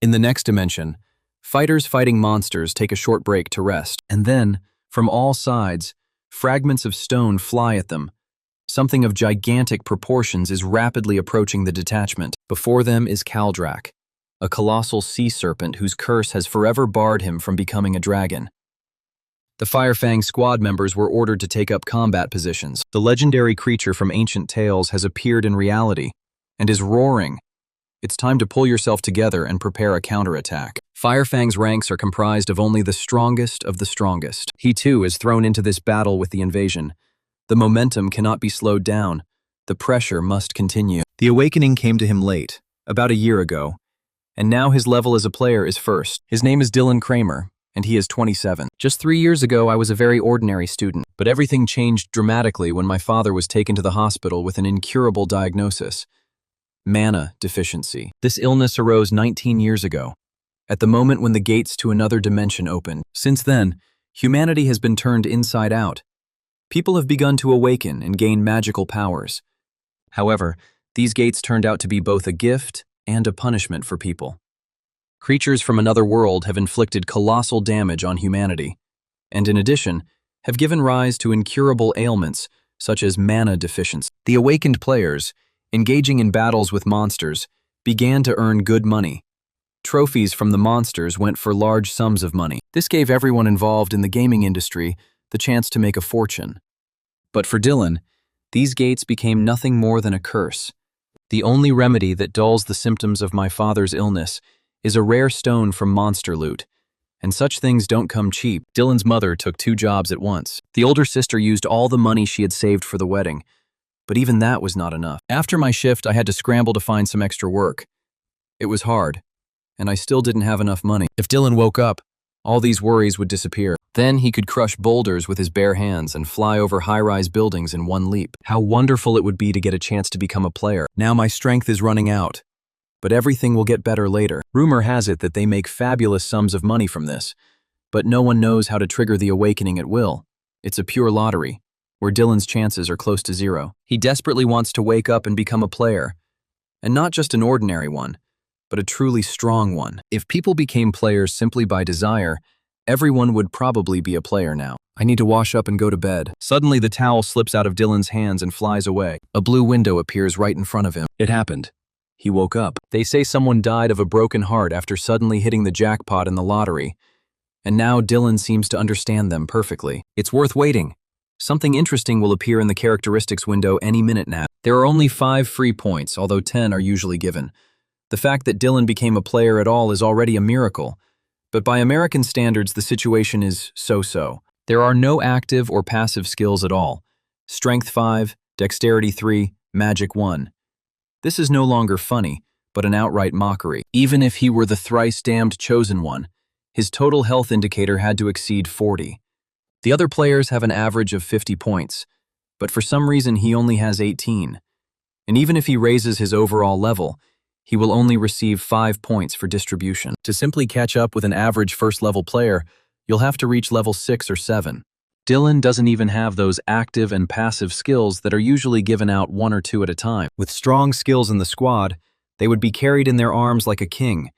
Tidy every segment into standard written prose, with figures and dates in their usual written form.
In the next dimension, fighters fighting monsters take a short break to rest, and then, from all sides, fragments of stone fly at them. Something of gigantic proportions is rapidly approaching the detachment. Before them is Kaldrak, a colossal sea serpent whose curse has forever barred him from becoming a dragon. The Firefang squad members were ordered to take up combat positions. The legendary creature from ancient tales has appeared in reality and is roaring. It's time to pull yourself together and prepare a counterattack. Firefang's ranks are comprised of only the strongest of the strongest. He too is thrown into this battle with the invasion. The momentum cannot be slowed down. The pressure must continue. The awakening came to him late, about a year ago, and now his level as a player is first. His name is Kramer, and he is 27. Just 3 years ago, I was a very ordinary student, but everything changed dramatically when my father was taken to the hospital with an incurable diagnosis: mana deficiency. This illness arose 19 years ago, at the moment when the gates to another dimension opened. Since then, humanity has been turned inside out. People have begun to awaken and gain magical powers. However, these gates turned out to be both a gift and a punishment for people. Creatures from another world have inflicted colossal damage on humanity, and in addition, have given rise to incurable ailments such as mana deficiency. The awakened players, engaging in battles with monsters, began to earn good money. Trophies from the monsters went for large sums of money. This gave everyone involved in the gaming industry the chance to make a fortune. But for Dylan, these gates became nothing more than a curse. The only remedy that dulls the symptoms of my father's illness is a rare stone from monster loot, and such things don't come cheap. Dylan's mother took 2 jobs at once. The older sister used all the money she had saved for the wedding, but even that was not enough. After my shift, I had to scramble to find some extra work. It was hard, and I still didn't have enough money. If Dylan woke up, all these worries would disappear. Then he could crush boulders with his bare hands and fly over high-rise buildings in one leap. How wonderful it would be to get a chance to become a player. Now my strength is running out, but everything will get better later. Rumor has it that they make fabulous sums of money from this, but no one knows how to trigger the awakening at will. It's a pure lottery, where Dylan's chances are close to zero. He desperately wants to wake up and become a player, and not just an ordinary one, but a truly strong one. If people became players simply by desire, everyone would probably be a player now. I need to wash up and go to bed. Suddenly the towel slips out of Dylan's hands and flies away. A blue window appears right in front of him. It happened. He woke up. They say someone died of a broken heart after suddenly hitting the jackpot in the lottery, and now Dylan seems to understand them perfectly. It's worth waiting. Something interesting will appear in the characteristics window any minute now. There are only 5 free points, although 10 are usually given. The fact that Dylan became a player at all is already a miracle, but by American standards the situation is so-so. There are no active or passive skills at all. Strength 5, Dexterity 3, Magic 1. This is no longer funny, but an outright mockery. Even if he were the thrice-damned chosen one, his total health indicator had to exceed 40. The other players have an average of 50 points, but for some reason he only has 18. And even if he raises his overall level, he will only receive 5 points for distribution. To simply catch up with an average first-level player, you'll have to reach level 6 or 7. Dylan doesn't even have those active and passive skills that are usually given out 1 or 2 at a time. With strong skills in the squad, they would be carried in their arms like a king,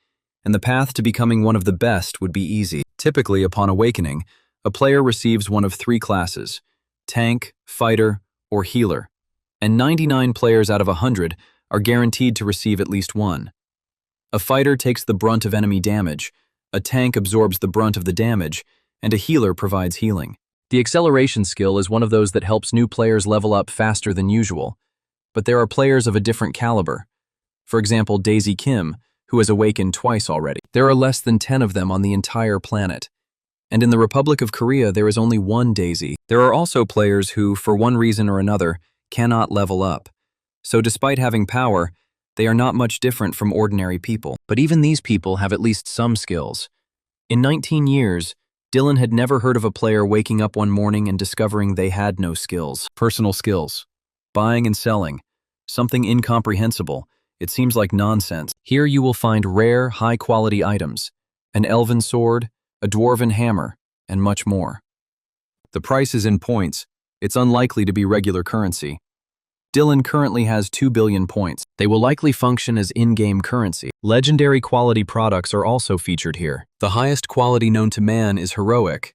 and the path to becoming one of the best would be easy. Typically, upon awakening, a player receives one of 3 classes: tank, fighter, or healer, and 99 players out of 100 are guaranteed to receive at least one. A fighter takes the brunt of enemy damage, a tank absorbs the brunt of the damage, and a healer provides healing. The acceleration skill is one of those that helps new players level up faster than usual, but there are players of a different caliber. For example, Daisy Kim, who has awakened twice already. There are less than 10 of them on the entire planet, and in the Republic of Korea there is only one Daisy. There are also players who, for one reason or another, cannot level up. So despite having power, they are not much different from ordinary people. But even these people have at least some skills. In 19 years, Dylan had never heard of a player waking up one morning and discovering they had no skills. Personal skills. Buying and selling. Something incomprehensible. It seems like nonsense. Here you will find rare, high-quality items. An elven sword, a dwarven hammer, and much more. The price is in points. It's unlikely to be regular currency. Dylan currently has 2 billion points. They will likely function as in-game currency. Legendary quality products are also featured here. The highest quality known to man is heroic,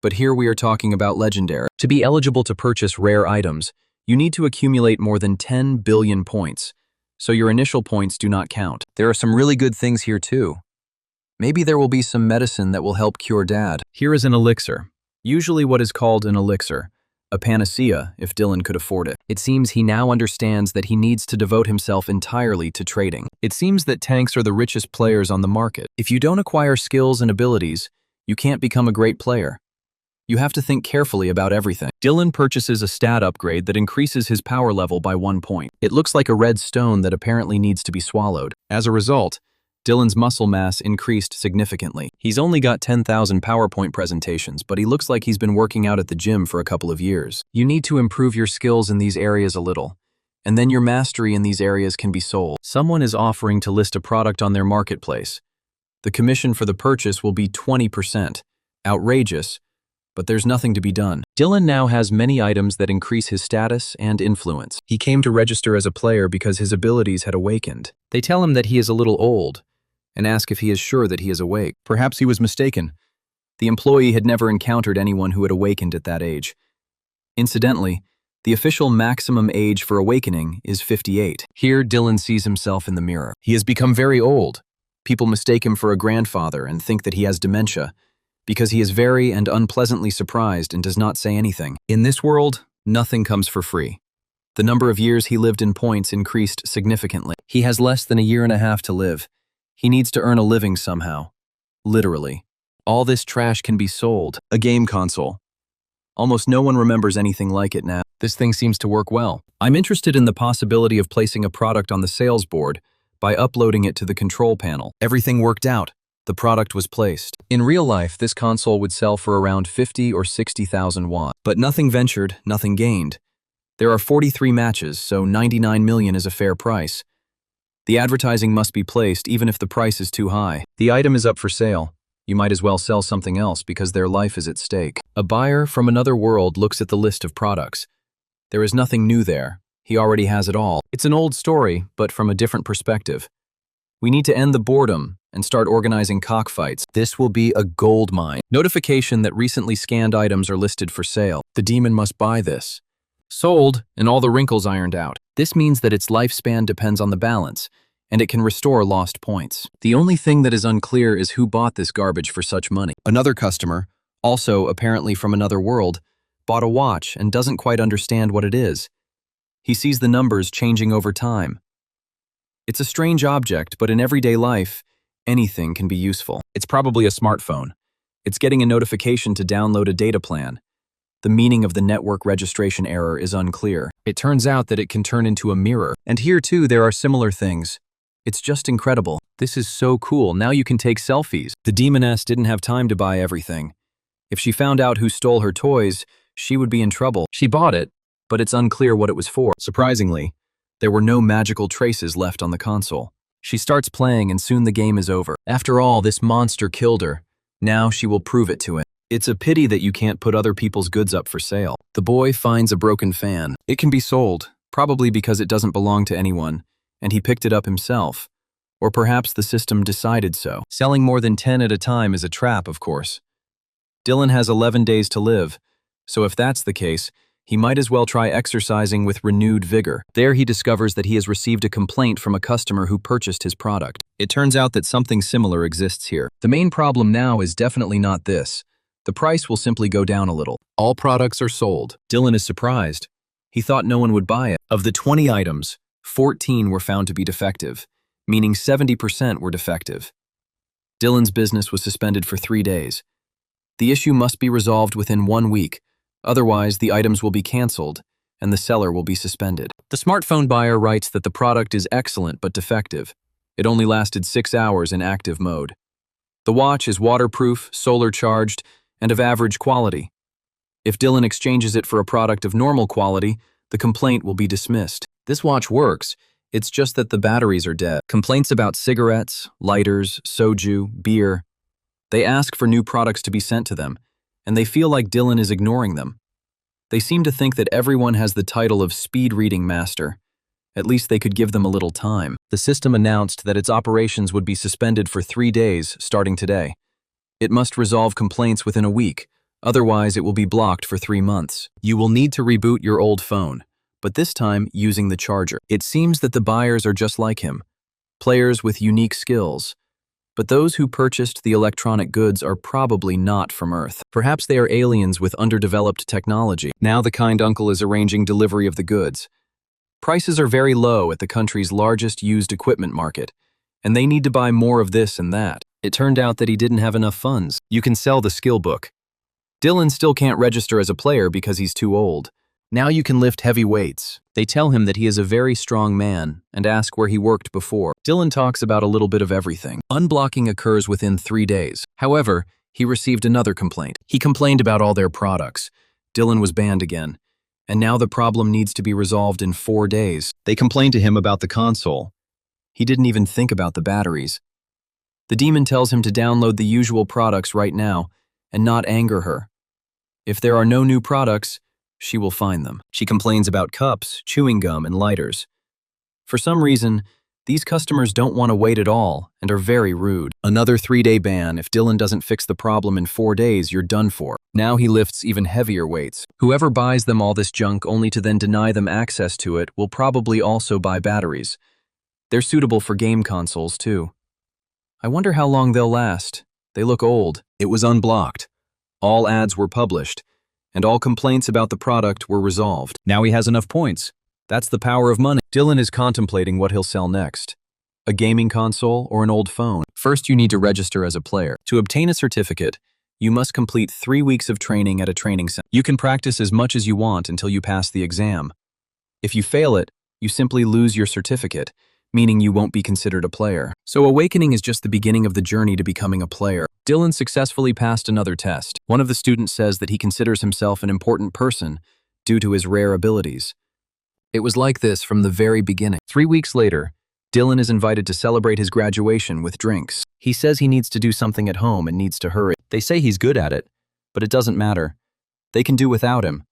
but here we are talking about legendary. To be eligible to purchase rare items, you need to accumulate more than 10 billion points, so your initial points do not count. There are some really good things here too. Maybe there will be some medicine that will help cure Dad. Here is an elixir, usually what is called an elixir, a panacea if Dylan could afford it. It seems he now understands that he needs to devote himself entirely to trading. It seems that tanks are the richest players on the market. If you don't acquire skills and abilities, you can't become a great player. You have to think carefully about everything. Dylan purchases a stat upgrade that increases his power level by 1 point. It looks like a red stone that apparently needs to be swallowed. As a result, Dylan's muscle mass increased significantly. He's only got 10,000 PowerPoint presentations, but he looks like he's been working out at the gym for a couple of years. You need to improve your skills in these areas a little, and then your mastery in these areas can be sold. Someone is offering to list a product on their marketplace. The commission for the purchase will be 20%. Outrageous, but there's nothing to be done. Dylan now has many items that increase his status and influence. He came to register as a player because his abilities had awakened. They tell him that he is a little old, and ask if he is sure that he is awake. Perhaps he was mistaken. The employee had never encountered anyone who had awakened at that age. Incidentally, the official maximum age for awakening is 58. Here, Dylan sees himself in the mirror. He has become very old. People mistake him for a grandfather and think that he has dementia, because he is very and unpleasantly surprised and does not say anything. In this world, nothing comes for free. The number of years he lived in points increased significantly. He has less than a year and a half to live. He needs to earn a living somehow. Literally. All this trash can be sold. A game console. Almost no one remembers anything like it now. This thing seems to work well. I'm interested in the possibility of placing a product on the sales board by uploading it to the control panel. Everything worked out. The product was placed. In real life, this console would sell for around 50 or 60,000 won. But nothing ventured, nothing gained. There are 43 matches, so 99 million is a fair price. The advertising must be placed even if the price is too high. The item is up for sale. You might as well sell something else because their life is at stake. A buyer from another world looks at the list of products. There is nothing new there. He already has it all. It's an old story, but from a different perspective. We need to end the boredom and start organizing cockfights. This will be a gold mine. Notification that recently scanned items are listed for sale. The demon must buy this. Sold, and all the wrinkles ironed out. This means that its lifespan depends on the balance, and it can restore lost points. The only thing that is unclear is who bought this garbage for such money. Another customer, also apparently from another world, bought a watch and doesn't quite understand what it is. He sees the numbers changing over time. It's a strange object, but in everyday life, anything can be useful. It's probably a smartphone. It's getting a notification to download a data plan. The meaning of the network registration error is unclear. It turns out that it can turn into a mirror. And here too, there are similar things. It's just incredible. This is so cool. Now you can take selfies. The demoness didn't have time to buy everything. If she found out who stole her toys, she would be in trouble. She bought it, but it's unclear what it was for. Surprisingly, there were no magical traces left on the console. She starts playing and soon the game is over. After all, this monster killed her. Now she will prove it to him. It's a pity that you can't put other people's goods up for sale. The boy finds a broken fan. It can be sold, probably because it doesn't belong to anyone, and he picked it up himself. Or perhaps the system decided so. Selling more than 10 at a time is a trap, of course. Dylan has 11 days to live, so if that's the case, he might as well try exercising with renewed vigor. There he discovers that he has received a complaint from a customer who purchased his product. It turns out that something similar exists here. The main problem now is definitely not this. The price will simply go down a little. All products are sold. Dylan is surprised. He thought no one would buy it. Of the 20 items, 14 were found to be defective, meaning 70% were defective. Dylan's business was suspended for 3 days. The issue must be resolved within 1 week, otherwise the items will be canceled and the seller will be suspended. The smartphone buyer writes that the product is excellent but defective. It only lasted 6 hours in active mode. The watch is waterproof, solar charged, and of average quality. If Dylan exchanges it for a product of normal quality, the complaint will be dismissed. This watch works, it's just that the batteries are dead. Complaints about cigarettes, lighters, soju, beer. They ask for new products to be sent to them, and they feel like Dylan is ignoring them. They seem to think that everyone has the title of speed reading master. At least they could give them a little time. The system announced that its operations would be suspended for 3 days, starting today. It must resolve complaints within a week, otherwise it will be blocked for 3 months. You will need to reboot your old phone, but this time using the charger. It seems that the buyers are just like him, players with unique skills. But those who purchased the electronic goods are probably not from Earth. Perhaps they are aliens with underdeveloped technology. Now the kind uncle is arranging delivery of the goods. Prices are very low at the country's largest used equipment market, and they need to buy more of this and that. It turned out that he didn't have enough funds. You can sell the skill book. Dylan still can't register as a player because he's too old. Now you can lift heavy weights. They tell him that he is a very strong man and ask where he worked before. Dylan talks about a little bit of everything. Unblocking occurs within 3 days. However, he received another complaint. He complained about all their products. Dylan was banned again. And now the problem needs to be resolved in 4 days. They complained to him about the console. He didn't even think about the batteries. The demon tells him to download the usual products right now and not anger her. If there are no new products, she will find them. She complains about cups, chewing gum, and lighters. For some reason, these customers don't want to wait at all and are very rude. Another 3-day ban. If Dylan doesn't fix the problem in 4 days, you're done for. Now he lifts even heavier weights. Whoever buys them all this junk only to then deny them access to it will probably also buy batteries. They're suitable for game consoles, too. I wonder how long they'll last. They look old. It was unblocked. All ads were published, and all complaints about the product were resolved. Now he has enough points. That's the power of money. Dylan is contemplating what he'll sell next. A gaming console or an old phone. First, you need to register as a player. To obtain a certificate, you must complete 3 weeks of training at a training center. You can practice as much as you want until you pass the exam. If you fail it, you simply lose your certificate, meaning you won't be considered a player. So awakening is just the beginning of the journey to becoming a player. Dylan successfully passed another test. One of the students says that he considers himself an important person due to his rare abilities. It was like this from the very beginning. 3 weeks later, Dylan is invited to celebrate his graduation with drinks. He says he needs to do something at home and needs to hurry. They say he's good at it, but it doesn't matter. They can do without him.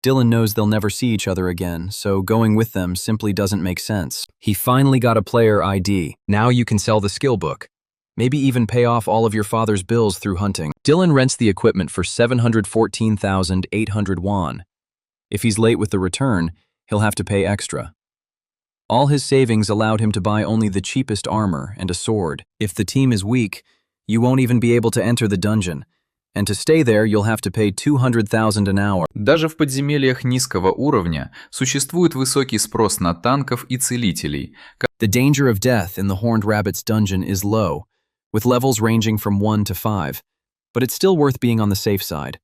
Dylan knows they'll never see each other again, so going with them simply doesn't make sense. He finally got a player ID. Now you can sell the skill book. Maybe even pay off all of your father's bills through hunting. Dylan rents the equipment for 714,800 won. If he's late with the return, he'll have to pay extra. All his savings allowed him to buy only the cheapest armor and a sword. If the team is weak, you won't even be able to enter the dungeon. And to stay there, you'll have to pay 200,000 an hour. Даже в подземельях низкого уровня существует высокий спрос на танков и целителей. The danger of death in the Horned Rabbit's dungeon is low, with levels ranging from 1 to 5, but it's still worth being on the safe side.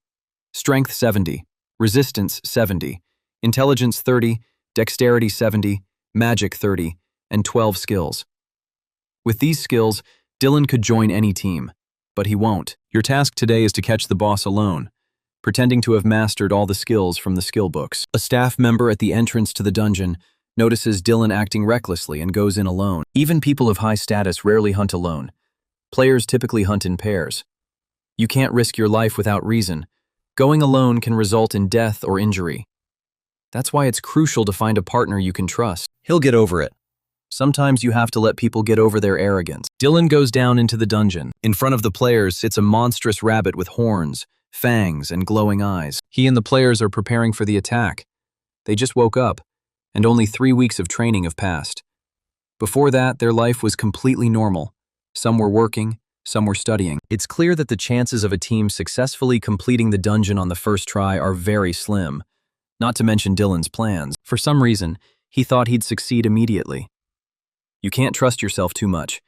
Strength 70, Resistance 70, Intelligence 30, Dexterity 70, Magic 30, and 12 skills. With these skills, Dylan could join any team, but he won't. Your task today is to catch the boss alone, pretending to have mastered all the skills from the skill books. A staff member at the entrance to the dungeon notices Dylan acting recklessly and goes in alone. Even people of high status rarely hunt alone. Players typically hunt in pairs. You can't risk your life without reason. Going alone can result in death or injury. That's why it's crucial to find a partner you can trust. He'll get over it. Sometimes you have to let people get over their arrogance. Dylan goes down into the dungeon. In front of the players sits a monstrous rabbit with horns, fangs, and glowing eyes. He and the players are preparing for the attack. They just woke up, and only 3 weeks of training have passed. Before that, their life was completely normal. Some were working, some were studying. It's clear that the chances of a team successfully completing the dungeon on the first try are very slim. Not to mention Dylan's plans. For some reason, he thought he'd succeed immediately. You can't trust yourself too much.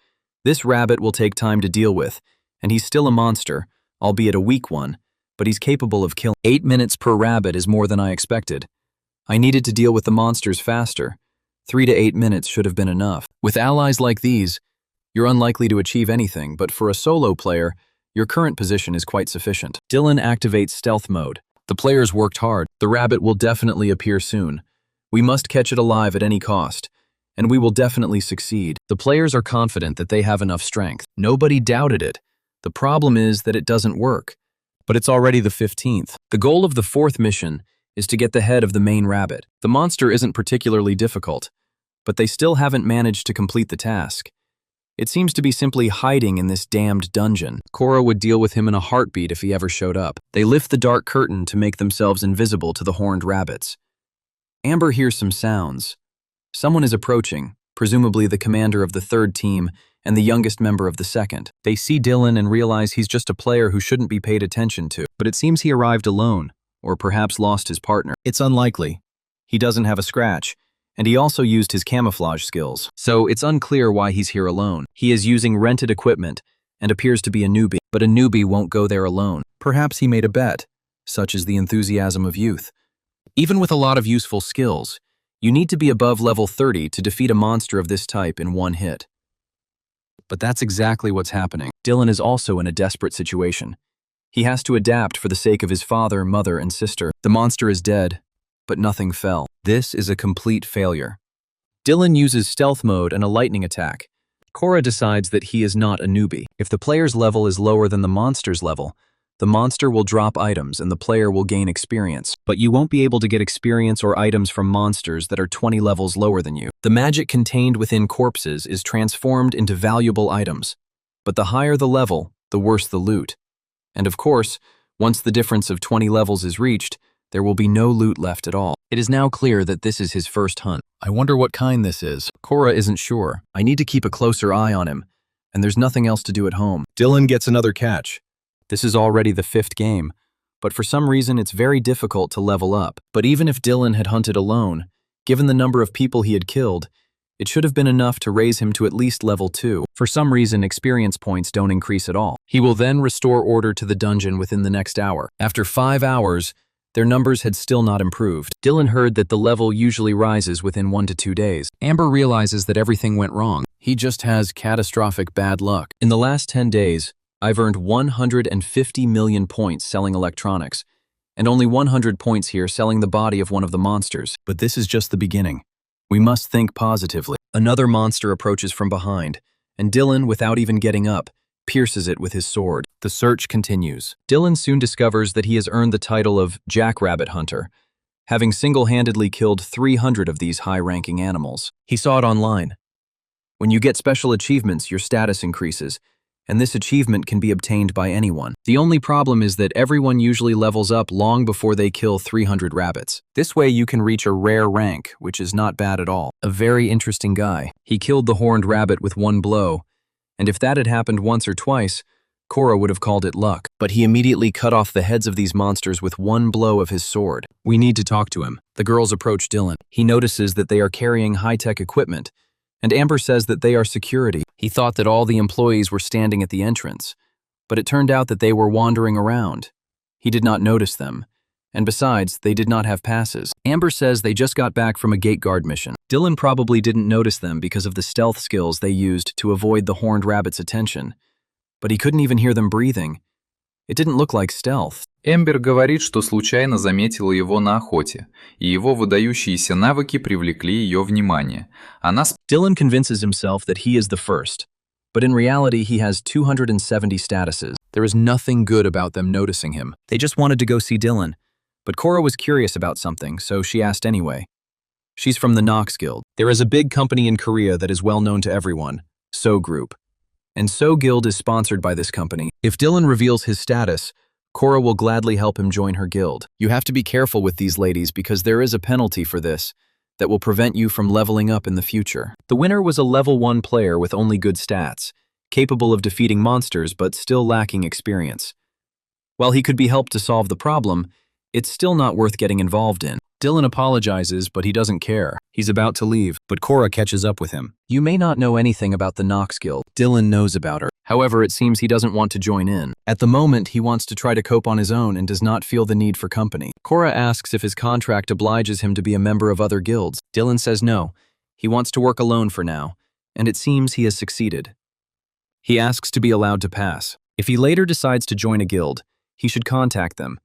This rabbit will take time to deal with, and he's still a monster, albeit a weak one, but he's capable of killing. 8 minutes per rabbit is more than I expected. I needed to deal with the monsters faster. 3 to 8 minutes should have been enough. With allies like these, you're unlikely to achieve anything, but for a solo player, your current position is quite sufficient. Dylan activates stealth mode. The players worked hard. The rabbit will definitely appear soon. We must catch it alive at any cost, and we will definitely succeed. The players are confident that they have enough strength. Nobody doubted it. The problem is that it doesn't work. But it's already the 15th. The goal of the 4th mission is to get the head of the main rabbit. The monster isn't particularly difficult, but they still haven't managed to complete the task. It seems to be simply hiding in this damned dungeon. Korra would deal with him in a heartbeat if he ever showed up. They lift the dark curtain to make themselves invisible to the horned rabbits. Amber hears some sounds. Someone is approaching, presumably the commander of the third team and the youngest member of the second. They see Dylan and realize he's just a player who shouldn't be paid attention to. But it seems he arrived alone, or perhaps lost his partner. It's unlikely. He doesn't have a scratch, and he also used his camouflage skills. So it's unclear why he's here alone. He is using rented equipment and appears to be a newbie, but a newbie won't go there alone. Perhaps he made a bet, such as the enthusiasm of youth. Even with a lot of useful skills, you need to be above level 30 to defeat a monster of this type in one hit. But that's exactly what's happening. Dylan is also in a desperate situation. He has to adapt for the sake of his father, mother, and sister. The monster is dead, but nothing fell. This is a complete failure. Dylan uses stealth mode and a lightning attack. Korra decides that he is not a newbie. If the player's level is lower than the monster's level, the monster will drop items and the player will gain experience. But you won't be able to get experience or items from monsters that are 20 levels lower than you. The magic contained within corpses is transformed into valuable items. But the higher the level, the worse the loot. And of course, once the difference of 20 levels is reached, there will be no loot left at all. It is now clear that this is his first hunt. I wonder what kind this is. Korra isn't sure. I need to keep a closer eye on him, and there's nothing else to do at home. Dylan gets another catch. This is already the 5th game, but for some reason it's very difficult to level up. But even if Dylan had hunted alone, given the number of people he had killed, it should have been enough to raise him to at least level 2. For some reason, experience points don't increase at all. He will then restore order to the dungeon within the next hour. After 5 hours, their numbers had still not improved. Dylan heard that the level usually rises within 1 to 2 days. Amber realizes that everything went wrong. He just has catastrophic bad luck. In the last 10 days, I've earned 150 million points selling electronics, and only 100 points here selling the body of one of the monsters. But this is just the beginning. We must think positively. Another monster approaches from behind, and Dylan, without even getting up, pierces it with his sword. The search continues. Dylan soon discovers that he has earned the title of Jackrabbit Hunter, having single-handedly killed 300 of these high-ranking animals. He saw it online. When you get special achievements, your status increases, and this achievement can be obtained by anyone. The only problem is that everyone usually levels up long before they kill 300 rabbits. This way you can reach a rare rank, which is not bad at all. A very interesting guy. He killed the horned rabbit with one blow, and if that had happened once or twice, Korra would have called it luck. But he immediately cut off the heads of these monsters with one blow of his sword. We need to talk to him. The girls approach Dylan. He notices that they are carrying high-tech equipment, and Amber says that they are security. He thought that all the employees were standing at the entrance, but it turned out that they were wandering around. He did not notice them, and besides, they did not have passes. Amber says they just got back from a gate guard mission. Dylan probably didn't notice them because of the stealth skills they used to avoid the horned rabbit's attention, but he couldn't even hear them breathing. It didn't look like stealth. Эмбер говорит, что случайно заметила его на охоте, и его выдающиеся навыки привлекли ее внимание. Dylan convinces himself that he is the first, but in reality he has 270 statuses. There is nothing good about them noticing him. They just wanted to go see Dylan, but Korra was curious about something, so she asked anyway. She's from the Nox Guild. There is a big company in Korea that is well known to everyone, So Group. And So Guild is sponsored by this company. If Dylan reveals his status, Korra will gladly help him join her guild. You have to be careful with these ladies because there is a penalty for this that will prevent you from leveling up in the future. The winner was a level 1 player with only good stats, capable of defeating monsters but still lacking experience. While he could be helped to solve the problem, it's still not worth getting involved in. Dylan apologizes, but he doesn't care. He's about to leave, but Korra catches up with him. You may not know anything about the Nox Guild. Dylan knows about her. However, it seems he doesn't want to join in. At the moment, he wants to try to cope on his own and does not feel the need for company. Korra asks if his contract obliges him to be a member of other guilds. Dylan says no. He wants to work alone for now, and it seems he has succeeded. He asks to be allowed to pass. If he later decides to join a guild, he should contact them.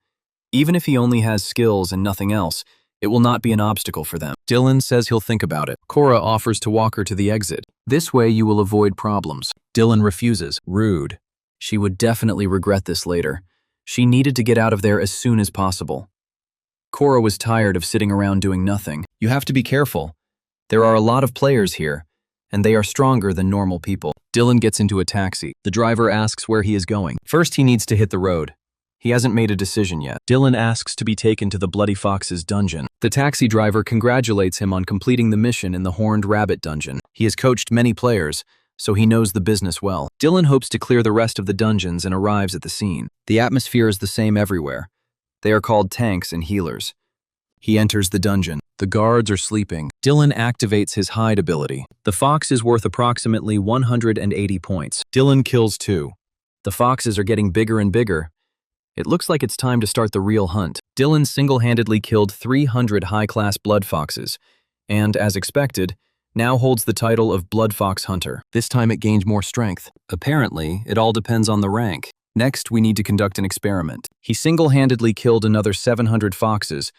Even if he only has skills and nothing else, it will not be an obstacle for them. Dylan says he'll think about it. Korra offers to walk her to the exit. This way you will avoid problems. Dylan refuses. Rude. She would definitely regret this later. She needed to get out of there as soon as possible. Cora was tired of sitting around doing nothing. You have to be careful. There are a lot of players here, and they are stronger than normal people. Dylan gets into a taxi. The driver asks where he is going. First, he needs to hit the road. He hasn't made a decision yet. Dylan asks to be taken to the Bloody Fox's dungeon. The taxi driver congratulates him on completing the mission in the Horned Rabbit dungeon. He has coached many players, so he knows the business well. Dylan hopes to clear the rest of the dungeons and arrives at the scene. The atmosphere is the same everywhere. They are called tanks and healers. He enters the dungeon. The guards are sleeping. Dylan activates his hide ability. The fox is worth approximately 180 points. Dylan kills 2. The foxes are getting bigger and bigger. It looks like it's time to start the real hunt. Dylan single-handedly killed 300 high-class blood foxes, and, as expected, now holds the title of Blood Fox Hunter. This time it gained more strength. Apparently, it all depends on the rank. Next, we need to conduct an experiment. He single-handedly killed another 700 foxes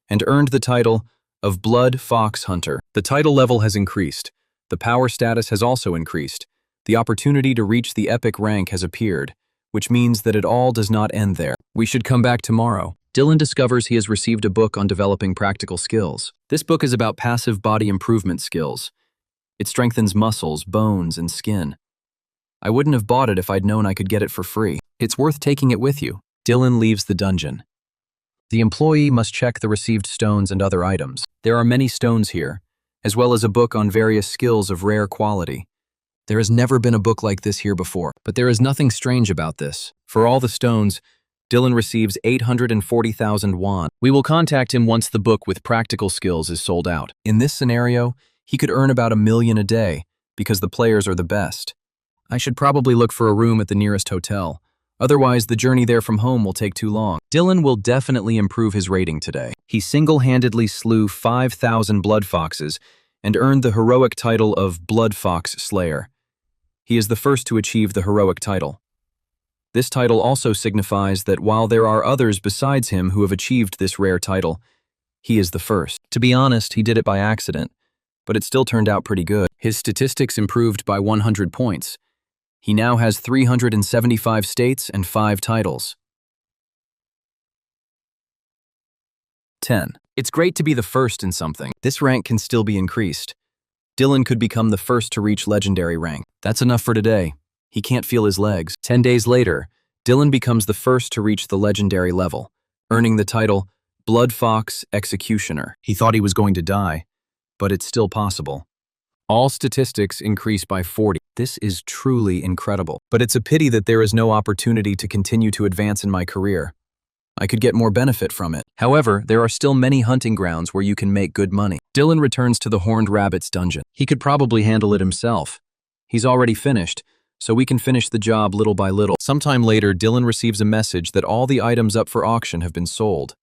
and earned the title of Blood Fox Hunter. The title level has increased. The power status has also increased. The opportunity to reach the epic rank has appeared, which means that it all does not end there. We should come back tomorrow. Dylan discovers he has received a book on developing practical skills. This book is about passive body improvement skills. It strengthens muscles, bones, and skin. I wouldn't have bought it if I'd known I could get it for free. It's worth taking it with you. Dylan leaves the dungeon. The employee must check the received stones and other items. There are many stones here, as well as a book on various skills of rare quality. There has never been a book like this here before, but there is nothing strange about this. For all the stones, Dylan receives 840,000 won. We will contact him once the book with practical skills is sold out. In this scenario, he could earn about $1 million a day, because the players are the best. I should probably look for a room at the nearest hotel. Otherwise, the journey there from home will take too long. Dylan will definitely improve his rating today. He single-handedly slew 5,000 blood foxes and earned the heroic title of Blood Fox Slayer. He is the first to achieve the heroic title. This title also signifies that while there are others besides him who have achieved this rare title, he is the first. To be honest, he did it by accident, but it still turned out pretty good. His statistics improved by 100 points. He now has 375 states and 5 titles. 10. It's great to be the first in something. This rank can still be increased. Dylan could become the first to reach legendary rank. That's enough for today. He can't feel his legs. 10 days later, Dylan becomes the first to reach the legendary level, earning the title Blood Fox Executioner. He thought he was going to die, but it's still possible. All statistics increase by 40. This is truly incredible. But it's a pity that there is no opportunity to continue to advance in my career. I could get more benefit from it. However, there are still many hunting grounds where you can make good money. Dylan returns to the Horned Rabbit's dungeon. He could probably handle it himself. He's already finished, so we can finish the job little by little. Sometime later, Dylan receives a message that all the items up for auction have been sold.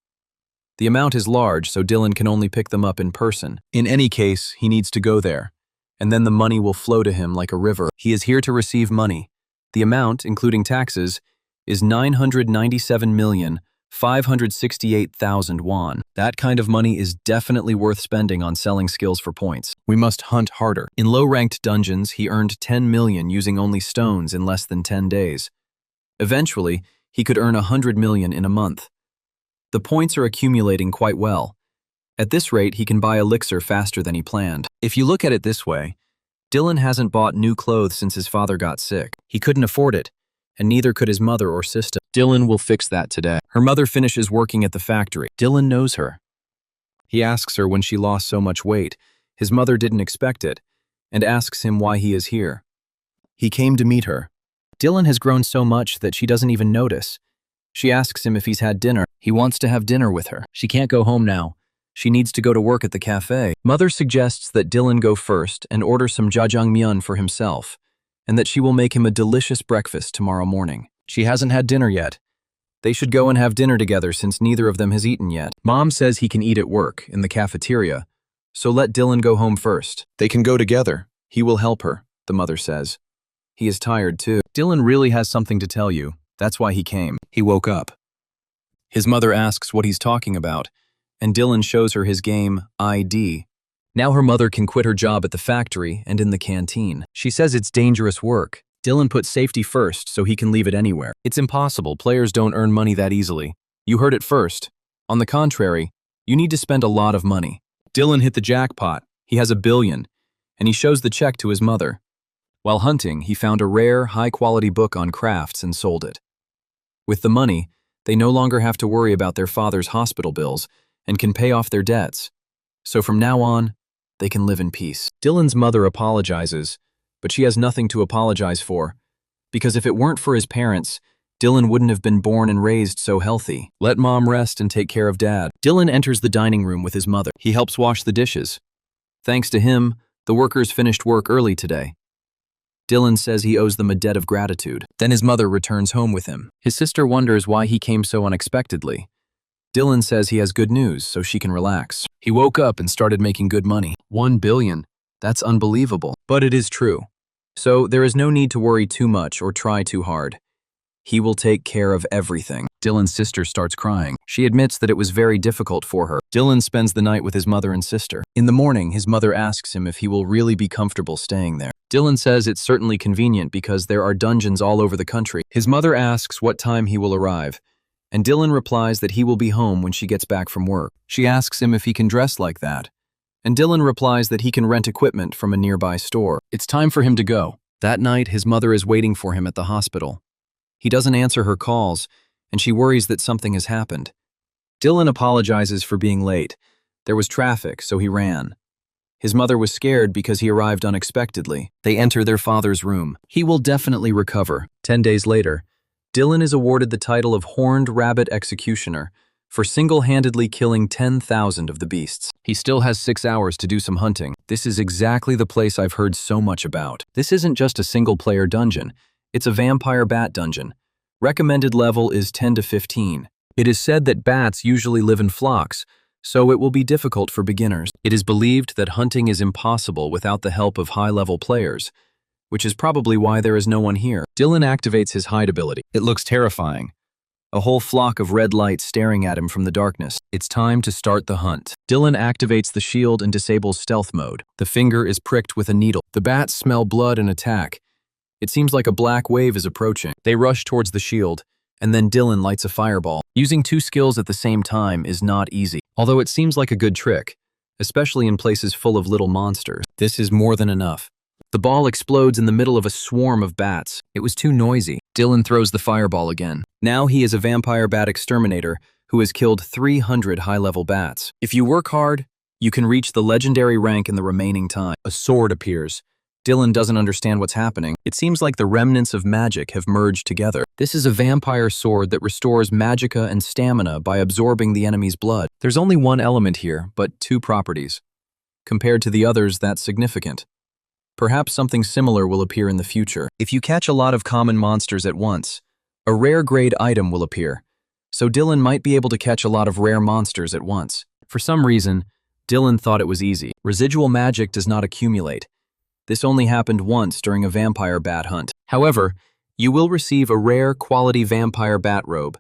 The amount is large, so Dylan can only pick them up in person. In any case, he needs to go there, and then the money will flow to him like a river. He is here to receive money. The amount, including taxes, is 997,568,000 won. That kind of money is definitely worth spending on selling skills for points. We must hunt harder. In low-ranked dungeons, he earned 10 million using only stones in less than 10 days. Eventually, he could earn 100 million in a month. The points are accumulating quite well. At this rate, he can buy elixir faster than he planned. If you look at it this way, Dylan hasn't bought new clothes since his father got sick. He couldn't afford it, and neither could his mother or sister. Dylan will fix that today. Her mother finishes working at the factory. Dylan knows her. He asks her when she lost so much weight. His mother didn't expect it, and asks him why he is here. He came to meet her. Dylan has grown so much that she doesn't even notice. She asks him if he's had dinner. He wants to have dinner with her. She can't go home now. She needs to go to work at the cafe. Mother suggests that Dylan go first and order some jjajangmyeon for himself, and that she will make him a delicious breakfast tomorrow morning. She hasn't had dinner yet. They should go and have dinner together since neither of them has eaten yet. Mom says he can eat at work, in the cafeteria, so let Dylan go home first. They can go together. He will help her, the mother says. He is tired too. Dylan really has something to tell you. That's why he came. He woke up. His mother asks what he's talking about, and Dylan shows her his game ID. Now her mother can quit her job at the factory and in the canteen. She says it's dangerous work. Dylan put safety first so he can leave it anywhere. It's impossible. Players don't earn money that easily. You heard it first. On the contrary, You need to spend a lot of money. Dylan hit the jackpot. He has $1 billion, and he shows the check to his mother. While hunting, he found a rare, high-quality book on crafts and sold it. With the money, they no longer have to worry about their father's hospital bills and can pay off their debts. So from now on, they can live in peace. Dylan's mother apologizes, but she has nothing to apologize for, because if it weren't for his parents, Dylan wouldn't have been born and raised so healthy. Let mom rest and take care of dad. Dylan enters the dining room with his mother. He helps wash the dishes. Thanks to him, the workers finished work early today. Dylan says he owes them a debt of gratitude. Then his mother returns home with him. His sister wonders why he came so unexpectedly. Dylan says he has good news, so she can relax. He woke up and started making good money. $1 billion. That's unbelievable. But it is true. So there is no need to worry too much or try too hard. He will take care of everything. Dylan's sister starts crying. She admits that it was very difficult for her. Dylan spends the night with his mother and sister. In the morning, his mother asks him if he will really be comfortable staying there. Dylan says it's certainly convenient because there are dungeons all over the country. His mother asks what time he will arrive, and Dylan replies that he will be home when she gets back from work. She asks him if he can dress like that, and Dylan replies that he can rent equipment from a nearby store. It's time for him to go. That night, his mother is waiting for him at the hospital. He doesn't answer her calls, and she worries that something has happened. Dylan apologizes for being late. There was traffic, so he ran. His mother was scared because he arrived unexpectedly. They enter their father's room. He will definitely recover. 10 days later, Dylan is awarded the title of Horned Rabbit Executioner for single-handedly killing 10,000 of the beasts. He still has 6 hours to do some hunting. This is exactly the place I've heard so much about. This isn't just a single-player dungeon. It's a vampire bat dungeon. Recommended level is 10 to 15. It is said that bats usually live in flocks, so it will be difficult for beginners. It is believed that hunting is impossible without the help of high-level players, which is probably why there is no one here. Dylan activates his hide ability. It looks terrifying. A whole flock of red lights staring at him from the darkness. It's time to start the hunt. Dylan activates the shield and disables stealth mode. The finger is pricked with a needle. The bats smell blood and attack. It seems like a black wave is approaching. They rush towards the shield, and then Dylan lights a fireball. Using 2 skills at the same time is not easy, although it seems like a good trick, especially in places full of little monsters. This is more than enough. The ball explodes in the middle of a swarm of bats. It was too noisy. Dylan throws the fireball again. Now he is a vampire bat exterminator who has killed 300 high-level bats. If you work hard, you can reach the legendary rank in the remaining time. A sword appears. Dylan doesn't understand what's happening. It seems like the remnants of magic have merged together. This is a vampire sword that restores magicka and stamina by absorbing the enemy's blood. There's only one element here, but 2 properties. Compared to the others, that's significant. Perhaps something similar will appear in the future. If you catch a lot of common monsters at once, a rare grade item will appear. So Dylan might be able to catch a lot of rare monsters at once. For some reason, Dylan thought it was easy. Residual magic does not accumulate. This only happened once during a vampire bat hunt. However, you will receive a rare quality vampire bat robe.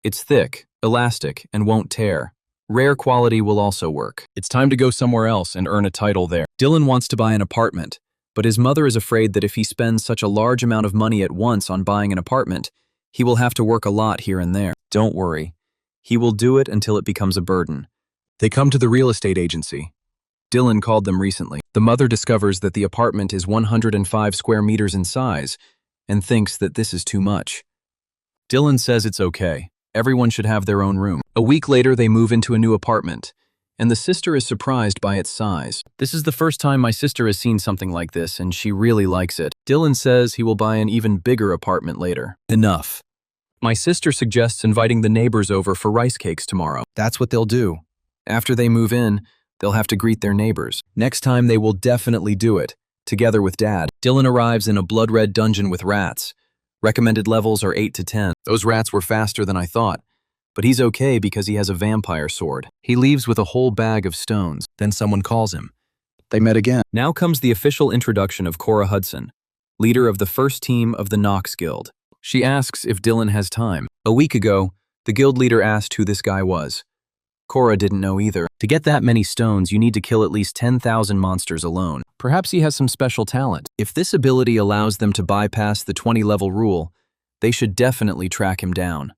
It's thick, elastic, and won't tear. Rare quality will also work. It's time to go somewhere else and earn a title there. Dylan wants to buy an apartment, but his mother is afraid that if he spends such a large amount of money at once on buying an apartment, he will have to work a lot here and there. Don't worry. He will do it until it becomes a burden. They come to the real estate agency. Dylan called them recently. The mother discovers that the apartment is 105 square meters in size and thinks that this is too much. Dylan says it's okay. Everyone should have their own room. A week later, they move into a new apartment, and the sister is surprised by its size. This is the first time my sister has seen something like this, and she really likes it. Dylan says he will buy an even bigger apartment later. Enough. My sister suggests inviting the neighbors over for rice cakes tomorrow. That's what they'll do. After they move in, they'll have to greet their neighbors. Next time they will definitely do it, together with Dad. Dylan arrives in a blood-red dungeon with rats. Recommended levels are 8 to 10. Those rats were faster than I thought, but he's okay because he has a vampire sword. He leaves with a whole bag of stones. Then someone calls him. They met again. Now comes the official introduction of Cora Hudson, leader of the first team of the Knox Guild. She asks if Dylan has time. A week ago, the guild leader asked who this guy was. Cora didn't know either. To get that many stones, you need to kill at least 10,000 monsters alone. Perhaps he has some special talent. If this ability allows them to bypass the 20-level rule, they should definitely track him down.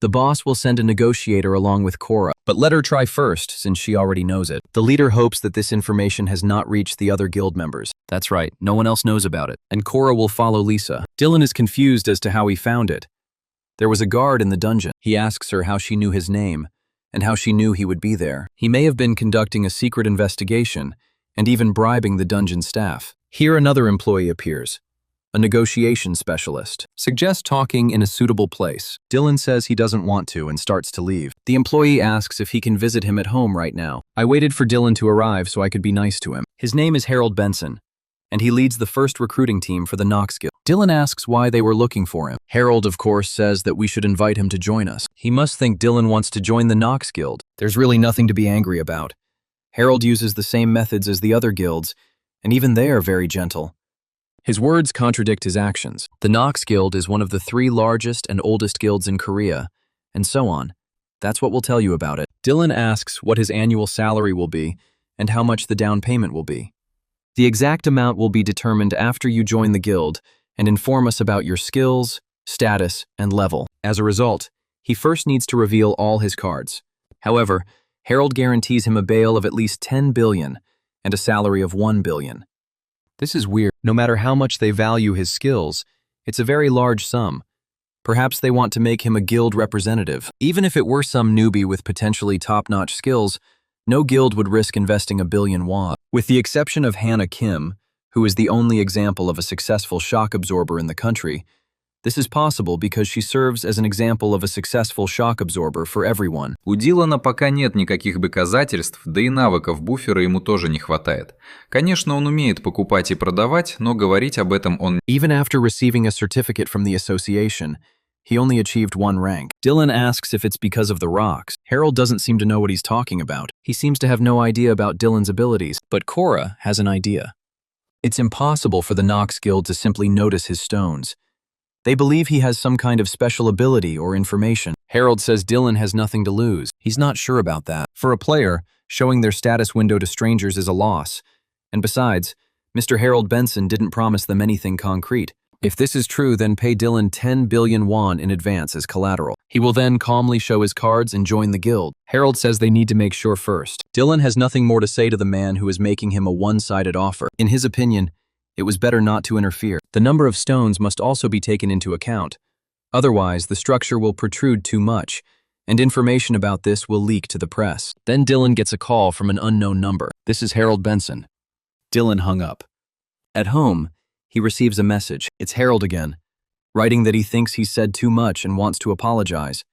The boss will send a negotiator along with Cora, but let her try first since she already knows it. The leader hopes that this information has not reached the other guild members. That's right, no one else knows about it, and Cora will follow Lisa. Dylan is confused as to how he found it. There was a guard in the dungeon. He asks her how she knew his name, and how she knew he would be there. He may have been conducting a secret investigation, and even bribing the dungeon staff. Here another employee appears, a negotiation specialist. Suggests talking in a suitable place. Dylan says he doesn't want to and starts to leave. The employee asks if he can visit him at home right now. I waited for Dylan to arrive so I could be nice to him. His name is Harold Benson, and he leads the first recruiting team for the Knox Guild. Dylan asks why they were looking for him. Harold, of course, says that we should invite him to join us. He must think Dylan wants to join the Knox Guild. There's really nothing to be angry about. Harold uses the same methods as the other guilds, and even they are very gentle. His words contradict his actions. The Knox Guild is one of the 3 largest and oldest guilds in Korea, and so on. That's what we'll tell you about it. Dylan asks what his annual salary will be and how much the down payment will be. The exact amount will be determined after you join the guild and inform us about your skills, status, and level. As a result, he first needs to reveal all his cards. However, Harold guarantees him a bail of at least 10 billion and a salary of 1 billion. This is weird. No matter how much they value his skills, it's a very large sum. Perhaps they want to make him a guild representative. Even if it were some newbie with potentially top-notch skills, no guild would risk investing 1 billion won. With the exception of Hannah Kim, who is the only example of a successful shock absorber in the country, this is possible because she serves as an example of a successful shock absorber for everyone. У Дилана пока нет никаких доказательств, да и навыков буфера ему тоже не хватает. Конечно, он умеет покупать и продавать, но говорить об этом он... Even after receiving a certificate from the association, he only achieved 1 rank. Dylan asks if it's because of the rocks. Harold doesn't seem to know what he's talking about. He seems to have no idea about Dylan's abilities, but Cora has an idea. It's impossible for the Knox Guild to simply notice his stones. They believe he has some kind of special ability or information. Harold says Dylan has nothing to lose. He's not sure about that. For a player, showing their status window to strangers is a loss. And besides, Mr. Harold Benson didn't promise them anything concrete. If this is true, then pay Dylan 10 billion won in advance as collateral. He will then calmly show his cards and join the guild. Harold says they need to make sure first. Dylan has nothing more to say to the man who is making him a one-sided offer. In his opinion, it was better not to interfere. The number of stones must also be taken into account. Otherwise, the structure will protrude too much, and information about this will leak to the press. Then Dylan gets a call from an unknown number. This is Harold Benson. Dylan hung up. At home, he receives a message. It's Harold again, writing that he thinks he's said too much and wants to apologize.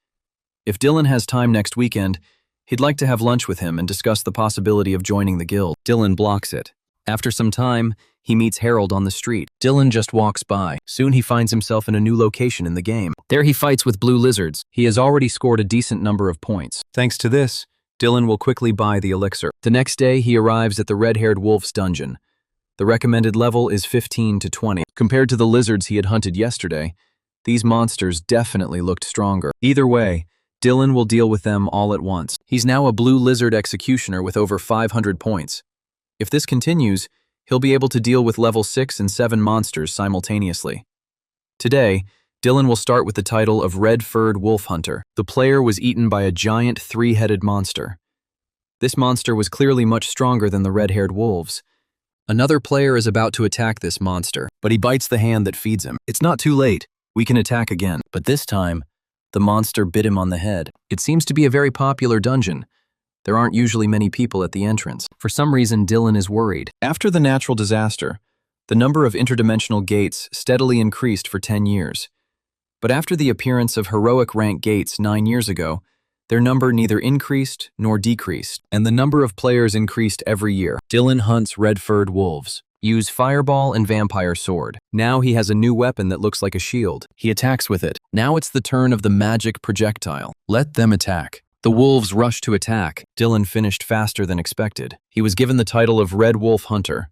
If Dylan has time next weekend, he'd like to have lunch with him and discuss the possibility of joining the guild. Dylan blocks it. After some time, he meets Harold on the street. Dylan just walks by. Soon he finds himself in a new location in the game. There he fights with blue lizards. He has already scored a decent number of points. Thanks to this, Dylan will quickly buy the elixir. The next day, he arrives at the red-haired wolf's dungeon. The recommended level is 15 to 20. Compared to the lizards he had hunted yesterday, these monsters definitely looked stronger. Either way, Dylan will deal with them all at once. He's now a blue lizard executioner with over 500 points. If this continues, he'll be able to deal with level 6 and 7 monsters simultaneously. Today, Dylan will start with the title of Red-Furred Wolf Hunter. The player was eaten by a giant 3-headed monster. This monster was clearly much stronger than the red-haired wolves. Another player is about to attack this monster, but he bites the hand that feeds him. It's not too late. We can attack again. But this time, the monster bit him on the head. It seems to be a very popular dungeon. There aren't usually many people at the entrance. For some reason, Dylan is worried. After the natural disaster, the number of interdimensional gates steadily increased for 10 years. But after the appearance of heroic rank gates 9 years ago, their number neither increased nor decreased, and the number of players increased every year. Dylan hunts red-furred wolves. Use fireball and vampire sword. Now he has a new weapon that looks like a shield. He attacks with it. Now it's the turn of the magic projectile. Let them attack. The wolves rush to attack. Dylan finished faster than expected. He was given the title of Red Wolf Hunter,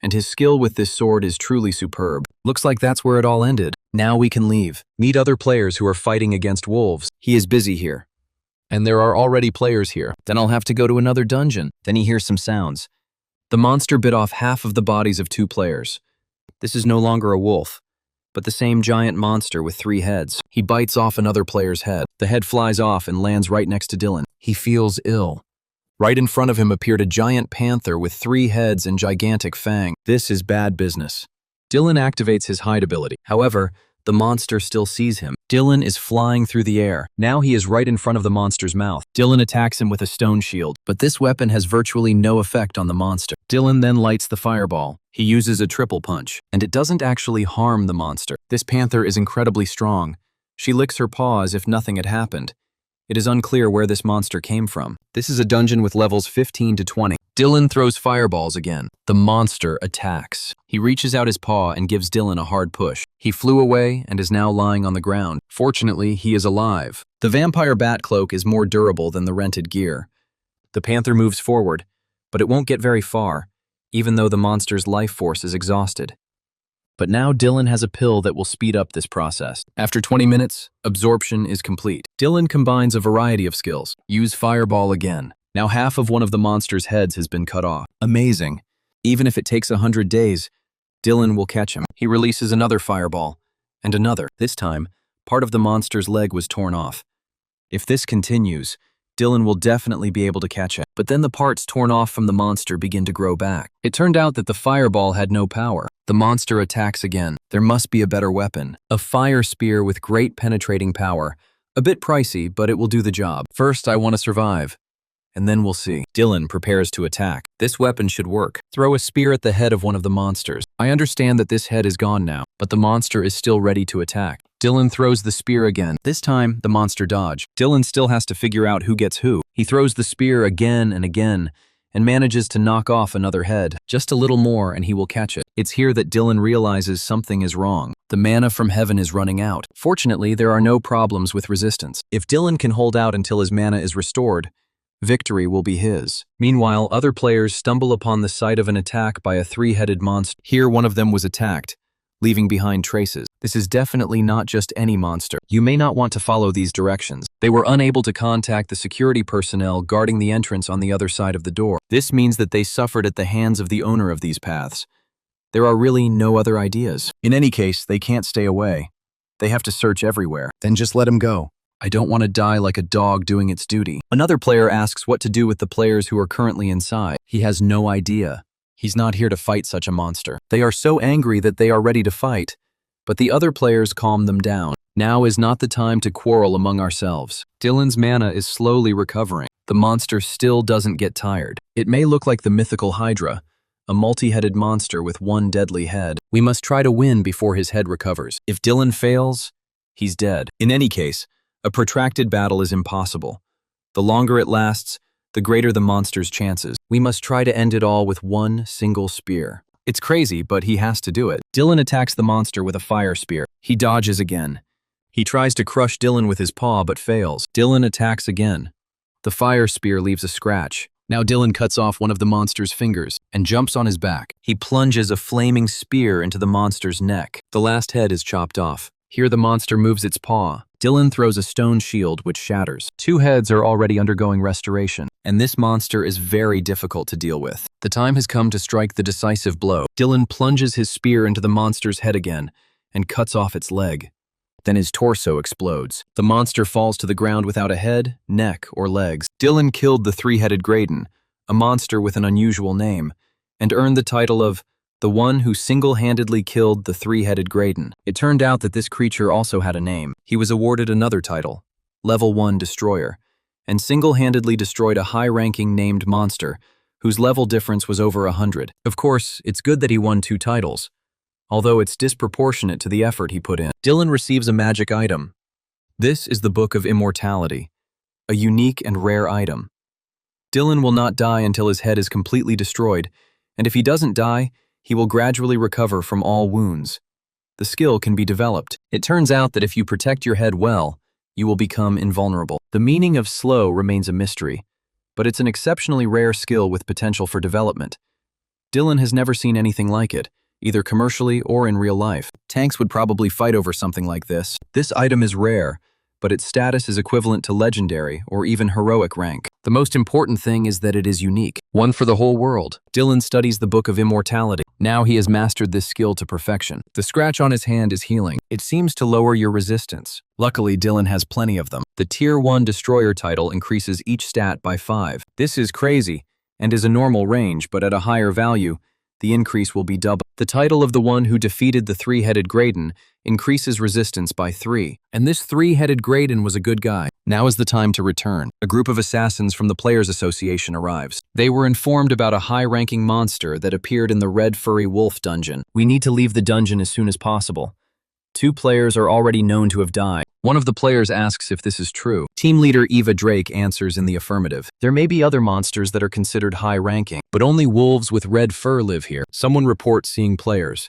and his skill with this sword is truly superb. Looks like that's where it all ended. Now we can leave. Meet other players who are fighting against wolves. He is busy here. And there are already players here. Then I'll have to go to another dungeon. Then he hears some sounds. The monster bit off half of the bodies of 2 players. This is no longer a wolf. but the same giant monster with 3 heads. He bites off another player's head. The head flies off and lands right next to Dylan. He feels ill. Right in front of him appeared a giant panther with 3 heads and gigantic fangs. This is bad business. Dylan activates his hide ability. However, the monster still sees him. Dylan is flying through the air. Now he is right in front of the monster's mouth. Dylan attacks him with a stone shield, but this weapon has virtually no effect on the monster. Dylan then lights the fireball. He uses a triple punch, and it doesn't actually harm the monster. This panther is incredibly strong. She licks her paw as if nothing had happened. It is unclear where this monster came from. This is a dungeon with levels 15 to 20. Dylan throws fireballs again. The monster attacks. He reaches out his paw and gives Dylan a hard push. He flew away and is now lying on the ground. Fortunately, he is alive. The vampire bat cloak is more durable than the rented gear. The panther moves forward, but it won't get very far, even though the monster's life force is exhausted. But now Dylan has a pill that will speed up this process. After 20 minutes, absorption is complete. Dylan combines a variety of skills. Use fireball again. Now half of one of the monster's heads has been cut off. Amazing. Even if it takes 100 days, Dylan will catch him. He releases another fireball, and another. This time, part of the monster's leg was torn off. If this continues, Dylan will definitely be able to catch it. But then the parts torn off from the monster begin to grow back. It turned out that the fireball had no power. The monster attacks again. There must be a better weapon. A fire spear with great penetrating power. A bit pricey, but it will do the job. First, I want to survive. And then we'll see. Dylan prepares to attack. This weapon should work. Throw a spear at the head of one of the monsters. I understand that this head is gone now, but the monster is still ready to attack. Dylan throws the spear again. This time, the monster dodged. Dylan still has to figure out who gets who. He throws the spear again and again, and manages to knock off another head. Just a little more and he will catch it. It's here that Dylan realizes something is wrong. The mana from heaven is running out. Fortunately, there are no problems with resistance. If Dylan can hold out until his mana is restored, victory will be his. Meanwhile, other players stumble upon the site of an attack by a 3-headed monster. Here, one of them was attacked, leaving behind traces. This is definitely not just any monster. You may not want to follow these directions. They were unable to contact the security personnel guarding the entrance on the other side of the door. This means that they suffered at the hands of the owner of these paths. There are really no other ideas. In any case, they can't stay away. They have to search everywhere. Then just let him go. I don't want to die like a dog doing its duty. Another player asks what to do with the players who are currently inside. He has no idea. He's not here to fight such a monster. They are so angry that they are ready to fight, but the other players calm them down. Now is not the time to quarrel among ourselves. Dylan's mana is slowly recovering. The monster still doesn't get tired. It may look like the mythical Hydra, a multi-headed monster with 1 deadly head. We must try to win before his head recovers. If Dylan fails, he's dead. In any case, a protracted battle is impossible. The longer it lasts, the greater the monster's chances. We must try to end it all with 1 single spear. It's crazy, but he has to do it. Dylan attacks the monster with a fire spear. He dodges again. He tries to crush Dylan with his paw, but fails. Dylan attacks again. The fire spear leaves a scratch. Now Dylan cuts off one of the monster's fingers and jumps on his back. He plunges a flaming spear into the monster's neck. The last head is chopped off. Here the monster moves its paw. Dylan throws a stone shield which shatters. 2 heads are already undergoing restoration, and this monster is very difficult to deal with. The time has come to strike the decisive blow. Dylan plunges his spear into the monster's head again and cuts off its leg. Then his torso explodes. The monster falls to the ground without a head, neck, or legs. Dylan killed the 3-headed Graydon, a monster with an unusual name, and earned the title of the one who single-handedly killed the 3-headed Graydon. It turned out that this creature also had a name. He was awarded another title, Level 1 Destroyer, and single-handedly destroyed a high-ranking named monster whose level difference was over 100. Of course, it's good that he won 2 titles, although it's disproportionate to the effort he put in. Dylan receives a magic item. This is the Book of Immortality, a unique and rare item. Dylan will not die until his head is completely destroyed, and if he doesn't die, he will gradually recover from all wounds. The skill can be developed. It turns out that if you protect your head well, you will become invulnerable. The meaning of slow remains a mystery, but it's an exceptionally rare skill with potential for development. Dylan has never seen anything like it, either commercially or in real life. Tanks would probably fight over something like this. This item is rare, but its status is equivalent to legendary or even heroic rank. The most important thing is that it is unique, one for the whole world. Dylan studies the Book of Immortality. Now he has mastered this skill to perfection. The scratch on his hand is healing. It seems to lower your resistance. Luckily, Dylan has plenty of them. The Tier 1 Destroyer title increases each stat by 5. This is crazy, and is a normal range, but at a higher value, the increase will be double. The title of the one who defeated the three-headed Graydon increases resistance by 3. And this three-headed Graydon was a good guy. Now is the time to return. A group of assassins from the Players Association arrives. They were informed about a high-ranking monster that appeared in the Red Furry Wolf dungeon. We need to leave the dungeon as soon as possible. 2 players are already known to have died. One of the players asks if this is true. Team leader Eva Drake answers in the affirmative. There may be other monsters that are considered high-ranking, but only wolves with red fur live here. Someone reports seeing players.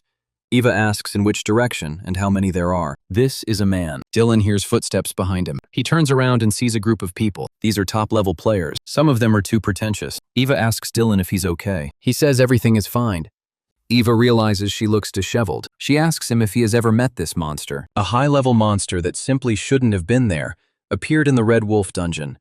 Eva asks in which direction and how many there are. This is a man. Dylan hears footsteps behind him. He turns around and sees a group of people. These are top-level players. Some of them are too pretentious. Eva asks Dylan if he's okay. He says everything is fine. Eva realizes she looks disheveled. She asks him if he has ever met this monster. A high-level monster that simply shouldn't have been there appeared in the Red Wolf dungeon.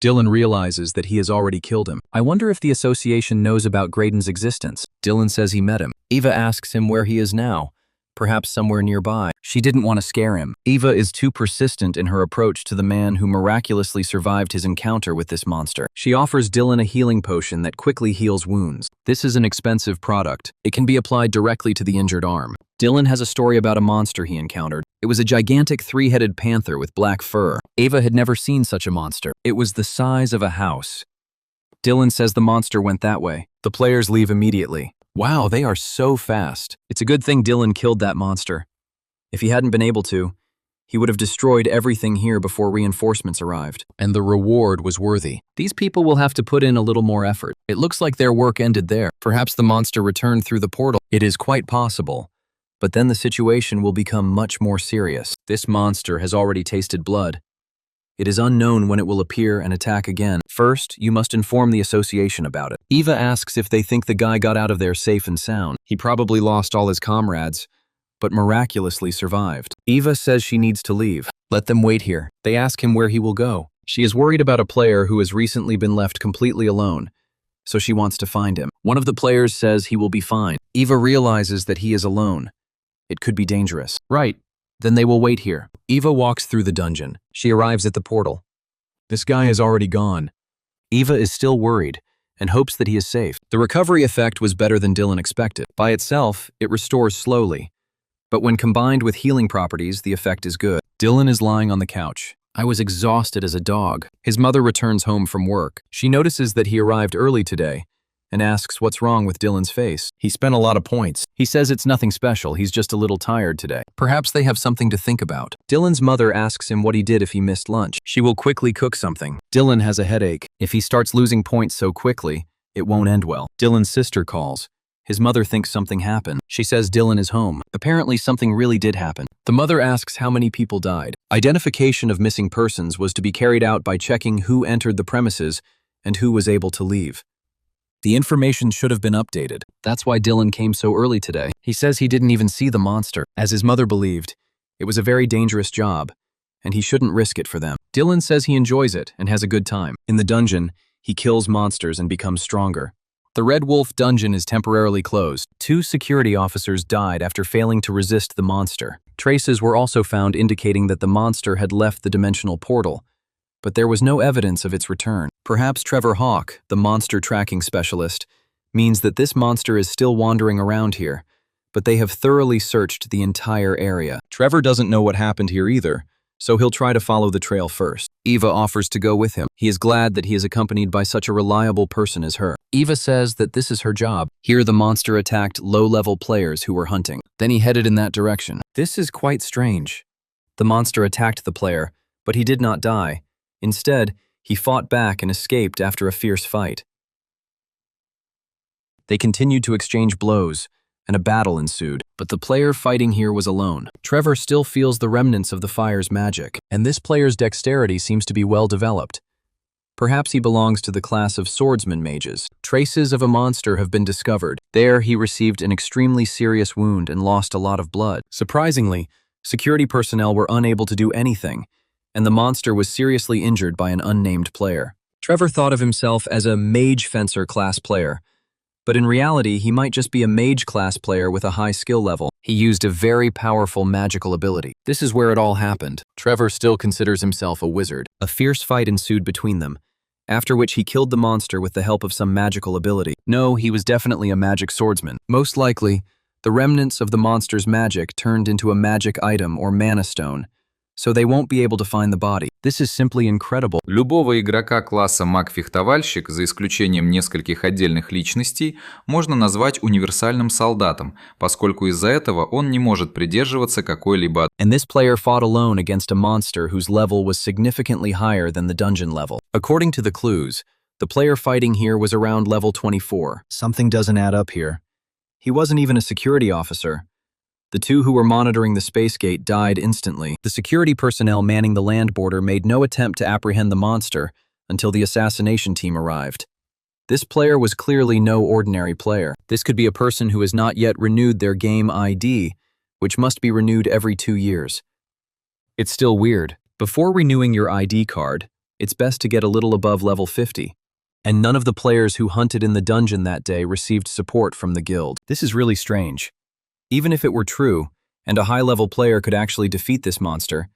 Dylan realizes that he has already killed him. I wonder if the association knows about Graydon's existence. Dylan says he met him. Eva asks him where he is now, perhaps somewhere nearby. She didn't want to scare him. Eva is too persistent in her approach to the man who miraculously survived his encounter with this monster. She offers Dylan a healing potion that quickly heals wounds. This is an expensive product. It can be applied directly to the injured arm. Dylan has a story about a monster he encountered. It was a gigantic three-headed panther with black fur. Eva had never seen such a monster. It was the size of a house. Dylan says the monster went that way. The players leave immediately. Wow, they are so fast. It's a good thing Dylan killed that monster. If he hadn't been able to, he would have destroyed everything here before reinforcements arrived. And the reward was worthy. These people will have to put in a little more effort. It looks like their work ended there. Perhaps the monster returned through the portal. It is quite possible. But then the situation will become much more serious. This monster has already tasted blood. It is unknown when it will appear and attack again. First, you must inform the association about it. Eva asks if they think the guy got out of there safe and sound. He probably lost all his comrades, but miraculously survived. Eva says she needs to leave. Let them wait here. They ask him where he will go. She is worried about a player who has recently been left completely alone, so she wants to find him. One of the players says he will be fine. Eva realizes that he is alone. It could be dangerous. Right. Then they will wait here. Eva walks through the dungeon. She arrives at the portal. This guy is already gone. Eva is still worried and hopes that he is safe. The recovery effect was better than Dylan expected. By itself, it restores slowly. But when combined with healing properties, the effect is good. Dylan is lying on the couch. I was exhausted as a dog. His mother returns home from work. She notices that he arrived early today and asks what's wrong with Dylan's face. He spent a lot of points. He says it's nothing special, he's just a little tired today. Perhaps they have something to think about. Dylan's mother asks him what he did if he missed lunch. She will quickly cook something. Dylan has a headache. If he starts losing points so quickly, it won't end well. Dylan's sister calls. His mother thinks something happened. She says Dylan is home. Apparently something really did happen. The mother asks how many people died. Identification of missing persons was to be carried out by checking who entered the premises and who was able to leave. The information should have been updated. That's why Dylan came so early today. He says he didn't even see the monster. As his mother believed, it was a very dangerous job, and he shouldn't risk it for them. Dylan says he enjoys it and has a good time. In the dungeon, he kills monsters and becomes stronger. The Red Wolf dungeon is temporarily closed. 2 security officers died after failing to resist the monster. Traces were also found indicating that the monster had left the dimensional portal, but there was no evidence of its return. Perhaps Trevor Hawk, the monster tracking specialist, means that this monster is still wandering around here, but they have thoroughly searched the entire area. Trevor doesn't know what happened here either, so he'll try to follow the trail first. Eva offers to go with him. He is glad that he is accompanied by such a reliable person as her. Eva says that this is her job. Here the monster attacked low-level players who were hunting. Then he headed in that direction. This is quite strange. The monster attacked the player, but he did not die. Instead, he fought back and escaped after a fierce fight. They continued to exchange blows, and a battle ensued, but the player fighting here was alone. Trevor still feels the remnants of the fire's magic, and this player's dexterity seems to be well developed. Perhaps he belongs to the class of swordsman mages. Traces of a monster have been discovered. There, he received an extremely serious wound and lost a lot of blood. Surprisingly, security personnel were unable to do anything, and the monster was seriously injured by an unnamed player. Trevor thought of himself as a mage fencer class player, but in reality, he might just be a mage class player with a high skill level. He used a very powerful magical ability. This is where it all happened. Trevor still considers himself a wizard. A fierce fight ensued between them, after which he killed the monster with the help of some magical ability. No, he was definitely a magic swordsman. Most likely, the remnants of the monster's magic turned into a magic item or mana stone, so they won't be able to find the body. This is simply incredible. Любого игрока класса маг-фехтовальщик, за исключением нескольких отдельных личностей, можно назвать универсальным солдатом, поскольку из-за этого он не может придерживаться какой-либо. And this player fought alone against a monster whose level was significantly higher than the dungeon level. According to the clues, the player fighting here was around level 24. Something doesn't add up here. He wasn't even a security officer. The two who were monitoring the space gate died instantly. The security personnel manning the land border made no attempt to apprehend the monster until the assassination team arrived. This player was clearly no ordinary player. This could be a person who has not yet renewed their game ID, which must be renewed every 2 years. It's still weird. Before renewing your ID card, it's best to get a little above level 50. And none of the players who hunted in the dungeon that day received support from the guild. This is really strange. Even if it were true, and a high-level player could actually defeat this monster,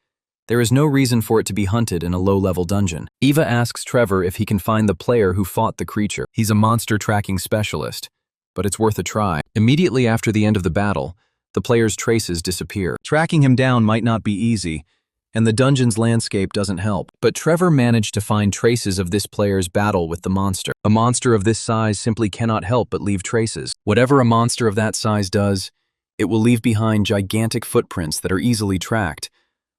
there is no reason for it to be hunted in a low-level dungeon. Eva asks Trevor if he can find the player who fought the creature. He's a monster tracking specialist, but it's worth a try. Immediately after the end of the battle, the player's traces disappear. Tracking him down might not be easy, and the dungeon's landscape doesn't help. But Trevor managed to find traces of this player's battle with the monster. A monster of this size simply cannot help but leave traces. Whatever a monster of that size does, it will leave behind gigantic footprints that are easily tracked,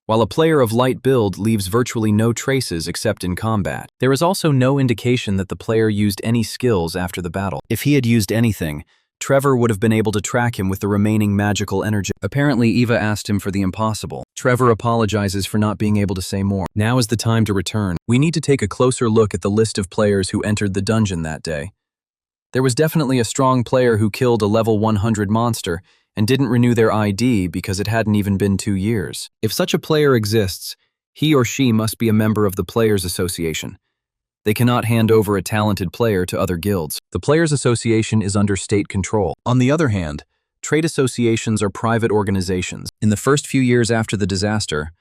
while a player of light build leaves virtually no traces except in combat. There is also no indication that the player used any skills after the battle. If he had used anything, Trevor would have been able to track him with the remaining magical energy. Apparently, Eva asked him for the impossible. Trevor apologizes for not being able to say more. Now is the time to return. We need to take a closer look at the list of players who entered the dungeon that day. There was definitely a strong player who killed a level 100 monster and didn't renew their ID because it hadn't even been 2 years. If such a player exists, he or she must be a member of the Players Association. They cannot hand over a talented player to other guilds. The Players Association is under state control. On the other hand, trade associations are private organizations. In the first few years after the disaster,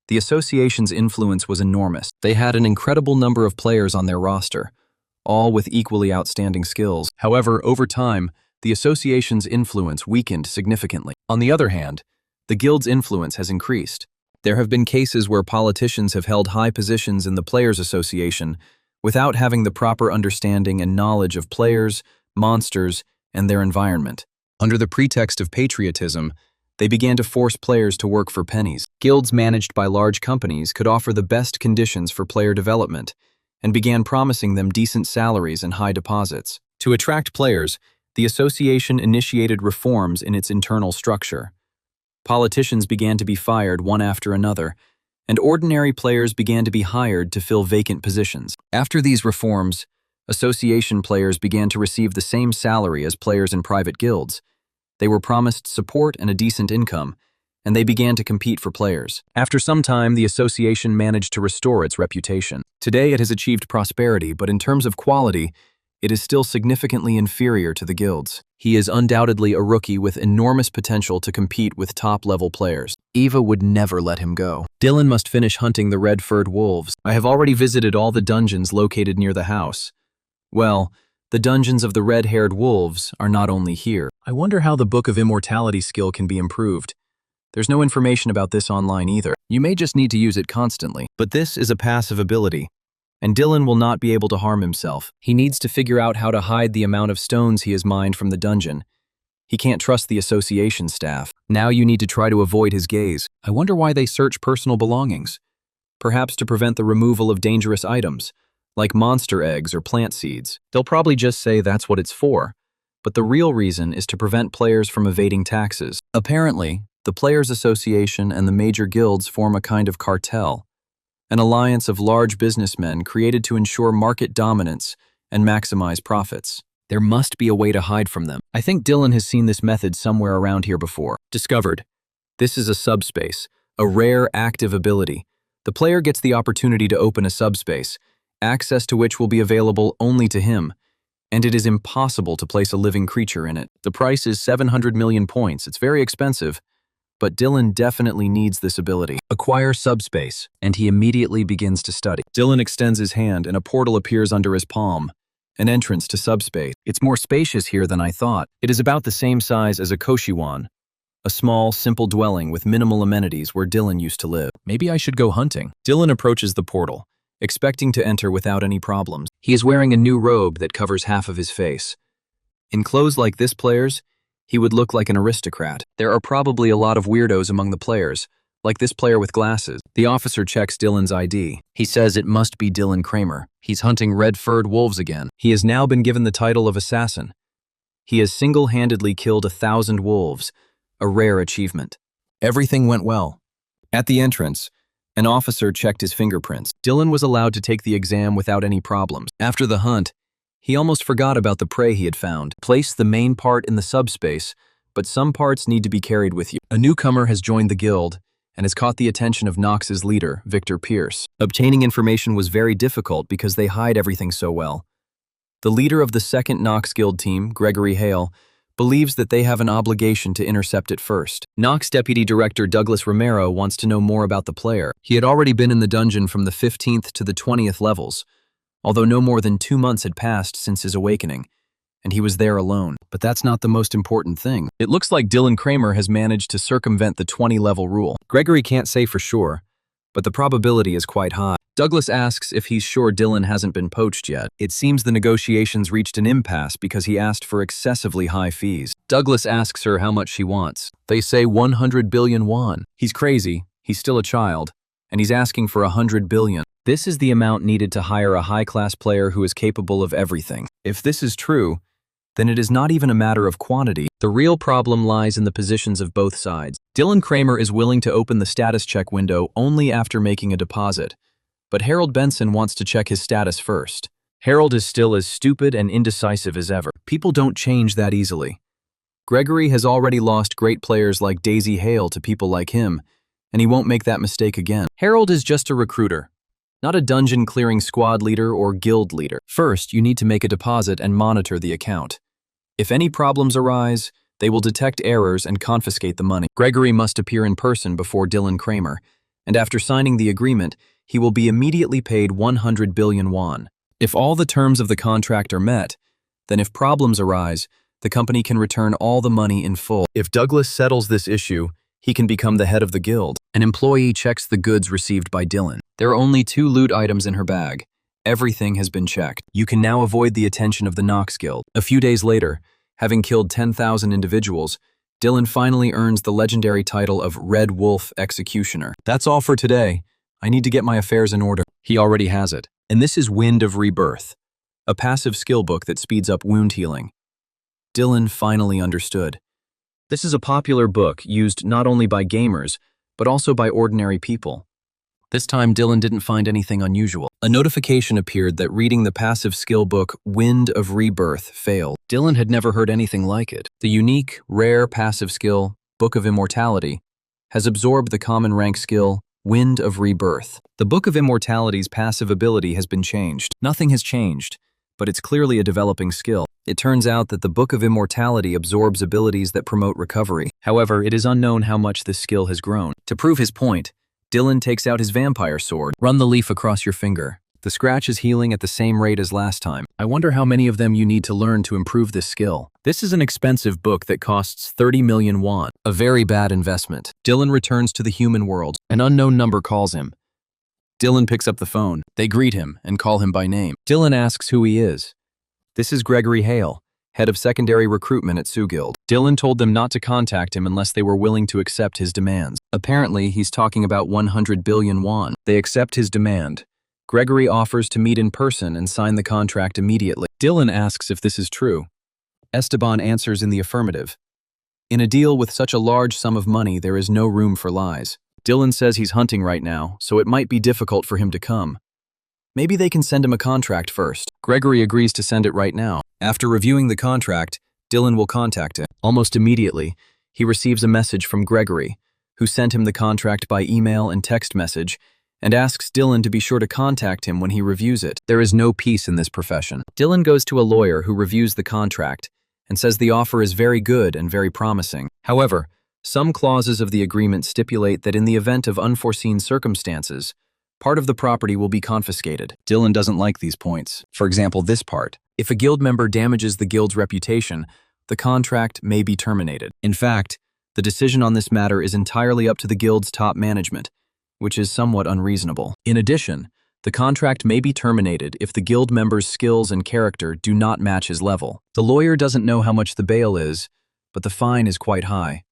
the association's influence was enormous. They had an incredible number of players on their roster, all with equally outstanding skills. However, over time, the association's influence weakened significantly. On the other hand, the guild's influence has increased. There have been cases where politicians have held high positions in the Players Association without having the proper understanding and knowledge of players, monsters, and their environment. Under the pretext of patriotism, they began to force players to work for pennies. Guilds managed by large companies could offer the best conditions for player development and began promising them decent salaries and high deposits. To attract players, the association initiated reforms in its internal structure. Politicians began to be fired one after another, and ordinary players began to be hired to fill vacant positions. After these reforms, association players began to receive the same salary as players in private guilds. They were promised support and a decent income, and they began to compete for players. After some time, the association managed to restore its reputation. Today, it has achieved prosperity, but in terms of quality, it is still significantly inferior to the guilds. He is undoubtedly a rookie with enormous potential to compete with top-level players. Eva would never let him go. Dylan must finish hunting the red-furred wolves. I have already visited all the dungeons located near the house. Well, the dungeons of the red-haired wolves are not only here. I wonder how the Book of Immortality skill can be improved. There's no information about this online either. You may just need to use it constantly. But this is a passive ability, and Dylan will not be able to harm himself. He needs to figure out how to hide the amount of stones he has mined from the dungeon. He can't trust the association staff. Now you need to try to avoid his gaze. I wonder why they search personal belongings. Perhaps to prevent the removal of dangerous items, like monster eggs or plant seeds. They'll probably just say that's what it's for, but the real reason is to prevent players from evading taxes. Apparently, the Players Association and the major guilds form a kind of cartel, an alliance of large businessmen created to ensure market dominance and maximize profits. There must be a way to hide from them. I think Dylan has seen this method somewhere around here before. Discovered. This is a subspace, a rare active ability, The player gets the opportunity to open a subspace, access to which will be available only to him, and it is impossible to place a living creature in it. The price is 700 million points. It's very expensive, but Dylan definitely needs this ability. Acquire subspace, and he immediately begins to study. Dylan extends his hand and a portal appears under his palm, an entrance to subspace. It's more spacious here than I thought. It is about the same size as a Koshiwan, a small, simple dwelling with minimal amenities where Dylan used to live. Maybe I should go hunting. Dylan approaches the portal, expecting to enter without any problems. He is wearing a new robe that covers half of his face. In clothes like this player's, he would look like an aristocrat. There are probably a lot of weirdos among the players, like this player with glasses. The officer checks Dylan's ID. He says it must be Dylan Kramer. He's hunting red-furred wolves again. He has now been given the title of assassin. He has single-handedly killed 1,000 wolves, a rare achievement. Everything went well. At the entrance, an officer checked his fingerprints. Dylan was allowed to take the exam without any problems. After the hunt, he almost forgot about the prey he had found. Place the main part in the subspace, but some parts need to be carried with you. A newcomer has joined the guild and has caught the attention of Nox's leader, Victor Pierce. Obtaining information was very difficult because they hide everything so well. The leader of the second Nox Guild team, Gregory Hale, believes that they have an obligation to intercept it first. Nox Deputy Director Douglas Romero wants to know more about the player. He had already been in the dungeon from the 15th to the 20th levels, although no more than 2 months had passed since his awakening, and he was there alone. But that's not the most important thing. It looks like Dylan Kramer has managed to circumvent the 20-level rule. Gregory can't say for sure, but the probability is quite high. Douglas asks if he's sure Dylan hasn't been poached yet. It seems the negotiations reached an impasse because he asked for excessively high fees. Douglas asks her how much she wants. They say 100 billion won. He's crazy, he's still a child, and he's asking for 100 billion. This is the amount needed to hire a high-class player who is capable of everything. If this is true, then it is not even a matter of quantity. The real problem lies in the positions of both sides. Dylan Kramer is willing to open the status check window only after making a deposit, but Harold Benson wants to check his status first. Harold is still as stupid and indecisive as ever. People don't change that easily. Gregory has already lost great players like Daisy Hale to people like him, and he won't make that mistake again. Harold is just a recruiter, not a dungeon-clearing squad leader or guild leader. First, you need to make a deposit and monitor the account. If any problems arise, they will detect errors and confiscate the money. Gregory must appear in person before Dylan Kramer, and after signing the agreement, he will be immediately paid 100 billion won. If all the terms of the contract are met, then if problems arise, the company can return all the money in full. If Douglas settles this issue, he can become the head of the guild. An employee checks the goods received by Dylan. There are only 2 loot items in her bag. Everything has been checked. You can now avoid the attention of the Nox Guild. A few days later, having killed 10,000 individuals, Dylan finally earns the legendary title of Red Wolf Executioner. That's all for today. I need to get my affairs in order. He already has it. And this is Wind of Rebirth, a passive skill book that speeds up wound healing. Dylan finally understood. This is a popular book used not only by gamers, but also by ordinary people. This time, Dylan didn't find anything unusual. A notification appeared that reading the passive skill book Wind of Rebirth failed. Dylan had never heard anything like it. The unique, rare passive skill, Book of Immortality, has absorbed the common rank skill Wind of Rebirth. The Book of Immortality's passive ability has been changed. Nothing has changed, but it's clearly a developing skill. It turns out that the Book of Immortality absorbs abilities that promote recovery. However, it is unknown how much this skill has grown. To prove his point, Dylan takes out his vampire sword. Run the leaf across your finger. The scratch is healing at the same rate as last time. I wonder how many of them you need to learn to improve this skill. This is an expensive book that costs 30 million won. A very bad investment. Dylan returns to the human world. An unknown number calls him. Dylan picks up the phone. They greet him and call him by name. Dylan asks who he is. This is Gregory Hale, head of secondary recruitment at Sioux Guild. Dylan told them not to contact him unless they were willing to accept his demands. Apparently, he's talking about 100 billion won. They accept his demand. Gregory offers to meet in person and sign the contract immediately. Dylan asks if this is true. Esteban answers in the affirmative. In a deal with such a large sum of money, there is no room for lies. Dylan says he's hunting right now, so it might be difficult for him to come. Maybe they can send him a contract first. Gregory agrees to send it right now. After reviewing the contract, Dylan will contact him. Almost immediately, he receives a message from Gregory, who sent him the contract by email and text message, and asks Dylan to be sure to contact him when he reviews it. There is no peace in this profession. Dylan goes to a lawyer who reviews the contract and says the offer is very good and very promising. However, some clauses of the agreement stipulate that in the event of unforeseen circumstances, part of the property will be confiscated. Dylan doesn't like these points. For example, this part. If a guild member damages the guild's reputation, the contract may be terminated. In fact, the decision on this matter is entirely up to the guild's top management, which is somewhat unreasonable. In addition, the contract may be terminated if the guild member's skills and character do not match his level. The lawyer doesn't know how much the bail is, but the fine is quite high.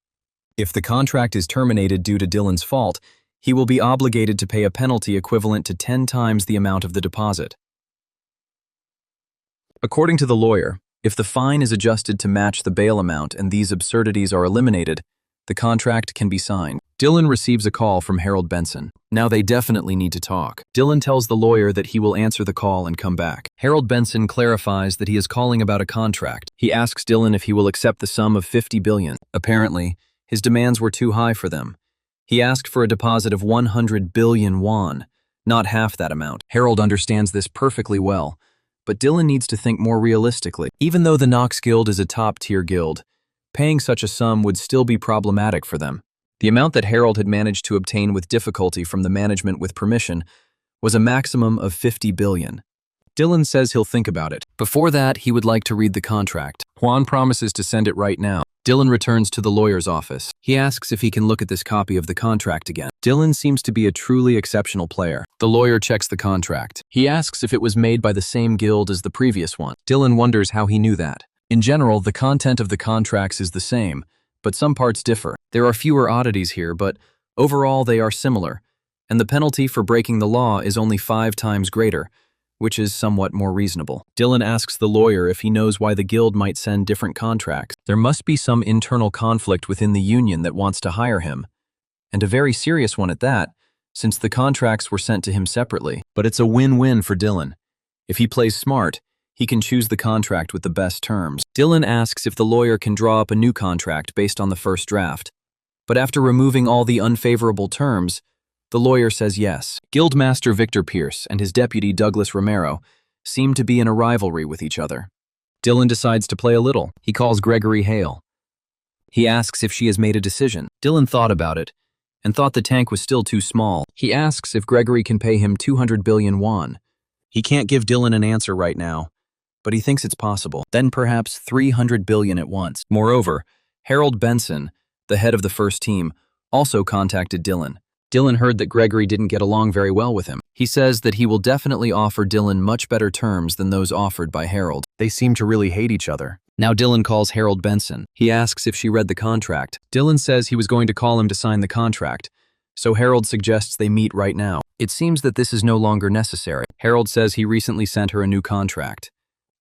If the contract is terminated due to Dylan's fault, he will be obligated to pay a penalty equivalent to 10 times the amount of the deposit. According to the lawyer, if the fine is adjusted to match the bail amount and these absurdities are eliminated, the contract can be signed. Dylan receives a call from Harold Benson. Now they definitely need to talk. Dylan tells the lawyer that he will answer the call and come back. Harold Benson clarifies that he is calling about a contract. He asks Dylan if he will accept the sum of 50 billion. Apparently, his demands were too high for them. He asked for a deposit of 100 billion won, not half that amount. Harold understands this perfectly well, but Dylan needs to think more realistically. Even though the Nox Guild is a top-tier guild, paying such a sum would still be problematic for them. The amount that Harold had managed to obtain with difficulty from the management with permission was a maximum of 50 billion. Dylan says he'll think about it. Before that, he would like to read the contract. Juan promises to send it right now. Dylan returns to the lawyer's office. He asks if he can look at this copy of the contract again. Dylan seems to be a truly exceptional player. The lawyer checks the contract. He asks if it was made by the same guild as the previous one. Dylan wonders how he knew that. In general, the content of the contracts is the same, but some parts differ. There are fewer oddities here, but overall they are similar, and the penalty for breaking the law is only 5 times greater, which is somewhat more reasonable. Dylan asks the lawyer if he knows why the guild might send different contracts. There must be some internal conflict within the union that wants to hire him, and a very serious one at that, since the contracts were sent to him separately. But it's a win-win for Dylan. If he plays smart, he can choose the contract with the best terms. Dylan asks if the lawyer can draw up a new contract based on the first draft. But after removing all the unfavorable terms, the lawyer says yes. Guildmaster Victor Pierce and his deputy Douglas Romero seem to be in a rivalry with each other. Dylan decides to play a little. He calls Gregory Hale. He asks if she has made a decision. Dylan thought about it and thought the tank was still too small. He asks if Gregory can pay him 200 billion won. He can't give Dylan an answer right now, but he thinks it's possible. Then perhaps 300 billion at once. Moreover, Harold Benson, the head of the first team, also contacted Dylan. Dylan heard that Gregory didn't get along very well with him. He says that he will definitely offer Dylan much better terms than those offered by Harold. They seem to really hate each other. Now Dylan calls Harold Benson. He asks if she read the contract. Dylan says he was going to call him to sign the contract, so Harold suggests they meet right now. It seems that this is no longer necessary. Harold says he recently sent her a new contract.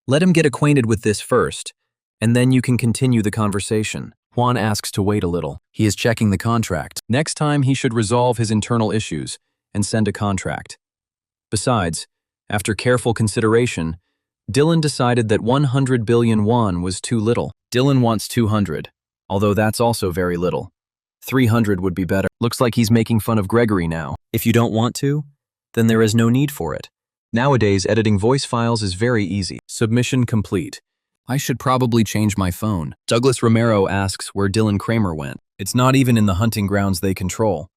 Let him get acquainted with this first, and then you can continue the conversation. Juan asks to wait a little. He is checking the contract. Next time, he should resolve his internal issues and send a contract. Besides, after careful consideration, Dylan decided that 100 billion won was too little. Dylan wants 200, although that's also very little. 300 would be better. Looks like he's making fun of Gregory now. If you don't want to, then there is no need for it. Nowadays, editing voice files is very easy. Submission complete. I should probably change my phone. Douglas Romero asks where Dylan Kramer went. It's not even in the hunting grounds they control.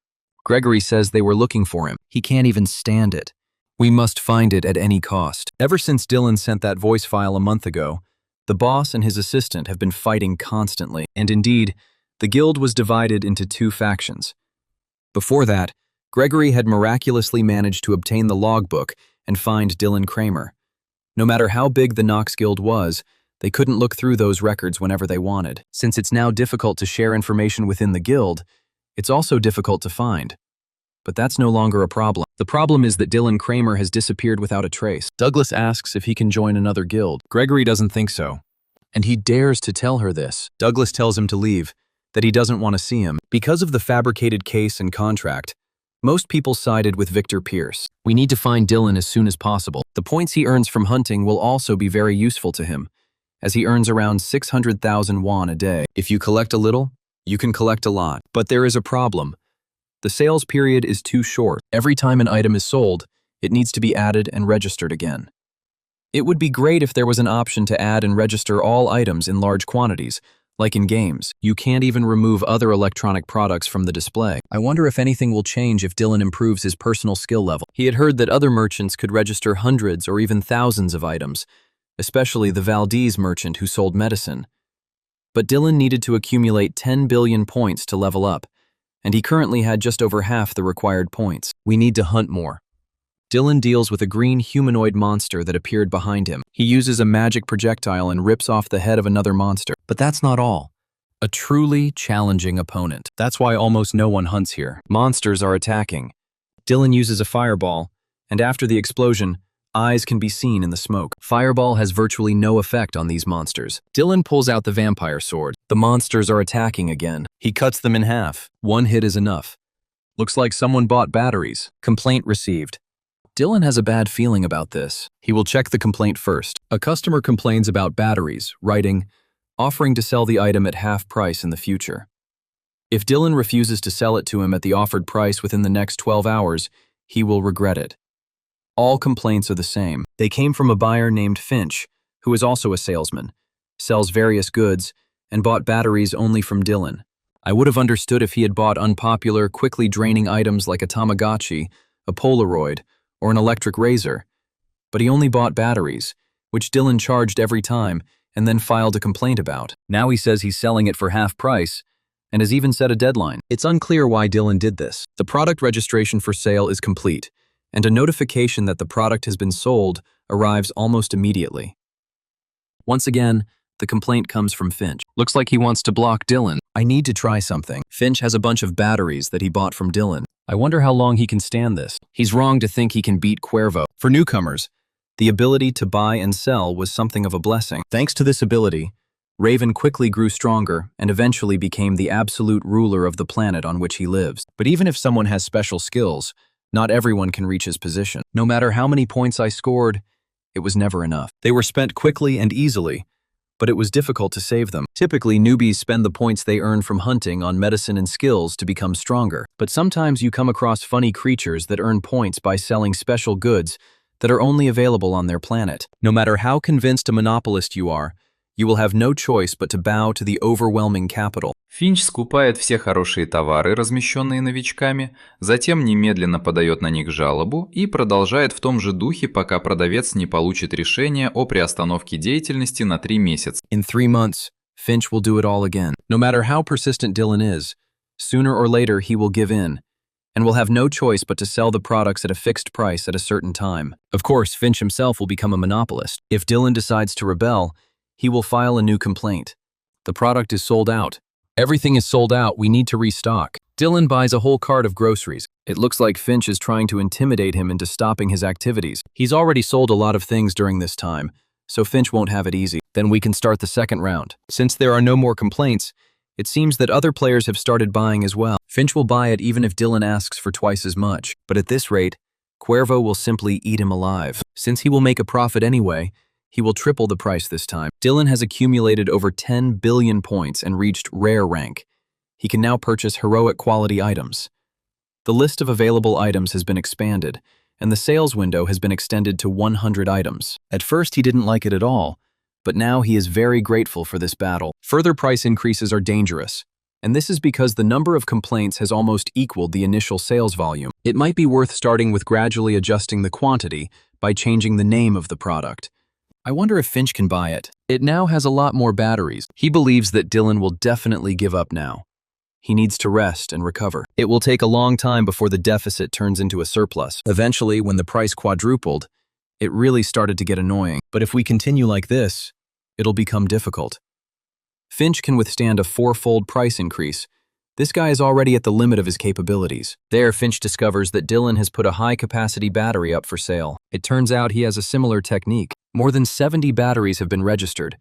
Gregory says they were looking for him. He can't even stand it. We must find it at any cost. Ever since Dylan sent that voice file a month ago, the boss and his assistant have been fighting constantly, and indeed, the guild was divided into 2 factions. Before that, Gregory had miraculously managed to obtain the logbook and find Dylan Kramer. No matter how big the Nox Guild was, they couldn't look through those records whenever they wanted. Since it's now difficult to share information within the guild, it's also difficult to find. But that's no longer a problem. The problem is that Dylan Kramer has disappeared without a trace. Douglas asks if he can join another guild. Gregory doesn't think so, and he dares to tell her this. Douglas tells him to leave, that he doesn't want to see him. Because of the fabricated case and contract, most people sided with Victor Pierce. We need to find Dylan as soon as possible. The points he earns from hunting will also be very useful to him, as he earns around 600,000 won a day. If you collect a little, you can collect a lot. But there is a problem. The sales period is too short. Every time an item is sold, it needs to be added and registered again. It would be great if there was an option to add and register all items in large quantities, like in games. You can't even remove other electronic products from the display. I wonder if anything will change if Dylan improves his personal skill level. He had heard that other merchants could register hundreds or even thousands of items, especially the Valdez merchant who sold medicine. But Dylan needed to accumulate 10 billion points to level up, and he currently had just over half the required points. We need to hunt more. Dylan deals with a green humanoid monster that appeared behind him. He uses a magic projectile and rips off the head of another monster. But that's not all. A truly challenging opponent. That's why almost no one hunts here. Monsters are attacking. Dylan uses a fireball, and after the explosion, eyes can be seen in the smoke. Fireball has virtually no effect on these monsters. Dylan pulls out the vampire sword. The monsters are attacking again. He cuts them in half. One hit is enough. Looks like someone bought batteries. Complaint received. Dylan has a bad feeling about this. He will check the complaint first. A customer complains about batteries, writing, offering to sell the item at half price in the future. If Dylan refuses to sell it to him at the offered price within the next 12 hours, he will regret it. All complaints are the same. They came from a buyer named Finch, who is also a salesman, sells various goods, and bought batteries only from Dylan. I would have understood if he had bought unpopular, quickly draining items like a Tamagotchi, a Polaroid, or an electric razor, but he only bought batteries, which Dylan charged every time and then filed a complaint about. Now he says he's selling it for half price and has even set a deadline. It's unclear why Dylan did this. The product registration for sale is complete, and a notification that the product has been sold arrives almost immediately. Once again, the complaint comes from Finch. Looks like he wants to block Dylan. I need to try something. Finch has a bunch of batteries that he bought from Dylan. I wonder how long he can stand this. He's wrong to think he can beat Cuervo. For newcomers, the ability to buy and sell was something of a blessing. Thanks to this ability, Raven quickly grew stronger and eventually became the absolute ruler of the planet on which he lives. But even if someone has special skills, not everyone can reach his position. No matter how many points I scored, it was never enough. They were spent quickly and easily, but it was difficult to save them. Typically, newbies spend the points they earn from hunting on medicine and skills to become stronger. But sometimes you come across funny creatures that earn points by selling special goods that are only available on their planet. No matter how convinced a monopolist you will have no choice but to bow to the overwhelming capital. Финч скупает все хорошие товары, размещенные новичками, затем немедленно подает на них жалобу и продолжает в том же духе, пока продавец не получит решение о приостановке деятельности на 3 месяца. In 3 months, Finch will do it all again. No matter how persistent Dylan is, sooner or later he will give in, and will have no choice but to sell the products at a fixed price at a certain time. Of course, Finch himself will become a monopolist. If Dylan decides to rebel, he will file a new complaint. The product is sold out. Everything is sold out, we need to restock. Dylan buys a whole cart of groceries. It looks like Finch is trying to intimidate him into stopping his activities. He's already sold a lot of things during this time, so Finch won't have it easy. Then we can start the second round. Since there are no more complaints, it seems that other players have started buying as well. Finch will buy it even if Dylan asks for twice as much. But at this rate, Cuervo will simply eat him alive. Since he will make a profit anyway, he will triple the price this time. Dylan has accumulated over 10 billion points and reached rare rank. He can now purchase heroic quality items. The list of available items has been expanded, and the sales window has been extended to 100 items. At first, he didn't like it at all, but now he is very grateful for this battle. Further price increases are dangerous, and this is because the number of complaints has almost equaled the initial sales volume. It might be worth starting with gradually adjusting the quantity by changing the name of the product. I wonder if Finch can buy it. It now has a lot more batteries. He believes that Dylan will definitely give up now. He needs to rest and recover. It will take a long time before the deficit turns into a surplus. Eventually, when the price quadrupled, it really started to get annoying. But if we continue like this, it'll become difficult. Finch can withstand a 4-fold price increase. This guy is already at the limit of his capabilities. There, Finch discovers that Dylan has put a high-capacity battery up for sale. It turns out he has a similar technique. More than 70 batteries have been registered.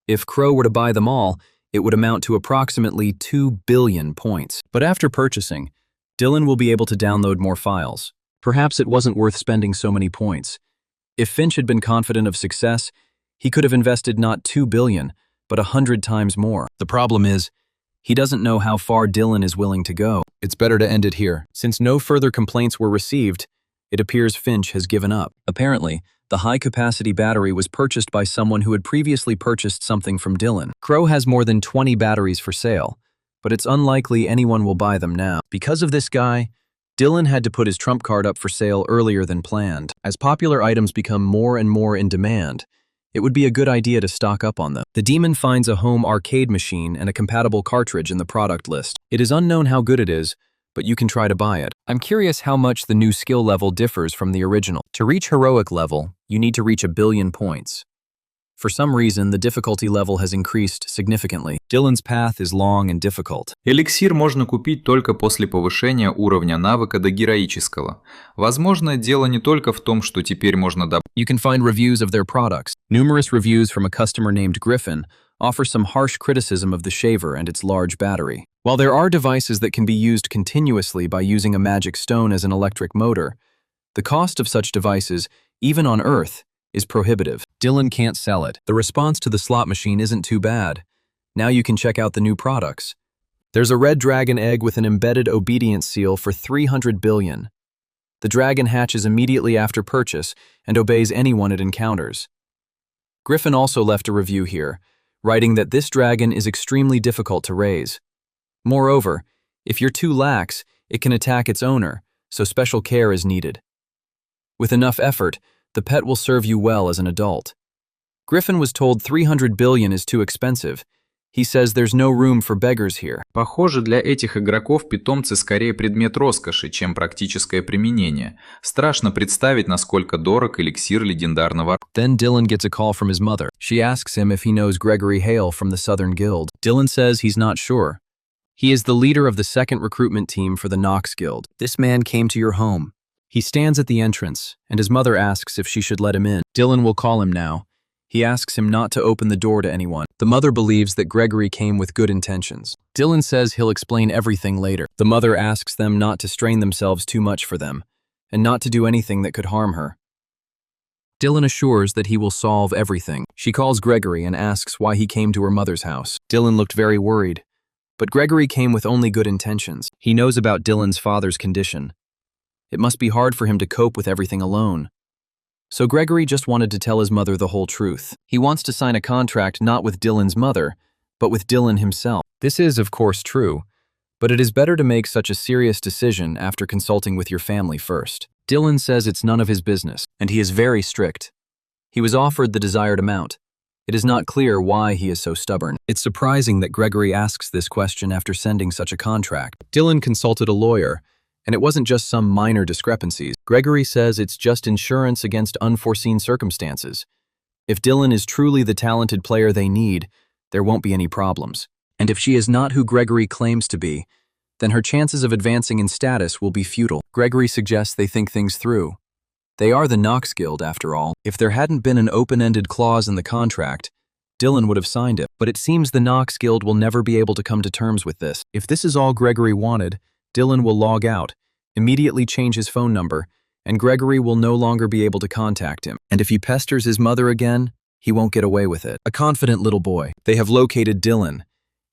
If Crow were to buy them all, it would amount to approximately 2 billion points. But after purchasing, Dylan will be able to download more files. Perhaps it wasn't worth spending so many points. If Finch had been confident of success, he could have invested not 2 billion, but 100 times more. The problem is, He doesn't know how far Dylan is willing to go. It's better to end it here. Since no further complaints were received, it appears Finch has given up. Apparently, the high-capacity battery was purchased by someone who had previously purchased something from Dylan. Crow has more than 20 batteries for sale, but it's unlikely anyone will buy them now. Because of this guy, Dylan had to put his trump card up for sale earlier than planned. As popular items become more and more in demand, it would be a good idea to stock up on them. The demon finds a home arcade machine and a compatible cartridge in the product list. It is unknown how good it is, but you can try to buy it. I'm curious how much the new skill level differs from the original. To reach heroic level, you need to reach 1 billion points. For some reason, the difficulty level has increased significantly. Dylan's path is long and difficult. Эликсир можно купить только после повышения уровня навыка до героического. Возможно, дело не только в том, что теперь можно добавить. You can find reviews of their products. Numerous reviews from a customer named Griffin offer some harsh criticism of the shaver and its large battery. While there are devices that can be used continuously by using a magic stone as an electric motor, the cost of such devices, even on Earth, is prohibitive. Dylan can't sell it. The response to the slot machine isn't too bad. Now you can check out the new products. There's a red dragon egg with an embedded obedience seal for 300 billion. The dragon hatches immediately after purchase and obeys anyone it encounters. Griffin also left a review here, writing that this dragon is extremely difficult to raise. Moreover, if you're too lax, it can attack its owner, so special care is needed. With enough effort, the pet will serve you well as an adult. Griffin was told 300 billion is too expensive. He says there's no room for beggars here. Похоже, для этих игроков питомцы скорее предмет роскоши, чем практическое применение. Страшно представить, насколько дорог эликсир легендарного. Then Dylan gets a call from his mother. She asks him if he knows Gregory Hale from the Southern Guild. Dylan says he's not sure. He is the leader of the second recruitment team for the Knox Guild. This man came to your home. He stands at the entrance, and his mother asks if she should let him in. Dylan will call him now. He asks him not to open the door to anyone. The mother believes that Gregory came with good intentions. Dylan says he'll explain everything later. The mother asks them not to strain themselves too much for them, and not to do anything that could harm her. Dylan assures that he will solve everything. She calls Gregory and asks why he came to her mother's house. Dylan looked very worried, but Gregory came with only good intentions. He knows about Dylan's father's condition. It must be hard for him to cope with everything alone. So Gregory just wanted to tell his mother the whole truth. He wants to sign a contract not with Dylan's mother, but with Dylan himself. This is, of course, true, but it is better to make such a serious decision after consulting with your family first. Dylan says it's none of his business, and he is very strict. He was offered the desired amount. It is not clear why he is so stubborn. It's surprising that Gregory asks this question after sending such a contract. Dylan consulted a lawyer, and it wasn't just some minor discrepancies. Gregory says it's just insurance against unforeseen circumstances. If Dylan is truly the talented player they need, there won't be any problems. And if she is not who Gregory claims to be, then her chances of advancing in status will be futile. Gregory suggests they think things through. They are the Knox Guild, after all. If there hadn't been an open-ended clause in the contract, Dylan would have signed it. But it seems the Knox Guild will never be able to come to terms with this. If this is all Gregory wanted, Dylan will log out, immediately change his phone number, and Gregory will no longer be able to contact him. And if he pesters his mother again, he won't get away with it. A confident little boy. They have located Dylan.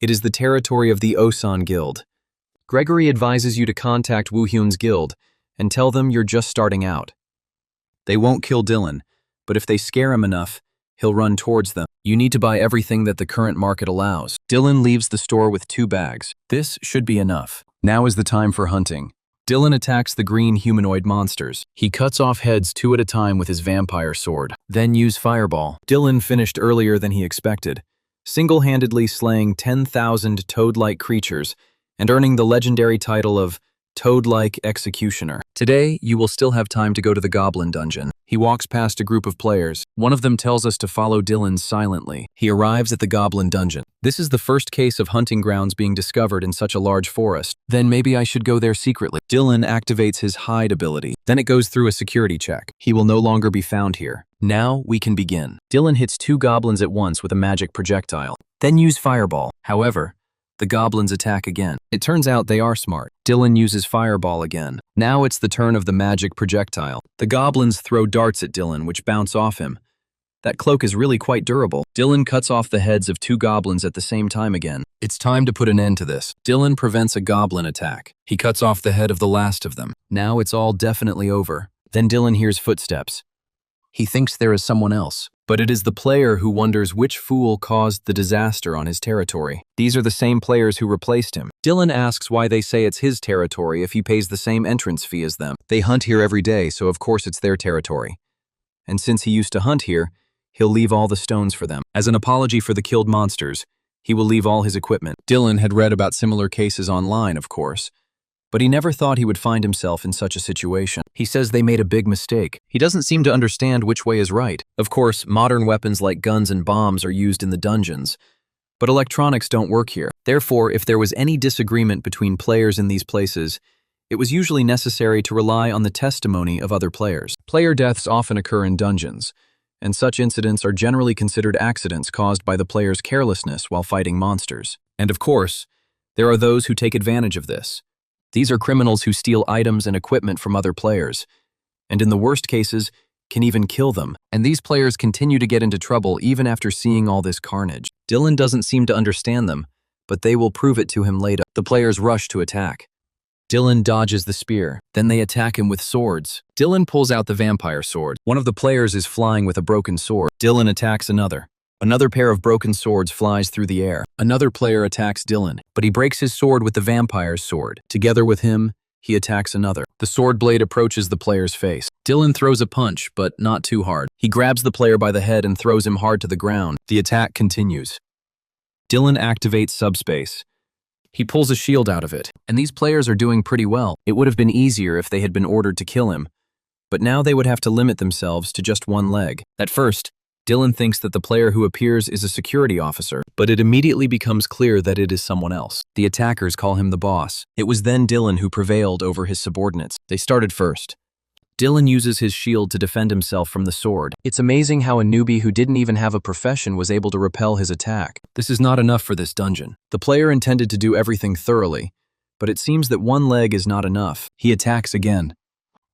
It is the territory of the Osan Guild. Gregory advises you to contact Woohyun's guild and tell them you're just starting out. They won't kill Dylan, but if they scare him enough, he'll run towards them. You need to buy everything that the current market allows. Dylan leaves the store with 2 bags. This should be enough. Now is the time for hunting. Dylan attacks the green humanoid monsters. He cuts off heads 2 at a time with his vampire sword. Then use fireball. Dylan finished earlier than he expected, single-handedly slaying 10,000 toad-like creatures and earning the legendary title of Toad-like Executioner. Today, you will still have time to go to the Goblin Dungeon. He walks past a group of players. One of them tells us to follow Dylan silently. He arrives at the Goblin Dungeon. This is the first case of hunting grounds being discovered in such a large forest. Then maybe I should go there secretly. Dylan activates his hide ability. Then it goes through a security check. He will no longer be found here. Now we can begin. Dylan hits 2 goblins at once with a magic projectile. Then use fireball. However, the goblins attack again. It turns out they are smart. Dylan uses fireball again. Now it's the turn of the magic projectile. The goblins throw darts at Dylan, which bounce off him. That cloak is really quite durable. Dylan cuts off the heads of 2 goblins at the same time again. It's time to put an end to this. Dylan prevents a goblin attack. He cuts off the head of the last of them. Now it's all definitely over. Then Dylan hears footsteps. He thinks there is someone else, but it is the player who wonders which fool caused the disaster on his territory. These are the same players who replaced him. Dylan asks why they say it's his territory if he pays the same entrance fee as them. They hunt here every day, so of course it's their territory. And since he used to hunt here, he'll leave all the stones for them. As an apology for the killed monsters, he will leave all his equipment. Dylan had read about similar cases online, of course, but he never thought he would find himself in such a situation. He says they made a big mistake. He doesn't seem to understand which way is right. Of course, modern weapons like guns and bombs are used in the dungeons, but electronics don't work here. Therefore, if there was any disagreement between players in these places, it was usually necessary to rely on the testimony of other players. Player deaths often occur in dungeons, and such incidents are generally considered accidents caused by the player's carelessness while fighting monsters. And of course, there are those who take advantage of this. These are criminals who steal items and equipment from other players, and in the worst cases, can even kill them. And these players continue to get into trouble even after seeing all this carnage. Dylan doesn't seem to understand them, but they will prove it to him later. The players rush to attack. Dylan dodges the spear. Then they attack him with swords. Dylan pulls out the vampire sword. One of the players is flying with a broken sword. Dylan attacks another. Another pair of broken swords flies through the air. Another player attacks Dylan, but he breaks his sword with the vampire's sword. Together with him, he attacks another. The sword blade approaches the player's face. Dylan throws a punch, but not too hard. He grabs the player by the head and throws him hard to the ground. The attack continues. Dylan activates subspace. He pulls a shield out of it, and these players are doing pretty well. It would have been easier if they had been ordered to kill him, but now they would have to limit themselves to just one leg. At first, Dylan thinks that the player who appears is a security officer, but it immediately becomes clear that it is someone else. The attackers call him the boss. It was then Dylan who prevailed over his subordinates. They started first. Dylan uses his shield to defend himself from the sword. It's amazing how a newbie who didn't even have a profession was able to repel his attack. This is not enough for this dungeon. The player intended to do everything thoroughly, but it seems that one leg is not enough. He attacks again.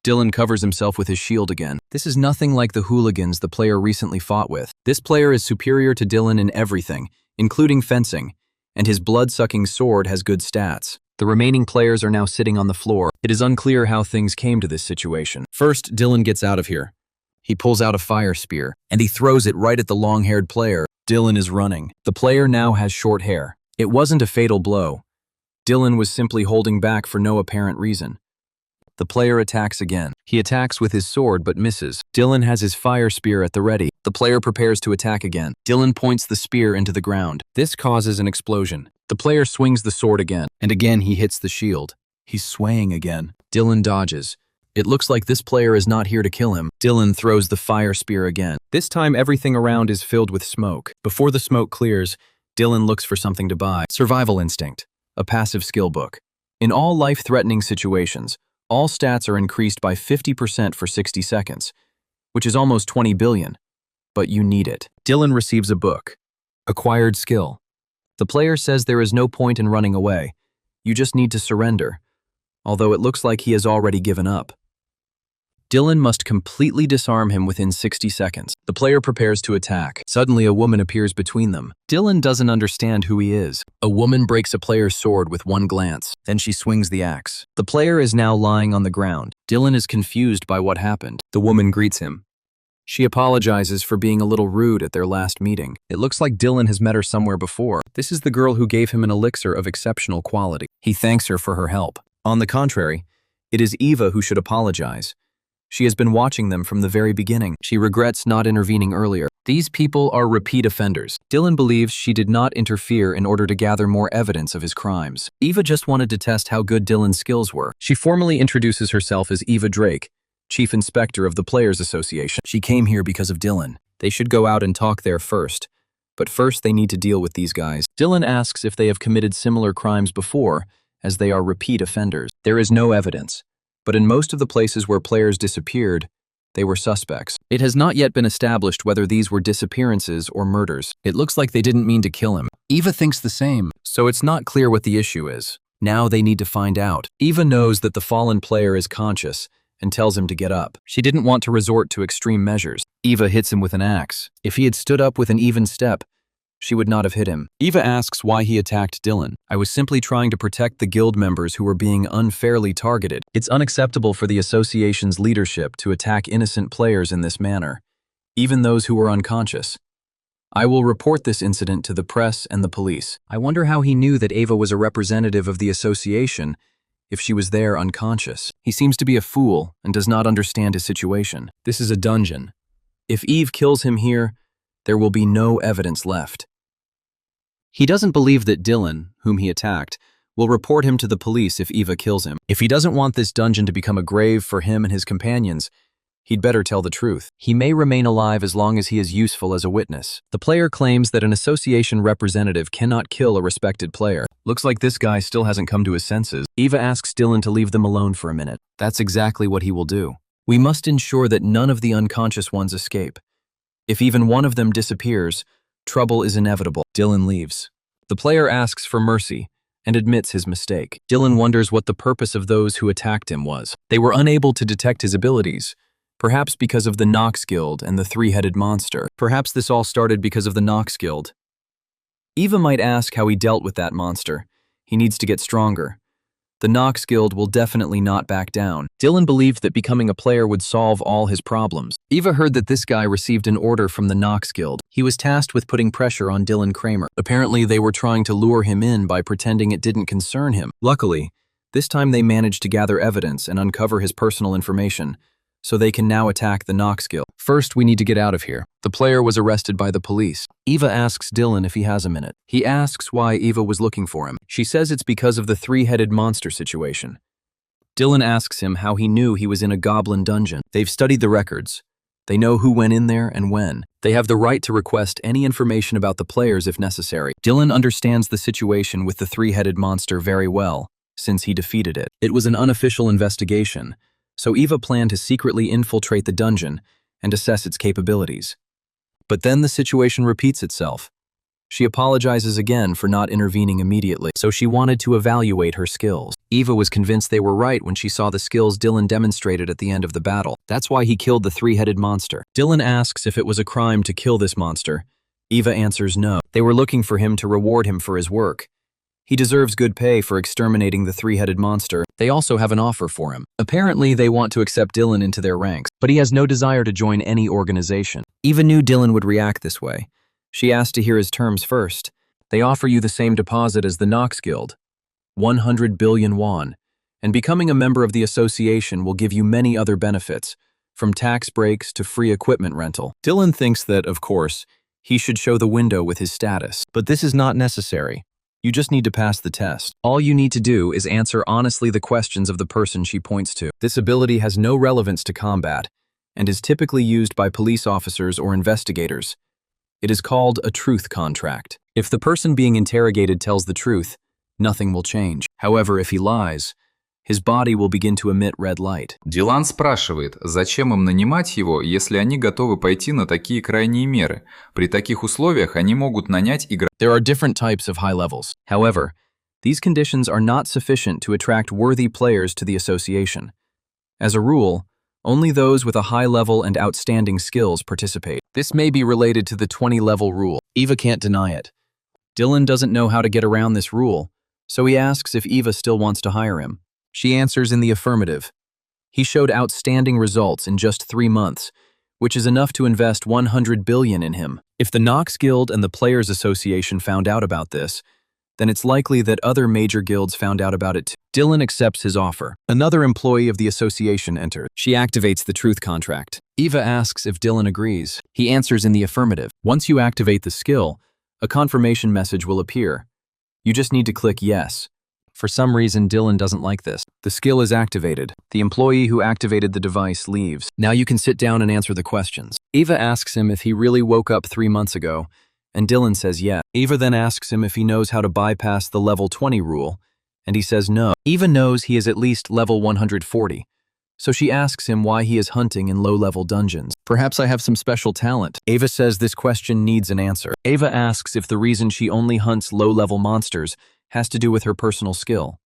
Dylan covers himself with his shield again. This is nothing like the hooligans the player recently fought with. This player is superior to Dylan in everything, including fencing, and his blood-sucking sword has good stats. The remaining players are now sitting on the floor. It is unclear how things came to this situation. First, Dylan gets out of here. He pulls out a fire spear, and he throws it right at the long-haired player. Dylan is running. The player now has short hair. It wasn't a fatal blow. Dylan was simply holding back for no apparent reason. The player attacks again. He attacks with his sword but misses. Dylan has his fire spear at the ready. The player prepares to attack again. Dylan points the spear into the ground. This causes an explosion. The player swings the sword again, and again he hits the shield. He's swaying again. Dylan dodges. It looks like this player is not here to kill him. Dylan throws the fire spear again. This time everything around is filled with smoke. Before the smoke clears, Dylan looks for something to buy. Survival Instinct, a passive skill book. In all life-threatening situations, all stats are increased by 50% for 60 seconds, which is almost 20 billion. But you need it. Dylan receives a book. Acquired Skill. The player says there is no point in running away. You just need to surrender, although it looks like he has already given up. Dylan must completely disarm him within 60 seconds. The player prepares to attack. Suddenly, a woman appears between them. Dylan doesn't understand who he is. A woman breaks a player's sword with one glance. Then she swings the axe. The player is now lying on the ground. Dylan is confused by what happened. The woman greets him. She apologizes for being a little rude at their last meeting. It looks like Dylan has met her somewhere before. This is the girl who gave him an elixir of exceptional quality. He thanks her for her help. On the contrary, it is Eva who should apologize. She has been watching them from the very beginning. She regrets not intervening earlier. These people are repeat offenders. Dylan believes she did not interfere in order to gather more evidence of his crimes. Eva just wanted to test how good Dylan's skills were. She formally introduces herself as Eva Drake, Chief Inspector of the Players Association. She came here because of Dylan. They should go out and talk there first. But first they need to deal with these guys. Dylan asks if they have committed similar crimes before, as they are repeat offenders. There is no evidence. But in most of the places where players disappeared, they were suspects. It has not yet been established whether these were disappearances or murders. It looks like they didn't mean to kill him. Eva thinks the same, so it's not clear what the issue is. Now they need to find out. Eva knows that the fallen player is conscious and tells him to get up. She didn't want to resort to extreme measures. Eva hits him with an axe. If he had stood up with an even step, she would not have hit him. Eva asks why he attacked Dylan. I was simply trying to protect the guild members who were being unfairly targeted. It's unacceptable for the association's leadership to attack innocent players in this manner, even those who were unconscious. I will report this incident to the press and the police. I wonder how he knew that Eva was a representative of the association if she was there unconscious. He seems to be a fool and does not understand his situation. This is a dungeon. If Eve kills him here, there will be no evidence left. He doesn't believe that Dylan, whom he attacked, will report him to the police if Eva kills him. If he doesn't want this dungeon to become a grave for him and his companions, he'd better tell the truth. He may remain alive as long as he is useful as a witness. The player claims that an association representative cannot kill a respected player. Looks like this guy still hasn't come to his senses. Eva asks Dylan to leave them alone for a minute. That's exactly what he will do. We must ensure that none of the unconscious ones escape. If even one of them disappears, trouble is inevitable. Dylan leaves. The player asks for mercy and admits his mistake. Dylan wonders what the purpose of those who attacked him was. They were unable to detect his abilities, perhaps because of the Nox Guild and the three-headed monster. Perhaps this all started because of the Nox Guild. Eva might ask how he dealt with that monster. He needs to get stronger. The Nox Guild will definitely not back down. Dylan believed that becoming a player would solve all his problems. Eva heard that this guy received an order from the Nox Guild. He was tasked with putting pressure on Dylan Kramer. Apparently, they were trying to lure him in by pretending it didn't concern him. Luckily, this time they managed to gather evidence and uncover his personal information, so they can now attack the Nox Guild. First, we need to get out of here. The player was arrested by the police. Eva asks Dylan if he has a minute. He asks why Eva was looking for him. She says it's because of the three-headed monster situation. Dylan asks him how he knew he was in a goblin dungeon. They've studied the records. They know who went in there and when. They have the right to request any information about the players if necessary. Dylan understands the situation with the three-headed monster very well, since he defeated it. It was an unofficial investigation, so Eva planned to secretly infiltrate the dungeon and assess its capabilities. But then the situation repeats itself. She apologizes again for not intervening immediately, so she wanted to evaluate her skills. Eva was convinced they were right when she saw the skills Dylan demonstrated at the end of the battle. That's why he killed the three-headed monster. Dylan asks if it was a crime to kill this monster. Eva answers no. They were looking for him to reward him for his work. He deserves good pay for exterminating the three-headed monster. They also have an offer for him. Apparently, they want to accept Dylan into their ranks, but he has no desire to join any organization. Eva knew Dylan would react this way. She asked to hear his terms first. They offer you the same deposit as the Nox Guild, 100 billion won, and becoming a member of the association will give you many other benefits, from tax breaks to free equipment rental. Dylan thinks that, of course, he should show the window with his status, but this is not necessary. You just need to pass the test. All you need to do is answer honestly the questions of the person she points to. This ability has no relevance to combat and is typically used by police officers or investigators. It is called a truth contract. If the person being interrogated tells the truth, nothing will change. However, if he lies, his body will begin to emit red light. Дилан спрашивает, зачем им нанимать его, если они готовы пойти на такие крайние меры. При таких условиях они могут нанять игрока. There are different types of high levels. However, these conditions are not sufficient to attract worthy players to the association. As a rule, only those with a high level and outstanding skills participate. This may be related to the 20-level rule. Eva can't deny it. Dylan doesn't know how to get around this rule, so he asks if Eva still wants to hire him. She answers in the affirmative. He showed outstanding results in just 3 months, which is enough to invest 100 billion in him. If the Nox Guild and the Players Association found out about this, then it's likely that other major guilds found out about it too. Dylan accepts his offer. Another employee of the association enters. She activates the truth contract. Eva asks if Dylan agrees. He answers in the affirmative. Once you activate the skill, a confirmation message will appear. You just need to click yes. For some reason, Dylan doesn't like this. The skill is activated. The employee who activated the device leaves. Now you can sit down and answer the questions. Eva asks him if he really woke up 3 months ago, and Dylan says yes. Eva then asks him if he knows how to bypass the level 20 rule, and he says no. Eva knows he is at least level 140, so she asks him why he is hunting in low-level dungeons. Perhaps I have some special talent. Eva says this question needs an answer. Eva asks if the reason she only hunts low-level monsters has to do with her personal skill.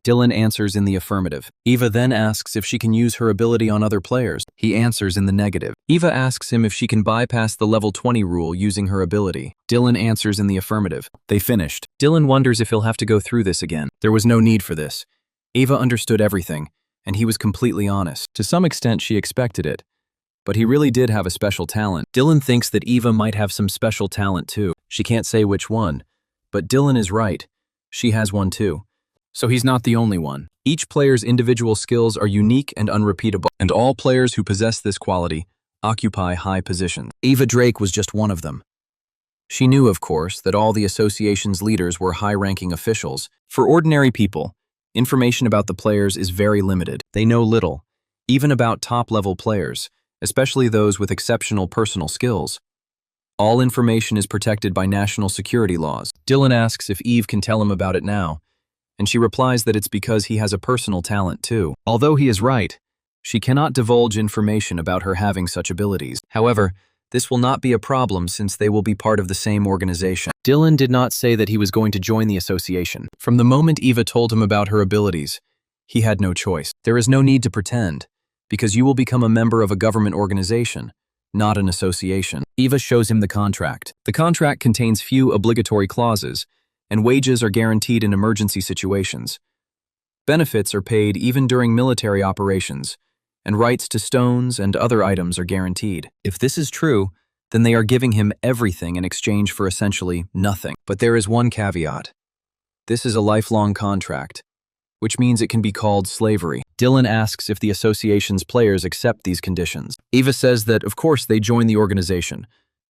Dylan answers in the affirmative. Eva then asks if she can use her ability on other players. He answers in the negative. Eva asks him if she can bypass the level 20 rule using her ability. Dylan answers in the affirmative. They finished. Dylan wonders if he'll have to go through this again. There was no need for this. Eva understood everything, and he was completely honest. To some extent, she expected it. But he really did have a special talent. Dylan thinks that Eva might have some special talent too. She can't say which one. But Dylan is right. She has one too. So he's not the only one. Each player's individual skills are unique and unrepeatable, and all players who possess this quality occupy high positions. Eva Drake was just one of them. She knew, of course, that all the association's leaders were high-ranking officials. For ordinary people, information about the players is very limited. They know little, even about top-level players, especially those with exceptional personal skills. All information is protected by national security laws. Dylan asks if Eve can tell him about it now, and she replies that it's because he has a personal talent too. Although he is right, she cannot divulge information about her having such abilities. However, this will not be a problem since they will be part of the same organization. Dylan did not say that he was going to join the association. From the moment Eva told him about her abilities, he had no choice. There is no need to pretend, because you will become a member of a government organization, not an association. Eva shows him the contract. The contract contains few obligatory clauses, and wages are guaranteed in emergency situations. Benefits are paid even during military operations, and rights to stones and other items are guaranteed. If this is true, then they are giving him everything in exchange for essentially nothing. But there is one caveat. This is a lifelong contract, which means it can be called slavery. Dylan asks if the association's players accept these conditions. Eva says that, of course, they join the organization.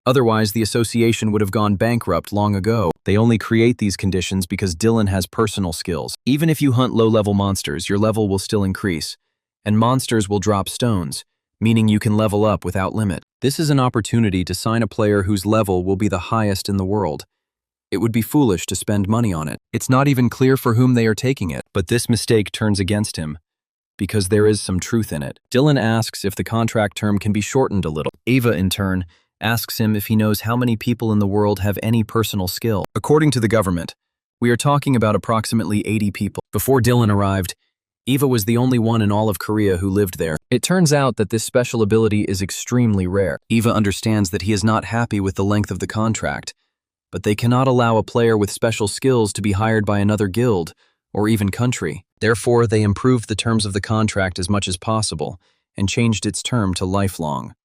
Otherwise, the association would have gone bankrupt long ago. They only create these conditions because Dylan has personal skills. Even if you hunt low-level monsters, your level will still increase, and monsters will drop stones, meaning you can level up without limit. This is an opportunity to sign a player whose level will be the highest in the world. It would be foolish to spend money on it. It's not even clear for whom they are taking it, but this mistake turns against him, because there is some truth in it. Dylan asks if the contract term can be shortened a little. Eva, in turn, asks him if he knows how many people in the world have any personal skill. According to the government, we are talking about approximately 80 people. Before Dylan arrived, Eva was the only one in all of Korea who lived there. It turns out that this special ability is extremely rare. Eva understands that he is not happy with the length of the contract, but they cannot allow a player with special skills to be hired by another guild or even country. Therefore, they improved the terms of the contract as much as possible and changed its term to lifelong.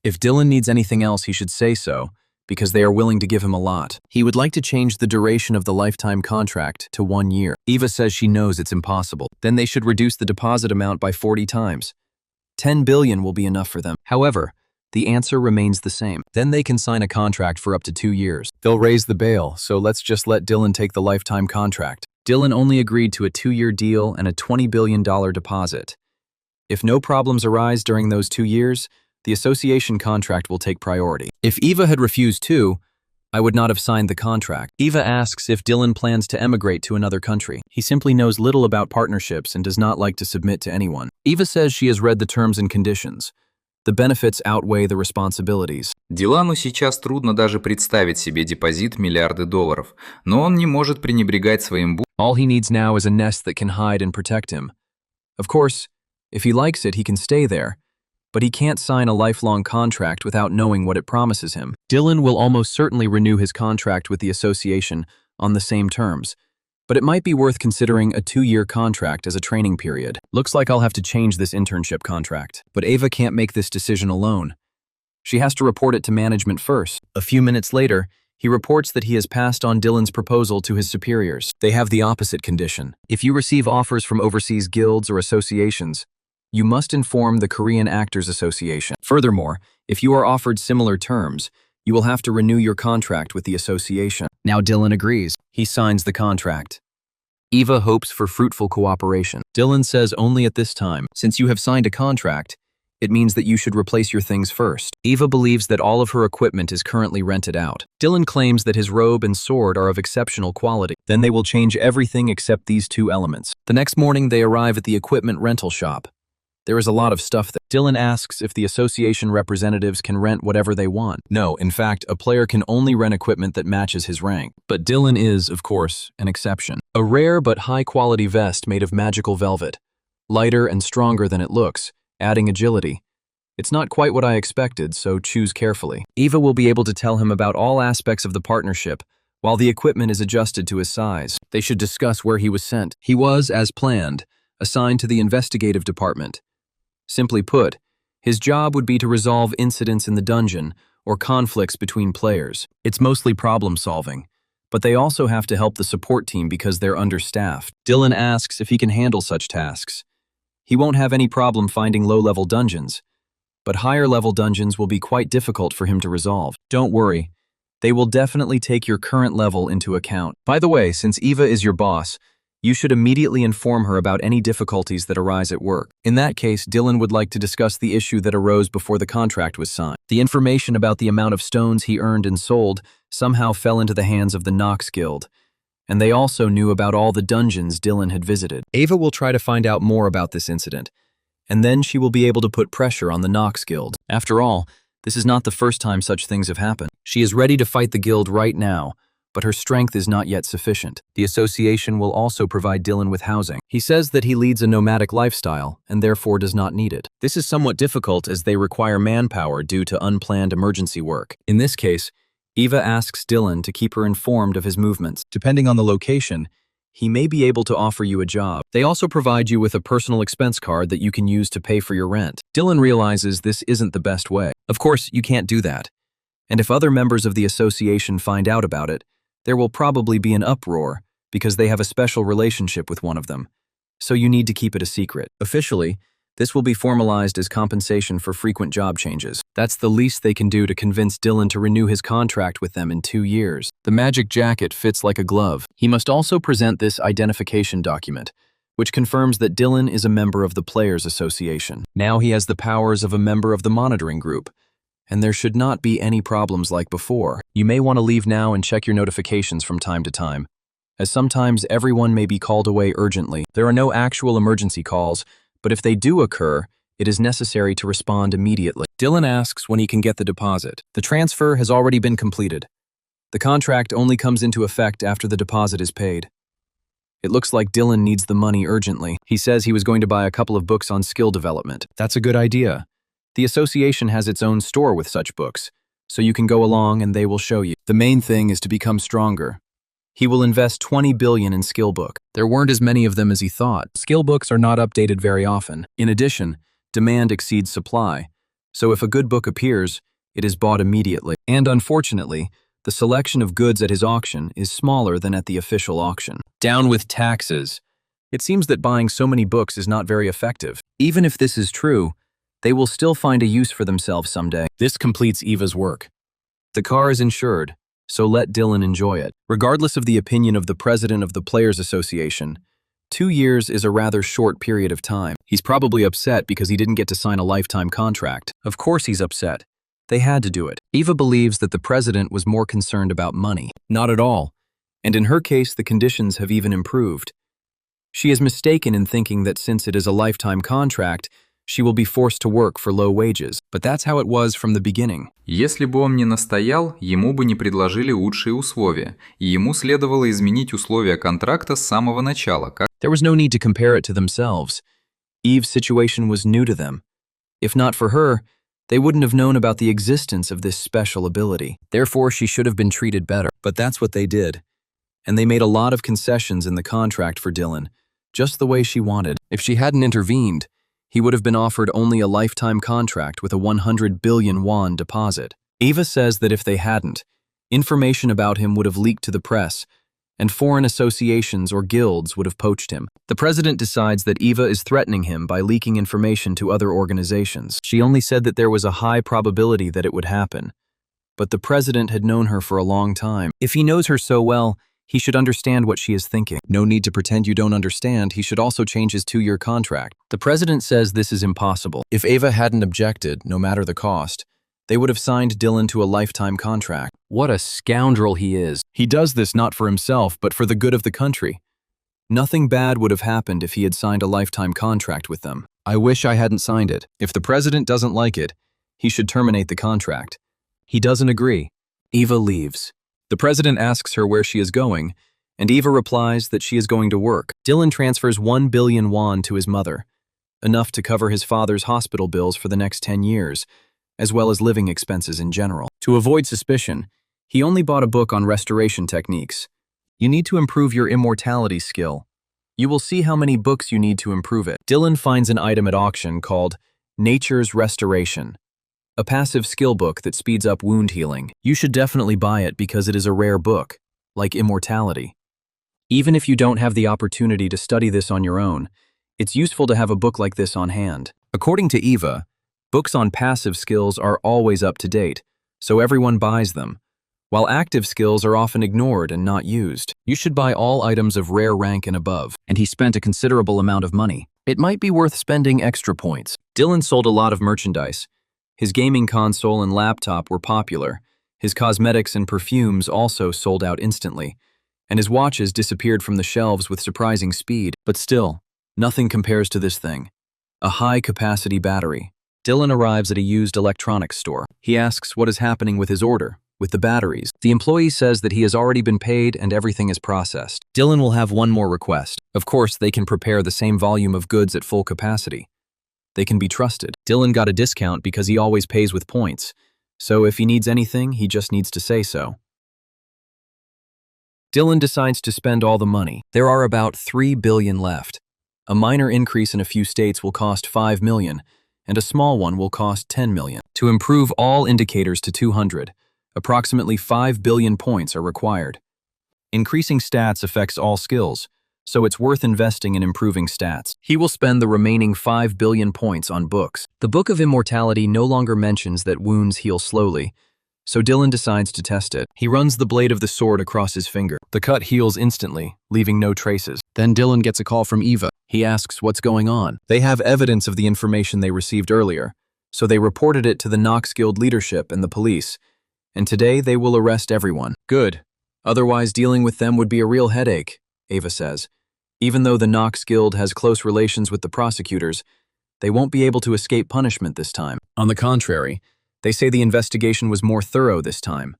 If Dylan needs anything else, he should say so, because they are willing to give him a lot. He would like to change the duration of the lifetime contract to 1 year. Eva says she knows it's impossible. Then they should reduce the deposit amount by 40 times. 10 billion will be enough for them. However, the answer remains the same. Then they can sign a contract for up to 2 years. They'll raise the bail, so let's just let Dylan take the lifetime contract. Dylan only agreed to a 2-year deal and a $20 billion deposit. If no problems arise during those 2 years, the association contract will take priority. If Eva had refused too, I would not have signed the contract. Eva asks if Dylan plans to emigrate to another country. He simply knows little about partnerships and does not like to submit to anyone. Eva says she has read the terms and conditions. The benefits outweigh the responsibilities. Дилану сейчас трудно даже представить себе депозит миллиарды долларов, но он не может пренебрегать своим All he needs now is a nest that can hide and protect him. Of course, if he likes it, he can stay there. But he can't sign a lifelong contract without knowing what it promises him. Dylan will almost certainly renew his contract with the association on the same terms, but it might be worth considering a 2-year contract as a training period. Looks like I'll have to change this internship contract. But Eva can't make this decision alone. She has to report it to management first. A few minutes later, he reports that he has passed on Dylan's proposal to his superiors. They have the opposite condition. If you receive offers from overseas guilds or associations, you must inform the Korean Actors Association. Furthermore, if you are offered similar terms, you will have to renew your contract with the association. Now Dylan agrees. He signs the contract. Eva hopes for fruitful cooperation. Dylan says only at this time, since you have signed a contract, it means that you should replace your things first. Eva believes that all of her equipment is currently rented out. Dylan claims that his robe and sword are of exceptional quality. Then they will change everything except these 2 elements. The next morning, they arrive at the equipment rental shop. There is a lot of stuff that Dylan asks if the association representatives can rent whatever they want. No, in fact, a player can only rent equipment that matches his rank. But Dylan is, of course, an exception. A rare but high-quality vest made of magical velvet. Lighter and stronger than it looks, adding agility. It's not quite what I expected, so choose carefully. Eva will be able to tell him about all aspects of the partnership, while the equipment is adjusted to his size. They should discuss where he was sent. He was, as planned, assigned to the investigative department. Simply put, his job would be to resolve incidents in the dungeon or conflicts between players. It's mostly problem-solving, but they also have to help the support team because they're understaffed. Dylan asks if he can handle such tasks. He won't have any problem finding low-level dungeons, but higher-level dungeons will be quite difficult for him to resolve. Don't worry, they will definitely take your current level into account. By the way, since Eva is your boss, you should immediately inform her about any difficulties that arise at work. In that case, Dylan would like to discuss the issue that arose before the contract was signed. The information about the amount of stones he earned and sold somehow fell into the hands of the Nox Guild, and they also knew about all the dungeons Dylan had visited. Ava will try to find out more about this incident, and then she will be able to put pressure on the Nox Guild. After all, this is not the first time such things have happened. She is ready to fight the guild right now, but her strength is not yet sufficient. The association will also provide Dylan with housing. He says that he leads a nomadic lifestyle and therefore does not need it. This is somewhat difficult as they require manpower due to unplanned emergency work. In this case, Eva asks Dylan to keep her informed of his movements. Depending on the location, he may be able to offer you a job. They also provide you with a personal expense card that you can use to pay for your rent. Dylan realizes this isn't the best way. Of course, you can't do that. And if other members of the association find out about it, there will probably be an uproar because they have a special relationship with one of them. So you need to keep it a secret. Officially, this will be formalized as compensation for frequent job changes. That's the least they can do to convince Dylan to renew his contract with them in 2 years. The magic jacket fits like a glove. He must also present this identification document, which confirms that Dylan is a member of the Players Association. Now he has the powers of a member of the monitoring group, and there should not be any problems like before. You may want to leave now and check your notifications from time to time, as sometimes everyone may be called away urgently. There are no actual emergency calls, but if they do occur, it is necessary to respond immediately. Dylan asks when he can get the deposit. The transfer has already been completed. The contract only comes into effect after the deposit is paid. It looks like Dylan needs the money urgently. He says he was going to buy a couple of books on skill development. That's a good idea. The association has its own store with such books, so you can go along and they will show you. The main thing is to become stronger. He will invest 20 billion in skill book. There weren't as many of them as he thought. Skill books are not updated very often. In addition, demand exceeds supply, so if a good book appears, it is bought immediately. And unfortunately, the selection of goods at his auction is smaller than at the official auction. Down with taxes. It seems that buying so many books is not very effective. Even if this is true, they will still find a use for themselves someday. This completes Eva's work. The car is insured, so let Dylan enjoy it. Regardless of the opinion of the president of the Players Association, 2 years is a rather short period of time. He's probably upset because he didn't get to sign a lifetime contract. Of course he's upset. They had to do it. Eva believes that the president was more concerned about money. Not at all. And in her case, the conditions have even improved. She is mistaken in thinking that since it is a lifetime contract, she will be forced to work for low wages. But that's how it was from the beginning. Если бы он не настоял, ему бы не предложили лучшие условия, и ему следовало изменить условия контракта с самого начала. There was no need to compare it to themselves. Eve's situation was new to them. If not for her, they wouldn't have known about the existence of this special ability. Therefore, she should have been treated better. But that's what they did. And they made a lot of concessions in the contract for Dylan, just the way she wanted. If she hadn't intervened, he would have been offered only a lifetime contract with a 100 billion won deposit. Eva says that if they hadn't, information about him would have leaked to the press, and foreign associations or guilds would have poached him. The president decides that Eva is threatening him by leaking information to other organizations. She only said that there was a high probability that it would happen. But the president had known her for a long time. If he knows her so well, he should understand what she is thinking. No need to pretend you don't understand. He should also change his 2-year contract. The president says this is impossible. If Eva hadn't objected, no matter the cost, they would have signed Dylan to a lifetime contract. What a scoundrel he is. He does this not for himself, but for the good of the country. Nothing bad would have happened if he had signed a lifetime contract with them. I wish I hadn't signed it. If the president doesn't like it, he should terminate the contract. He doesn't agree. Eva leaves. The president asks her where she is going, and Eva replies that she is going to work. Dylan transfers 1 billion won to his mother, enough to cover his father's hospital bills for the next 10 years, as well as living expenses in general. To avoid suspicion, he only bought a book on restoration techniques. You need to improve your immortality skill. You will see how many books you need to improve it. Dylan finds an item at auction called Nature's Restoration, a passive skill book that speeds up wound healing. You should definitely buy it because it is a rare book, like immortality. Even if you don't have the opportunity to study this on your own, it's useful to have a book like this on hand. According to Eva, books on passive skills are always up to date, so everyone buys them, while active skills are often ignored and not used. You should buy all items of rare rank and above, and he spent a considerable amount of money. It might be worth spending extra points. Dylan sold a lot of merchandise. His gaming console and laptop were popular. His cosmetics and perfumes also sold out instantly, and his watches disappeared from the shelves with surprising speed. But still, nothing compares to this thing. A high-capacity battery. Dylan arrives at a used electronics store. He asks what is happening with his order, with the batteries. The employee says that he has already been paid and everything is processed. Dylan will have one more request. Of course, they can prepare the same volume of goods at full capacity. They can be trusted. Dylan got a discount because he always pays with points, so if he needs anything, he just needs to say so. Dylan decides to spend all the money. There are about 3 billion left. A minor increase in a few states will cost 5 million, and a small one will cost 10 million. To improve all indicators to 200, approximately 5 billion points are required. Increasing stats affects all skills, so it's worth investing in improving stats. He will spend the remaining 5 billion points on books. The Book of Immortality no longer mentions that wounds heal slowly, so Dylan decides to test it. He runs the blade of the sword across his finger. The cut heals instantly, leaving no traces. Then Dylan gets a call from Eva. He asks what's going on. They have evidence of the information they received earlier, so they reported it to the Nox Guild leadership and the police, and today they will arrest everyone. Good. Otherwise, dealing with them would be a real headache, Eva says. Even though the Nox Guild has close relations with the prosecutors, they won't be able to escape punishment this time. On the contrary, they say the investigation was more thorough this time.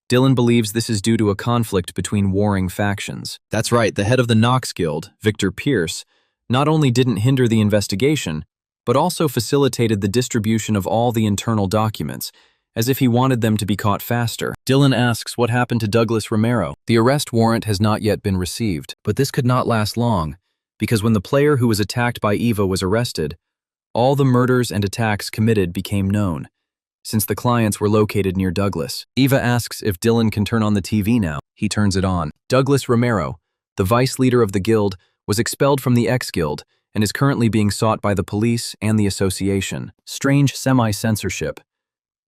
Dylan believes this is due to a conflict between warring factions. That's right, the head of the Nox Guild, Victor Pierce, not only didn't hinder the investigation, but also facilitated the distribution of all the internal documents, as if he wanted them to be caught faster. Dylan asks what happened to Douglas Romero. The arrest warrant has not yet been received, but this could not last long, because when the player who was attacked by Eva was arrested, all the murders and attacks committed became known, since the clients were located near Douglas. Eva asks if Dylan can turn on the TV now. He turns it on. Douglas Romero, the vice leader of the guild, was expelled from the X-Guild and is currently being sought by the police and the association. Strange semi-censorship.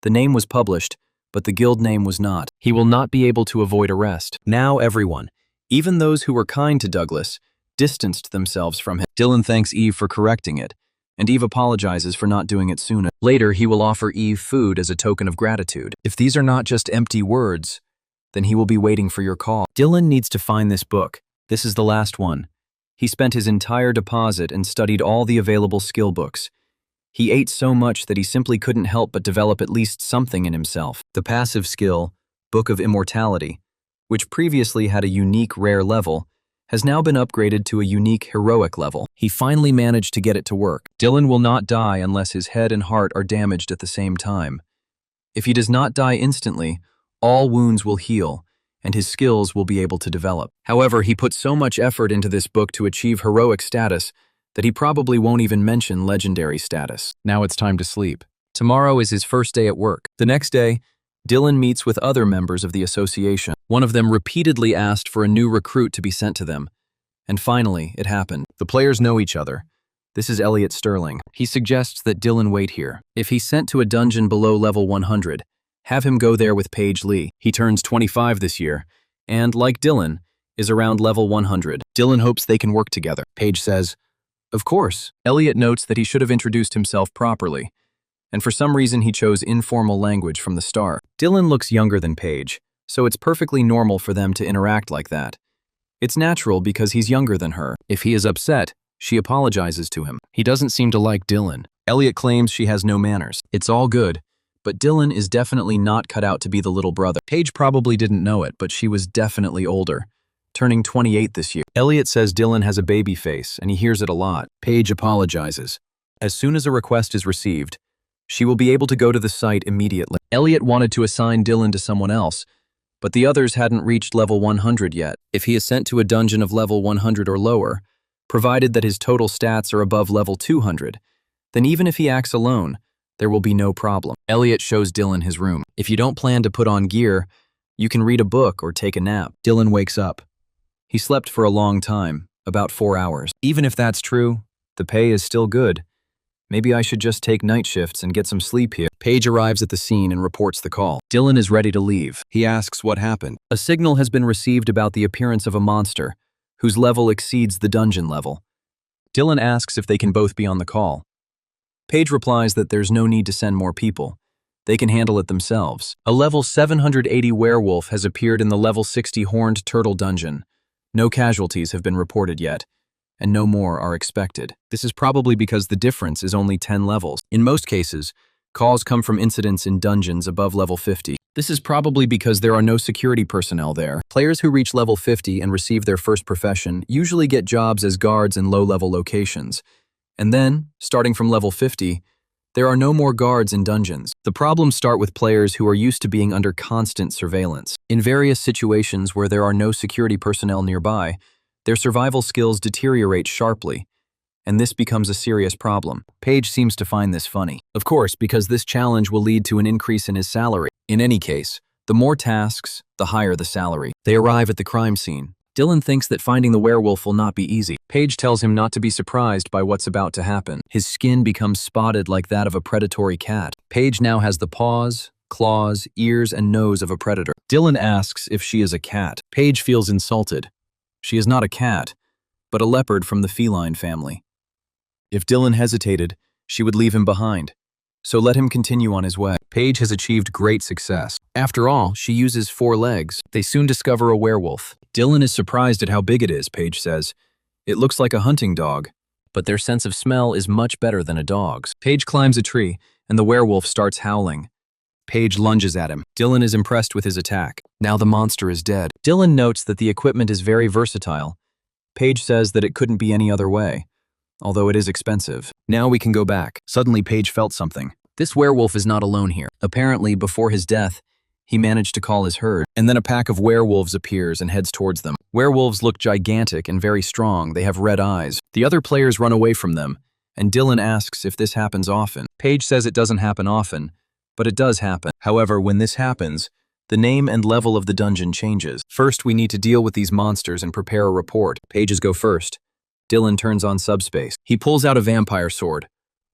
The name was published, but the guild name was not. He will not be able to avoid arrest. Now everyone, even those who were kind to Douglas, distanced themselves from him. Dylan thanks Eve for correcting it, and Eve apologizes for not doing it sooner. Later, he will offer Eve food as a token of gratitude. If these are not just empty words, then he will be waiting for your call. Dylan needs to find this book. This is the last one. He spent his entire deposit and studied all the available skill books. He ate so much that he simply couldn't help but develop at least something in himself. The passive skill, Book of Immortality, which previously had a unique rare level, has now been upgraded to a unique heroic level. He finally managed to get it to work. Dylan will not die unless his head and heart are damaged at the same time. If he does not die instantly, all wounds will heal, and his skills will be able to develop. However, he put so much effort into this book to achieve heroic status that he probably won't even mention legendary status. Now it's time to sleep. Tomorrow is his first day at work. The next day, Dylan meets with other members of the association. One of them repeatedly asked for a new recruit to be sent to them. And finally, it happened. The players know each other. This is Elliot Sterling. He suggests that Dylan wait here. If he's sent to a dungeon below level 100, have him go there with Paige Lee. He turns 25 this year, and, like Dylan, is around level 100. Dylan hopes they can work together. Paige says, "Of course." Elliot notes that he should have introduced himself properly, and for some reason he chose informal language from the start. Dylan looks younger than Paige, so it's perfectly normal for them to interact like that. It's natural because he's younger than her. If he is upset, She apologizes to him. He doesn't seem to like Dylan. Elliot claims she has no manners. It's all good, but Dylan is definitely not cut out to be the little brother. Paige probably didn't know it, but she was definitely older, turning 28 this year. Elliot says Dylan has a baby face, and he hears it a lot. Paige apologizes. As soon as a request is received, she will be able to go to the site immediately. Elliot wanted to assign Dylan to someone else, but the others hadn't reached level 100 yet. If he is sent to a dungeon of level 100 or lower, provided that his total stats are above level 200, then even if he acts alone, there will be no problem. Elliot shows Dylan his room. If you don't plan to put on gear, you can read a book or take a nap. Dylan wakes up. He slept for a long time, about 4 hours. Even if that's true, the pay is still good. Maybe I should just take night shifts and get some sleep here. Paige arrives at the scene and reports the call. Dylan is ready to leave. He asks what happened. A signal has been received about the appearance of a monster, whose level exceeds the dungeon level. Dylan asks if they can both be on the call. Paige replies that there's no need to send more people. They can handle it themselves. A level 780 werewolf has appeared in the level 60 horned turtle dungeon. No casualties have been reported yet, and no more are expected. This is probably because the difference is only 10 levels. In most cases, calls come from incidents in dungeons above level 50. This is probably because there are no security personnel there. Players who reach level 50 and receive their first profession usually get jobs as guards in low-level locations. And then, starting from level 50, there are no more guards in dungeons. The problems start with players who are used to being under constant surveillance. In various situations where there are no security personnel nearby, their survival skills deteriorate sharply, and this becomes a serious problem. Paige seems to find this funny. Of course, because this challenge will lead to an increase in his salary. In any case, the more tasks, the higher the salary. They arrive at the crime scene. Dylan thinks that finding the werewolf will not be easy. Paige tells him not to be surprised by what's about to happen. His skin becomes spotted like that of a predatory cat. Paige now has the paws, claws, ears, and nose of a predator. Dylan asks if she is a cat. Paige feels insulted. She is not a cat, but a leopard from the feline family. If Dylan hesitated, she would leave him behind. So let him continue on his way. Paige has achieved great success. After all, she uses 4 legs. They soon discover a werewolf. Dylan is surprised at how big it is, Paige says. It looks like a hunting dog, but their sense of smell is much better than a dog's. Paige climbs a tree, and the werewolf starts howling. Paige lunges at him. Dylan is impressed with his attack. Now the monster is dead. Dylan notes that the equipment is very versatile. Paige says that it couldn't be any other way, although it is expensive. Now we can go back. Suddenly Paige felt something. This werewolf is not alone here. Apparently, before his death, he managed to call his herd, and then a pack of werewolves appears and heads towards them. Werewolves look gigantic and very strong. They have red eyes. The other players run away from them, and Dylan asks if this happens often. Paige says it doesn't happen often, but it does happen. However, when this happens, the name and level of the dungeon changes. First, we need to deal with these monsters and prepare a report. Pages go first. Dylan turns on subspace. He pulls out a vampire sword,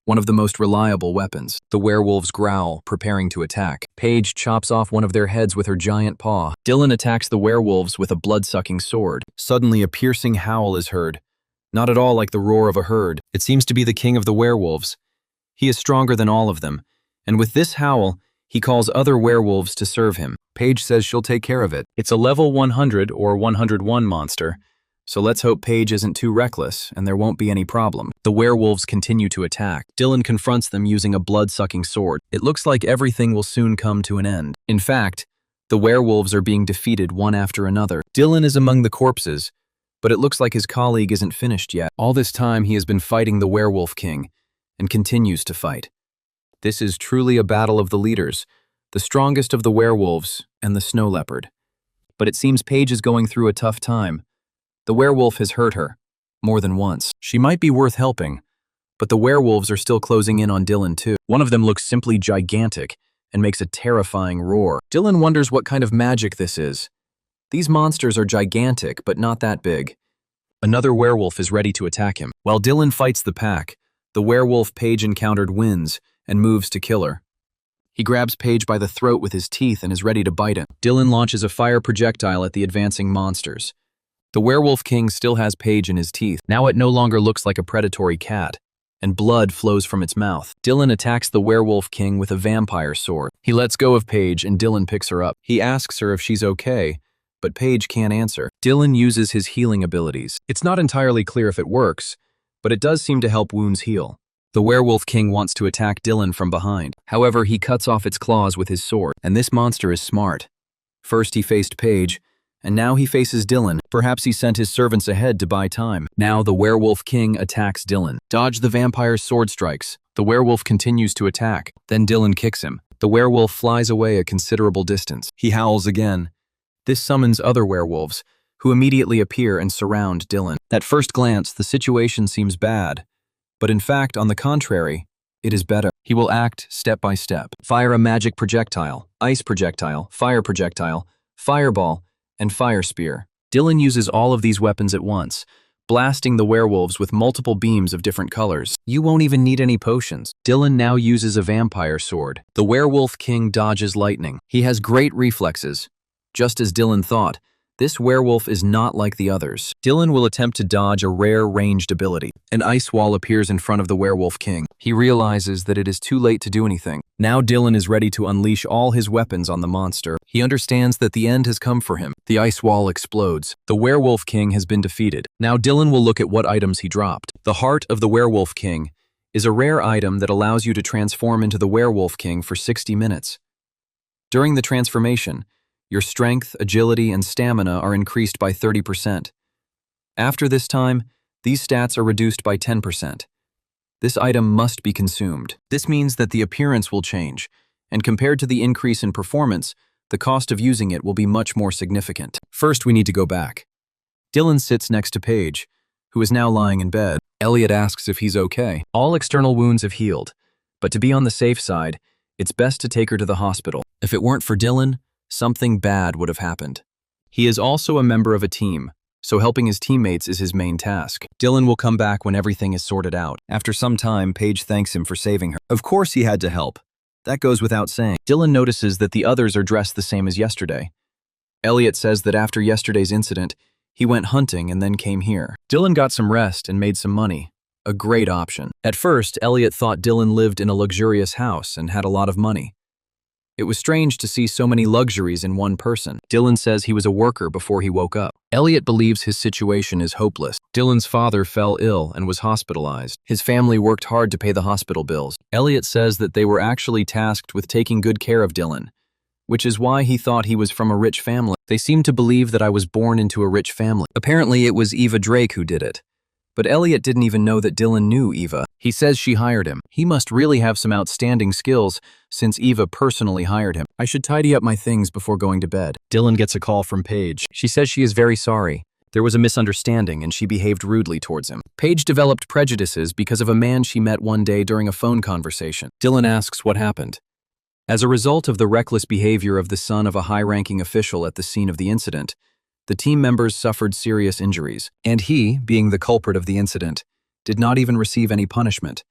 one of the most reliable weapons. The werewolves growl, preparing to attack. Paige chops off one of their heads with her giant paw. Dylan attacks the werewolves with a blood-sucking sword. Suddenly, a piercing howl is heard. Not at all like the roar of a herd. It seems to be the king of the werewolves. He is stronger than all of them, and with this howl, he calls other werewolves to serve him. Paige says she'll take care of it. It's a level 100 or 101 monster, so let's hope Paige isn't too reckless and there won't be any problem. The werewolves continue to attack. Dylan confronts them using a blood-sucking sword. It looks like everything will soon come to an end. In fact, the werewolves are being defeated one after another. Dylan is among the corpses, but it looks like his colleague isn't finished yet. All this time he has been fighting the werewolf king and continues to fight. This is truly a battle of the leaders, the strongest of the werewolves and the snow leopard. But it seems Paige is going through a tough time. The werewolf has hurt her, more than once. She might be worth helping, but the werewolves are still closing in on Dylan too. One of them looks simply gigantic and makes a terrifying roar. Dylan wonders what kind of magic this is. These monsters are gigantic, but not that big. Another werewolf is ready to attack him. While Dylan fights the pack, the werewolf Paige encountered wins and moves to kill her. He grabs Paige by the throat with his teeth and is ready to bite him. Dylan launches a fire projectile at the advancing monsters. The werewolf king still has Paige in his teeth. Now it no longer looks like a predatory cat, and blood flows from its mouth. Dylan attacks the werewolf king with a vampire sword. He lets go of Paige and Dylan picks her up. He asks her if she's okay, but Paige can't answer. Dylan uses his healing abilities. It's not entirely clear if it works, but it does seem to help wounds heal. The werewolf king wants to attack Dylan from behind. However, he cuts off its claws with his sword, and this monster is smart. First he faced Paige, and now he faces Dylan. Perhaps he sent his servants ahead to buy time. Now the werewolf king attacks Dylan. Dodge the vampire's sword strikes. The werewolf continues to attack. Then Dylan kicks him. The werewolf flies away a considerable distance. He howls again. This summons other werewolves, who immediately appear and surround Dylan. At first glance, the situation seems bad, but in fact, on the contrary, it is better. He will act step by step. Fire a magic projectile, ice projectile, fireball, and fire spear. Dylan uses all of these weapons at once, blasting the werewolves with multiple beams of different colors. You won't even need any potions. Dylan now uses a vampire sword. The werewolf king dodges lightning. He has great reflexes. Just as Dylan thought, this werewolf is not like the others. Dylan will attempt to dodge a rare ranged ability. An ice wall appears in front of the werewolf king. He realizes that it is too late to do anything. Now Dylan is ready to unleash all his weapons on the monster. He understands that the end has come for him. The ice wall explodes. The werewolf king has been defeated. Now Dylan will look at what items he dropped. The heart of the werewolf king is a rare item that allows you to transform into the werewolf king for 60 minutes. During the transformation, your strength, agility, and stamina are increased by 30%. After this time, these stats are reduced by 10%. This item must be consumed. This means that the appearance will change, and compared to the increase in performance, the cost of using it will be much more significant. First, we need to go back. Dylan sits next to Paige, who is now lying in bed. Elliot asks if he's okay. All external wounds have healed, but to be on the safe side, it's best to take her to the hospital. If it weren't for Dylan, something bad would have happened. He is also a member of a team, so helping his teammates is his main task. Dylan will come back when everything is sorted out. After some time, Paige thanks him for saving her. Of course he had to help. That goes without saying. Dylan notices that the others are dressed the same as yesterday. Elliot says that after yesterday's incident, he went hunting and then came here. Dylan got some rest and made some money. A great option. At first, Elliot thought Dylan lived in a luxurious house and had a lot of money. It was strange to see so many luxuries in one person. Dylan says he was a worker before he woke up. Elliot believes his situation is hopeless. Dylan's father fell ill and was hospitalized. His family worked hard to pay the hospital bills. Elliot says that they were actually tasked with taking good care of Dylan, which is why he thought he was from a rich family. They seem to believe that I was born into a rich family. Apparently, it was Eva Drake who did it. But Elliot didn't even know that Dylan knew Eva. He says she hired him. He must really have some outstanding skills since Eva personally hired him. I should tidy up my things before going to bed. Dylan gets a call from Paige. She says she is very sorry. There was a misunderstanding and she behaved rudely towards him. Paige developed prejudices because of a man she met one day during a phone conversation. Dylan asks what happened. As a result of the reckless behavior of the son of a high-ranking official at the scene of the incident, the team members suffered serious injuries, and he, being the culprit of the incident, did not even receive any punishment,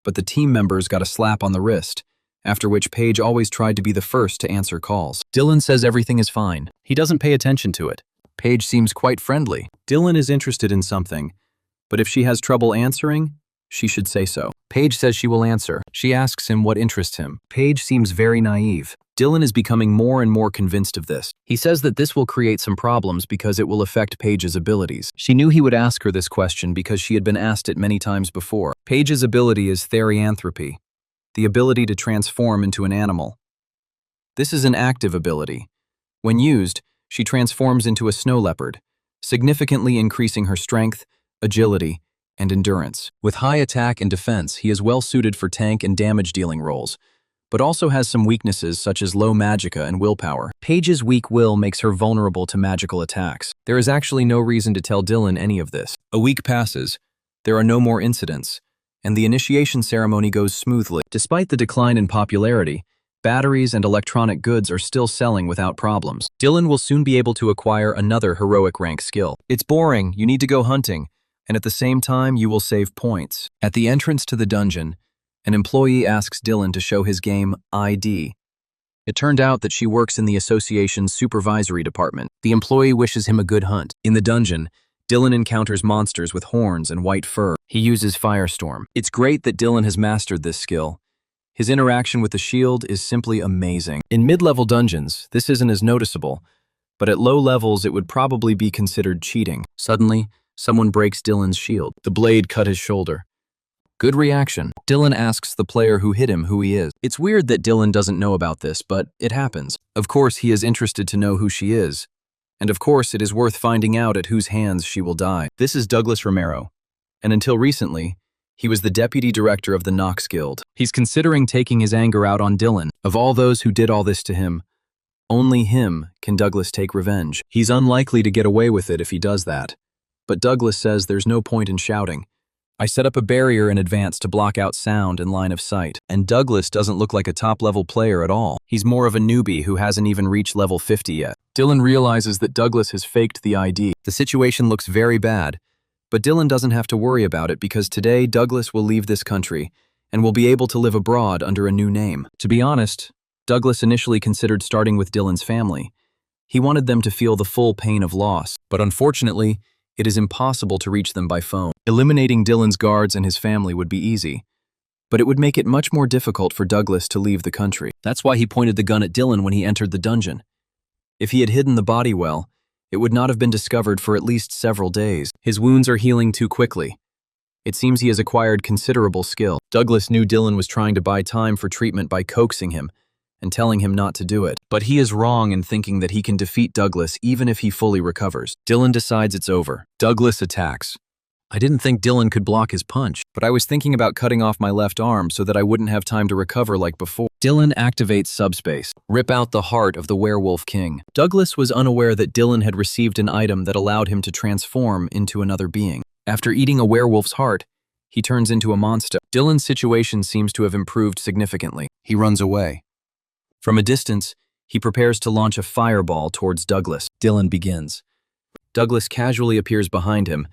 but the team members got a slap on the wrist, after which Paige always tried to be the first to answer calls. Dylan says everything is fine. He doesn't pay attention to it. Paige seems quite friendly. Dylan is interested in something, but if she has trouble answering, she should say so. Paige says she will answer. She asks him what interests him. Paige seems very naive. Dylan is becoming more and more convinced of this. He says that this will create some problems because it will affect Paige's abilities. She knew he would ask her this question because she had been asked it many times before. Paige's ability is therianthropy, the ability to transform into an animal. This is an active ability. When used, she transforms into a snow leopard, significantly increasing her strength, agility, and endurance. With high attack and defense, he is well suited for tank and damage-dealing roles, but also has some weaknesses such as low magicka and willpower. Paige's weak will makes her vulnerable to magical attacks. There is actually no reason to tell Dylan any of this. A week passes, there are no more incidents, and the initiation ceremony goes smoothly. Despite the decline in popularity, batteries and electronic goods are still selling without problems. Dylan will soon be able to acquire another heroic rank skill. It's boring, you need to go hunting, and at the same time you will save points. At the entrance to the dungeon, an employee asks Dylan to show his game ID. It turned out that she works in the association's supervisory department. The employee wishes him a good hunt. In the dungeon, Dylan encounters monsters with horns and white fur. He uses Firestorm. It's great that Dylan has mastered this skill. His interaction with the shield is simply amazing. In mid-level dungeons, this isn't as noticeable, but at low levels it would probably be considered cheating. Suddenly, Someone breaks Dylan's shield. The blade cut his shoulder. Good reaction. Dylan asks the player who hit him who he is. It's weird that Dylan doesn't know about this, but it happens. Of course, he is interested to know who she is. And of course, it is worth finding out at whose hands she will die. This is Douglas Romero. And until recently, he was the deputy director of the Knox Guild. He's considering taking his anger out on Dylan. Of all those who did all this to him, only him can Douglas take revenge. He's unlikely to get away with it if he does that. But Douglas says there's no point in shouting. I set up a barrier in advance to block out sound and line of sight, and Douglas doesn't look like a top-level player at all. He's more of a newbie who hasn't even reached level 50 yet. Dylan realizes that Douglas has faked the ID. The situation looks very bad, but Dylan doesn't have to worry about it because today Douglas will leave this country and will be able to live abroad under a new name. To be honest, Douglas initially considered starting with Dylan's family. He wanted them to feel the full pain of loss, but unfortunately, it is impossible to reach them by phone. Eliminating Dylan's guards and his family would be easy, but it would make it much more difficult for Douglas to leave the country. That's why he pointed the gun at Dylan when he entered the dungeon. If he had hidden the body well, it would not have been discovered for at least several days. His wounds are healing too quickly. It seems he has acquired considerable skill. Douglas knew Dylan was trying to buy time for treatment by coaxing him and telling him not to do it. But he is wrong in thinking that he can defeat Douglas even if he fully recovers. Dylan decides it's over. Douglas attacks. I didn't think Dylan could block his punch, but I was thinking about cutting off my left arm so that I wouldn't have time to recover like before. Dylan activates subspace. Rip out the heart of the werewolf king. Douglas was unaware that Dylan had received an item that allowed him to transform into another being. After eating a werewolf's heart, he turns into a monster. Dylan's situation seems to have improved significantly. He runs away. From a distance, he prepares to launch a fireball towards Douglas. Dylan begins. Douglas casually appears behind him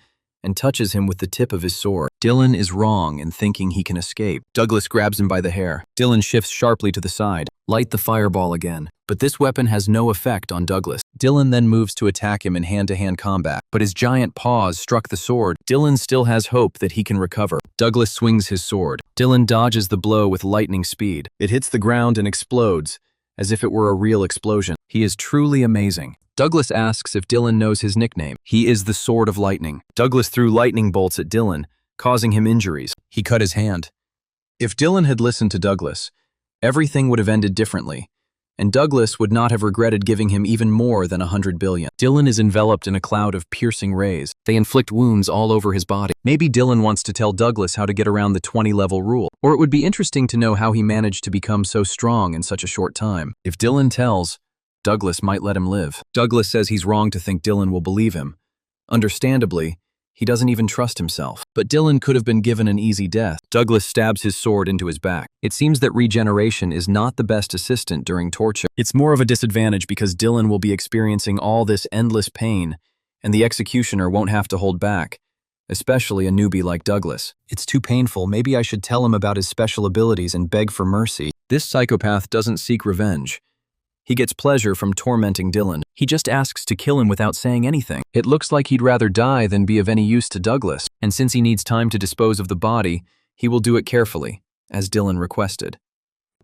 and touches him with the tip of his sword. Dylan is wrong in thinking he can escape. Douglas grabs him by the hair. Dylan shifts sharply to the side. Light the fireball again. But this weapon has no effect on Douglas. Dylan then moves to attack him in hand-to-hand combat, but his giant paws struck the sword. Dylan still has hope that he can recover. Douglas swings his sword. Dylan dodges the blow with lightning speed. It hits the ground and explodes, as if it were a real explosion. He is truly amazing. Douglas asks if Dylan knows his nickname. He is the Sword of Lightning. Douglas threw lightning bolts at Dylan, causing him injuries. He cut his hand. If Dylan had listened to Douglas, everything would have ended differently, and Douglas would not have regretted giving him even more than 100 billion. Dylan is enveloped in a cloud of piercing rays. They inflict wounds all over his body. Maybe Dylan wants to tell Douglas how to get around the 20-level rule, or it would be interesting to know how he managed to become so strong in such a short time. If Dylan tells, Douglas might let him live. Douglas says he's wrong to think Dylan will believe him. Understandably, he doesn't even trust himself. But Dylan could have been given an easy death. Douglas stabs his sword into his back. It seems that regeneration is not the best assistant during torture. It's more of a disadvantage because Dylan will be experiencing all this endless pain, and the executioner won't have to hold back, especially a newbie like Douglas. It's too painful. Maybe I should tell him about his special abilities and beg for mercy. This psychopath doesn't seek revenge. He gets pleasure from tormenting Dylan. He just asks to kill him without saying anything. It looks like he'd rather die than be of any use to Douglas, and since he needs time to dispose of the body, he will do it carefully, as Dylan requested.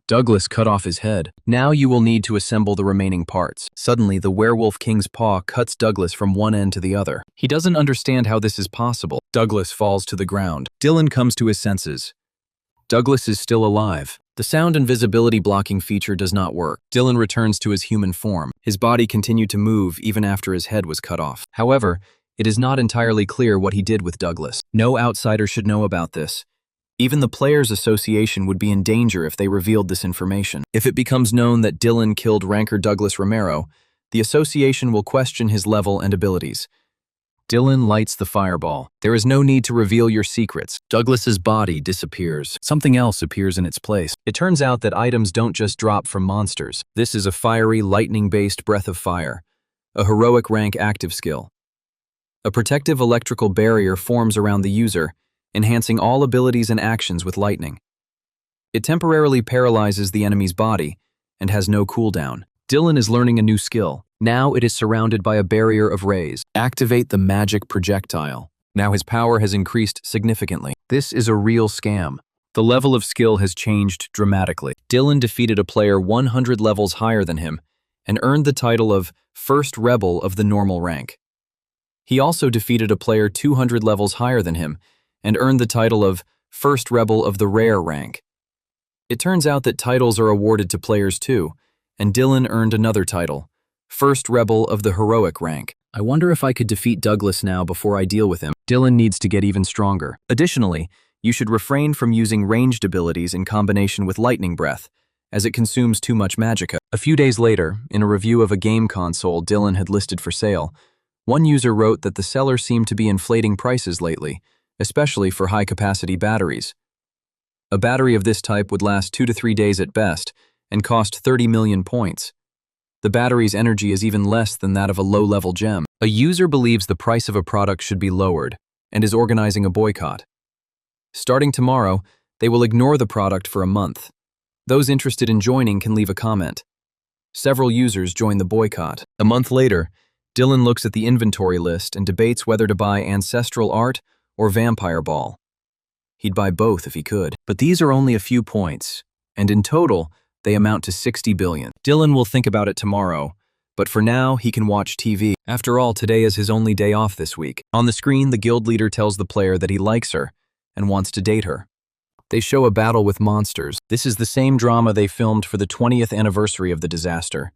Douglas cut off his head. Now you will need to assemble the remaining parts. Suddenly, the werewolf king's paw cuts Douglas from one end to the other. He doesn't understand how this is possible. Douglas falls to the ground. Dylan comes to his senses. Douglas is still alive. The sound and visibility blocking feature does not work. Dylan returns to his human form. His body continued to move even after his head was cut off. However, it is not entirely clear what he did with Douglas. No outsider should know about this. Even the Players Association would be in danger if they revealed this information. If it becomes known that Dylan killed ranker Douglas Romero, the association will question his level and abilities. Dylan lights the fireball. There is no need to reveal your secrets. Douglas's body disappears. Something else appears in its place. It turns out that items don't just drop from monsters. This is a fiery, lightning-based breath of fire, a heroic rank active skill. A protective electrical barrier forms around the user, enhancing all abilities and actions with lightning. It temporarily paralyzes the enemy's body and has no cooldown. Dylan is learning a new skill. Now it is surrounded by a barrier of rays. Activate the magic projectile. Now his power has increased significantly. This is a real scam. The level of skill has changed dramatically. Dylan defeated a player 100 levels higher than him and earned the title of First Rebel of the normal rank. He also defeated a player 200 levels higher than him and earned the title of First Rebel of the Rare rank. It turns out that titles are awarded to players too, and Dylan earned another title, First Rebel of the Heroic rank. I wonder if I could defeat Douglas now before I deal with him. Dylan needs to get even stronger. Additionally, you should refrain from using ranged abilities in combination with Lightning Breath, as it consumes too much magicka. A few days later, in a review of a game console Dylan had listed for sale, one user wrote that the seller seemed to be inflating prices lately, especially for high-capacity batteries. A battery of this type would last 2 to 3 days at best and cost 30 million points. The battery's energy is even less than that of a low-level gem. A user believes the price of a product should be lowered and is organizing a boycott. Starting tomorrow, they will ignore the product for a month. Those interested in joining can leave a comment. Several users join the boycott. A month later, Dylan looks at the inventory list and debates whether to buy Ancestral Art or Vampire Ball. He'd buy both if he could. But these are only a few points, and in total, they amount to 60 billion. Dylan will think about it tomorrow, but for now, he can watch TV. After all, today is his only day off this week. On the screen, the guild leader tells the player that he likes her and wants to date her. They show a battle with monsters. This is the same drama they filmed for the 20th anniversary of the disaster.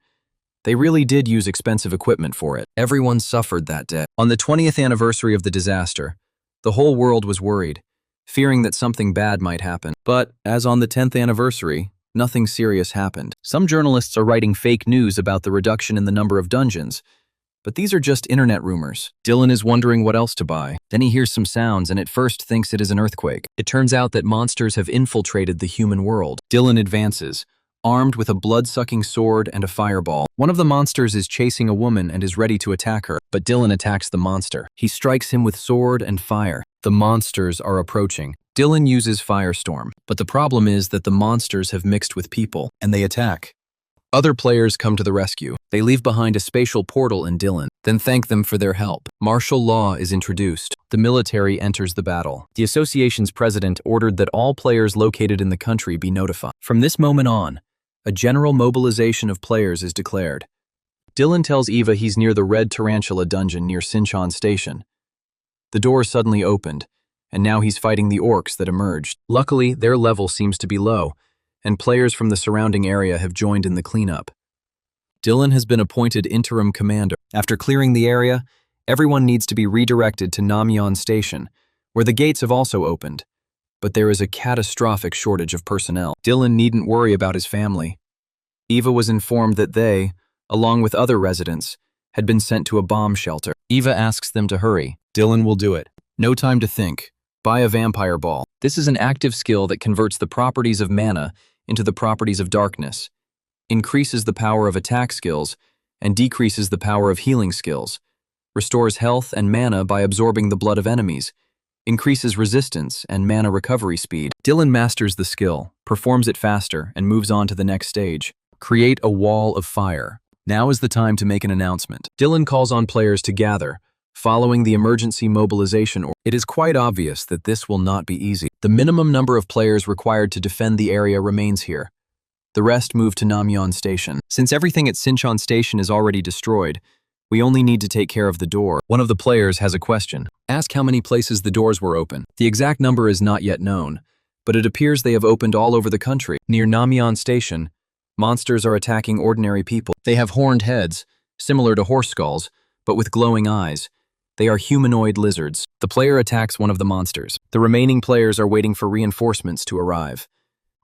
They really did use expensive equipment for it. Everyone suffered that day. On the 20th anniversary of the disaster, the whole world was worried, fearing that something bad might happen. But, as on the 10th anniversary, nothing serious happened. Some journalists are writing fake news about the reduction in the number of dungeons, but these are just internet rumors. Dylan is wondering what else to buy. Then he hears some sounds and at first thinks it is an earthquake. It turns out that monsters have infiltrated the human world. Dylan advances, armed with a blood-sucking sword and a fireball. One of the monsters is chasing a woman and is ready to attack her, but Dylan attacks the monster. He strikes him with sword and fire. The monsters are approaching. Dylan uses Firestorm, but the problem is that the monsters have mixed with people, and they attack. Other players come to the rescue. They leave behind a spatial portal in Dylan, then thank them for their help. Martial law is introduced. The military enters the battle. The association's president ordered that all players located in the country be notified. From this moment on, a general mobilization of players is declared. Dylan tells Eva he's near the Red Tarantula dungeon near Sinchon Station. The door suddenly opened, and now he's fighting the orcs that emerged. Luckily, their level seems to be low, and players from the surrounding area have joined in the cleanup. Dylan has been appointed interim commander. After clearing the area, everyone needs to be redirected to Namyeon Station, where the gates have also opened. But there is a catastrophic shortage of personnel. Dylan needn't worry about his family. Eva was informed that they, along with other residents, had been sent to a bomb shelter. Eva asks them to hurry. Dylan will do it. No time to think. Buy a Vampire Ball. This is an active skill that converts the properties of mana into the properties of darkness, increases the power of attack skills, and decreases the power of healing skills, restores health and mana by absorbing the blood of enemies, increases resistance and mana recovery speed. Dylan masters the skill, performs it faster, and moves on to the next stage. Create a wall of fire. Now is the time to make an announcement. Dylan calls on players to gather, following the emergency mobilization order. It is quite obvious that this will not be easy. The minimum number of players required to defend the area remains here. The rest move to Namyeon Station. Since everything at Sinchon Station is already destroyed, we only need to take care of the door. One of the players has a question. Ask how many places the doors were open. The exact number is not yet known, but it appears they have opened all over the country. Near Namyeon Station, monsters are attacking ordinary people. They have horned heads, similar to horse skulls, but with glowing eyes. They are humanoid lizards. The player attacks one of the monsters. The remaining players are waiting for reinforcements to arrive.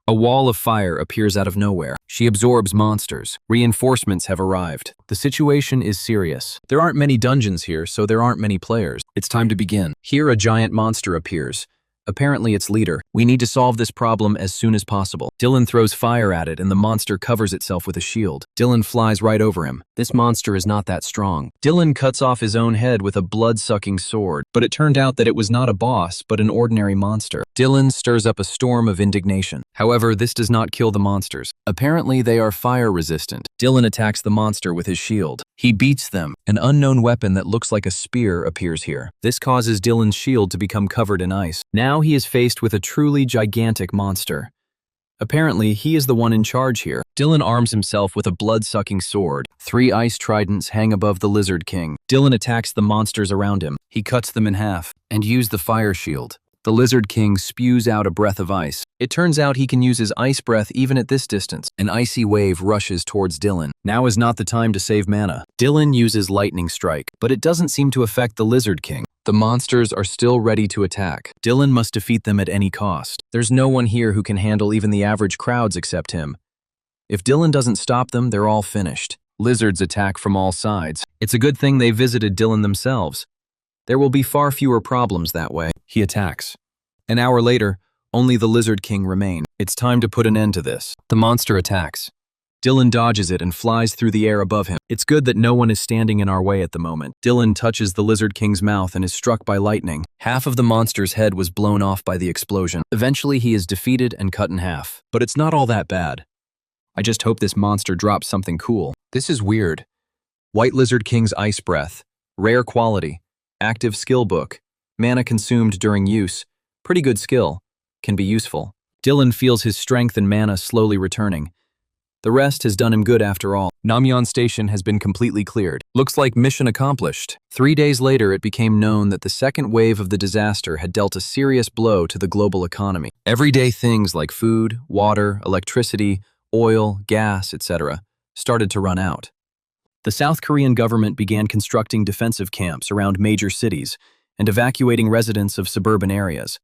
A wall of fire appears out of nowhere. She absorbs monsters. Reinforcements have arrived. The situation is serious. There aren't many dungeons here, so there aren't many players. It's time to begin. Here a giant monster appears. Apparently its leader. We need to solve this problem as soon as possible. Dylan throws fire at it and the monster covers itself with a shield. Dylan flies right over him. This monster is not that strong. Dylan cuts off his own head with a blood-sucking sword, but it turned out that it was not a boss, but an ordinary monster. Dylan stirs up a storm of indignation. However, this does not kill the monsters. Apparently, they are fire-resistant. Dylan attacks the monster with his shield. He beats them. An unknown weapon that looks like a spear appears here. This causes Dylan's shield to become covered in ice. Now he is faced with a truly gigantic monster. Apparently, he is the one in charge here. Dylan arms himself with a blood-sucking sword. 3 ice tridents hang above the Lizard King. Dylan attacks the monsters around him. He cuts them in half and uses the fire shield. The Lizard King spews out a breath of ice. It turns out he can use his ice breath even at this distance. An icy wave rushes towards Dylan. Now is not the time to save mana. Dylan uses Lightning Strike, but it doesn't seem to affect the Lizard King. The monsters are still ready to attack. Dylan must defeat them at any cost. There's no one here who can handle even the average crowds except him. If Dylan doesn't stop them, they're all finished. Lizards attack from all sides. It's a good thing they visited Dylan themselves. There will be far fewer problems that way. He attacks. An hour later, only the Lizard King remain. It's time to put an end to this. The monster attacks. Dylan dodges it and flies through the air above him. It's good that no one is standing in our way at the moment. Dylan touches the Lizard King's mouth and is struck by lightning. Half of the monster's head was blown off by the explosion. Eventually, he is defeated and cut in half. But it's not all that bad. I just hope this monster drops something cool. This is weird. White Lizard King's Ice Breath. Rare quality. Active skill book. Mana consumed during use. Pretty good skill. Can be useful. Dylan feels his strength and mana slowly returning. The rest has done him good after all. Namyeon Station has been completely cleared. Looks like mission accomplished. 3 days later, it became known that the second wave of the disaster had dealt a serious blow to the global economy. Everyday things like food, water, electricity, oil, gas, etc. started to run out. The South Korean government began constructing defensive camps around major cities and evacuating residents of suburban areas.